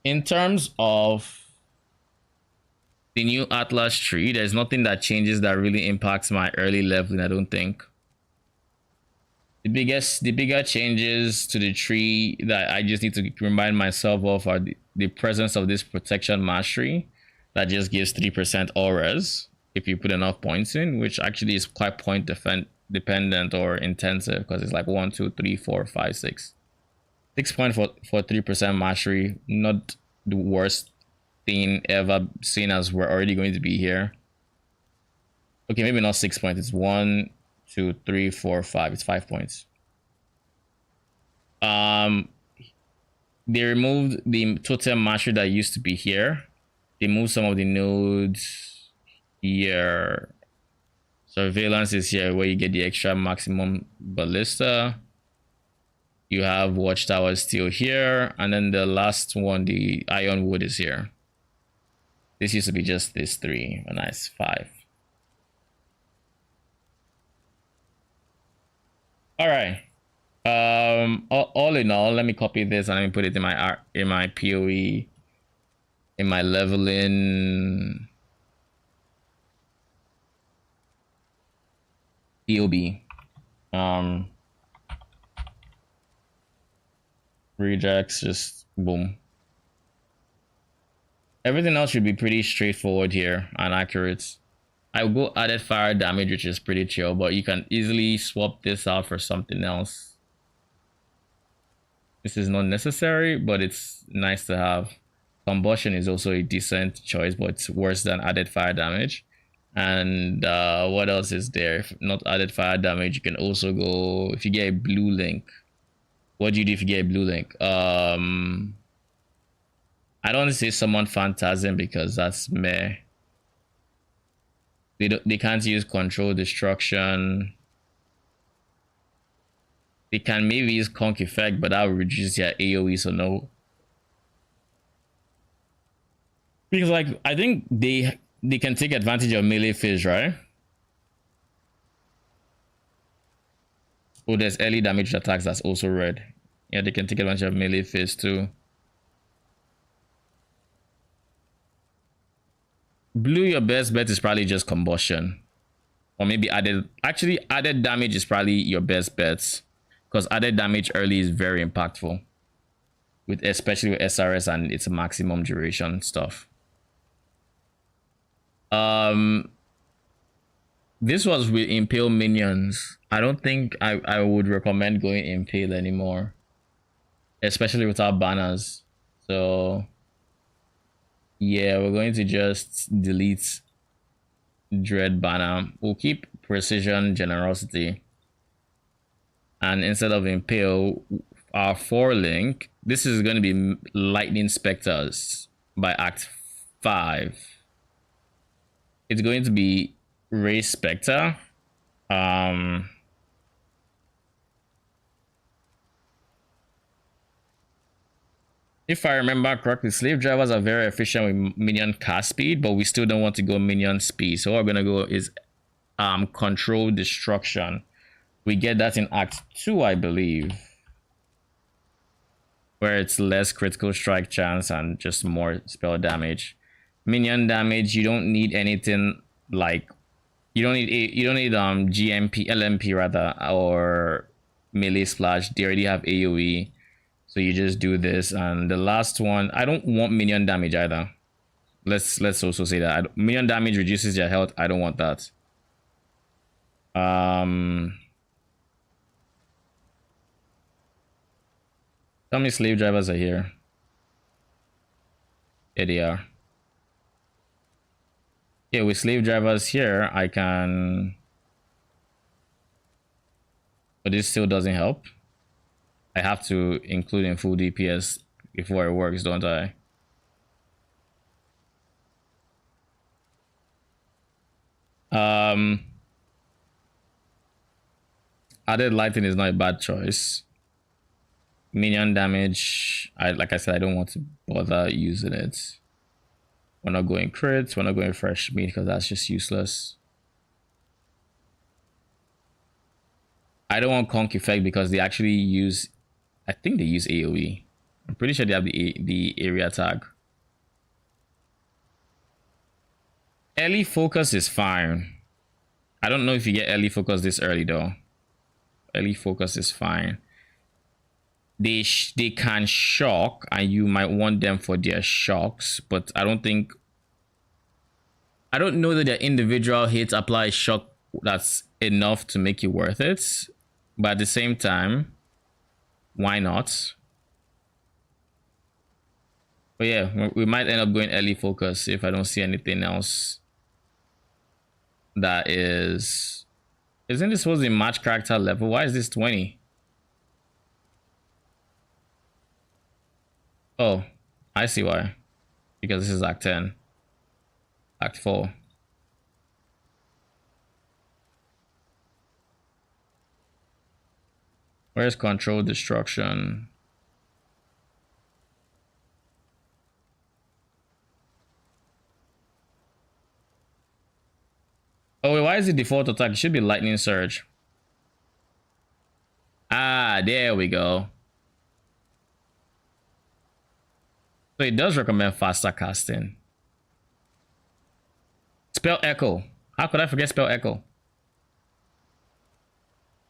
In terms of the new Atlas tree, there's nothing that changes that really impacts my early leveling, I don't think. The bigger changes to the tree that I just need to remind myself of are the presence of this protection mastery that just gives 3% auras if you put enough points in, which actually is quite point dependent or intensive because it's like 1, 2, 3, 4, 5, 6. 6 points for 3% mastery, not the worst thing ever, seen as we're already going to be here. Okay, maybe not 6 points. It's 1, 2, 3, 4, 5. It's 5 points. They removed the totem mastery that used to be here. They moved some of the nodes here. Surveillance is here where you get the extra maximum ballista. You have watchtower still here, and then the last one, the ironwood, is here. This used to be just this 3, a nice 5. All right. All in all, let me copy this and let me put it in my POE, in my leveling POB. Rejects, just boom. Everything else should be pretty straightforward here and accurate. I go added fire damage, which is pretty chill, but you can easily swap this out for something else. This is not necessary, but it's nice to have. Combustion is also a decent choice, but it's worse than added fire damage. And what else is there? If not added fire damage, you can also go, if you get a blue link. What do you do if you get a blue link? I don't say summon phantasm because that's meh. They can't use control destruction. They can maybe use conk effect, but that will reduce their AoE, so no. Because like I think they can take advantage of melee phase, right? Oh, there's early damage attacks that's also red. Yeah, they can take advantage of melee phase too. Blue, your best bet is probably just combustion. Or maybe added damage is probably your best bet. Because added damage early is very impactful. Especially with SRS and its maximum duration stuff. This was with Impale minions. I don't think I would recommend going Impale anymore. Especially without banners. So yeah, we're going to just delete Dread banner. We'll keep Precision Generosity. And instead of Impale, our 4 link, this is going to be Lightning Spectres by Act 5. It's going to be Race Spectre. If I remember correctly, slave drivers are very efficient with minion cast speed, but we still don't want to go minion speed. So what we're gonna go is control destruction. We get that in Act 2, I believe, where it's less critical strike chance and just more spell damage. Minion damage, you don't need anything like you don't need GMP, LMP rather, or melee splash. They already have AoE. So you just do this. And the last one, I don't want minion damage either. Let's also say that minion damage reduces their health. I don't want that. How many slave drivers are here? Here they are. Yeah, with slave drivers here, I can... But this still doesn't help. I have to include in full DPS before it works, don't I? Added lightning is not a bad choice. Minion damage, like I said, I don't want to bother using it. We're not going crits, we're not going fresh meat because that's just useless. I don't want conk effect because they actually use, I think they use AoE. I'm pretty sure they have the area tag. Early focus is fine. I don't know if you get early focus this early though. Early focus is fine. They can shock and you might want them for their shocks, but I don't know that their individual hits apply shock that's enough to make it worth it. But at the same time, why not? But yeah, we might end up going early focus if I don't see anything else that is... Isn't this supposed to be match character level? Why is this 20? Oh, I see why. Because this is Act 10. Act 4. Where's control destruction? Oh wait, why is it default attack? It should be lightning surge. Ah, there we go. So it does recommend faster casting. Spell echo. How could I forget spell echo?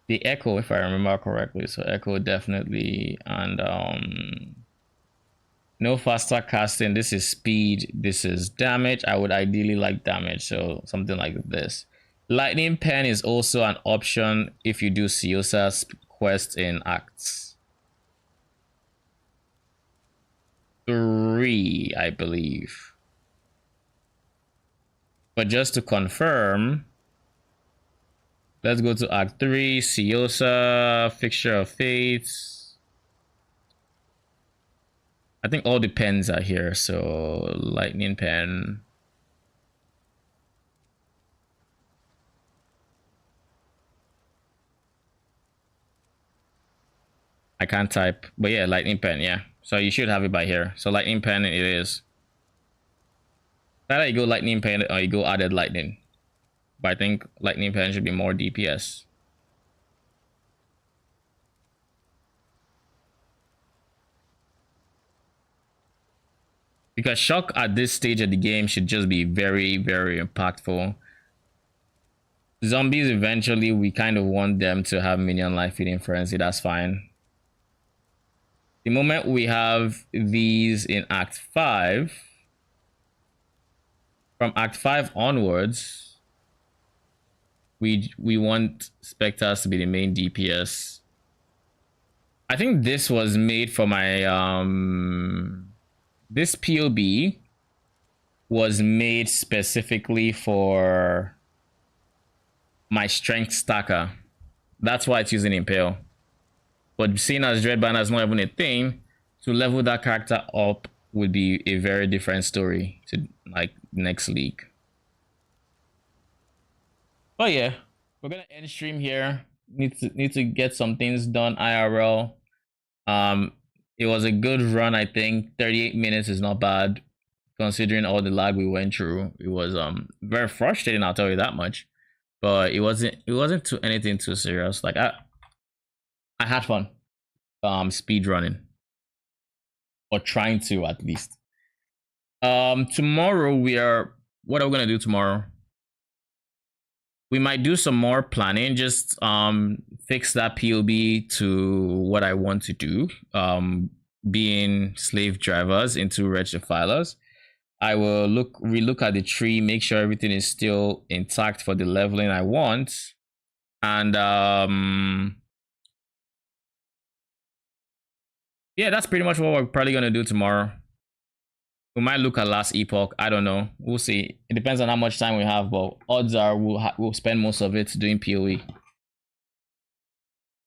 The echo, if I remember correctly. So echo definitely, and No faster casting. This is speed. This is damage. I would ideally like damage, so something like this. Lightning pen is also an option if you do Siosa's quest in Acts 3, I believe. But just to confirm, let's go to Act 3, Siosa, Fixture of Fates. I think all the pens are here, so lightning pen. I can't type, but yeah, lightning pen, yeah. So you should have it by here. So lightning pen it is. Either you go lightning pen or you go added lightning. But I think lightning pen should be more DPS. Because shock at this stage of the game should just be very, very impactful. Zombies, eventually, we kind of want them to have minion life feeding frenzy. That's fine. The moment we have these in Act 5, from Act 5 onwards, we want specters to be the main DPS. I think this was made for my this POB was made specifically for my strength stacker. That's why it's using Impale. But seeing as Dread Banner is not even a thing, to level that character up would be a very different story to like next league. But yeah, we're gonna end stream here. Need to get some things done IRL. It was a good run, I think. 38 minutes is not bad considering all the lag we went through. It was very frustrating, I'll tell you that much. But it wasn't anything too serious. Like I had fun speed running, or trying to at least. Tomorrow what are we gonna do tomorrow? We might do some more planning, just fix that POB to what I want to do, being slave drivers into wretched filers. I will relook at the tree, make sure everything is still intact for the leveling I want, and yeah, that's pretty much what we're probably gonna do tomorrow. We might look at last epoch. I don't know. We'll see. It depends on how much time we have, but odds are we'll spend most of it doing PoE.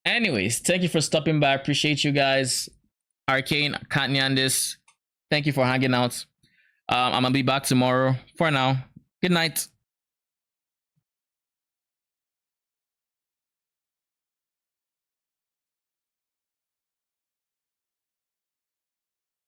Anyways, thank you for stopping by. I appreciate you guys. Arcane, can't Nyandis, thank you for hanging out. I'm gonna be back tomorrow. For now, good night.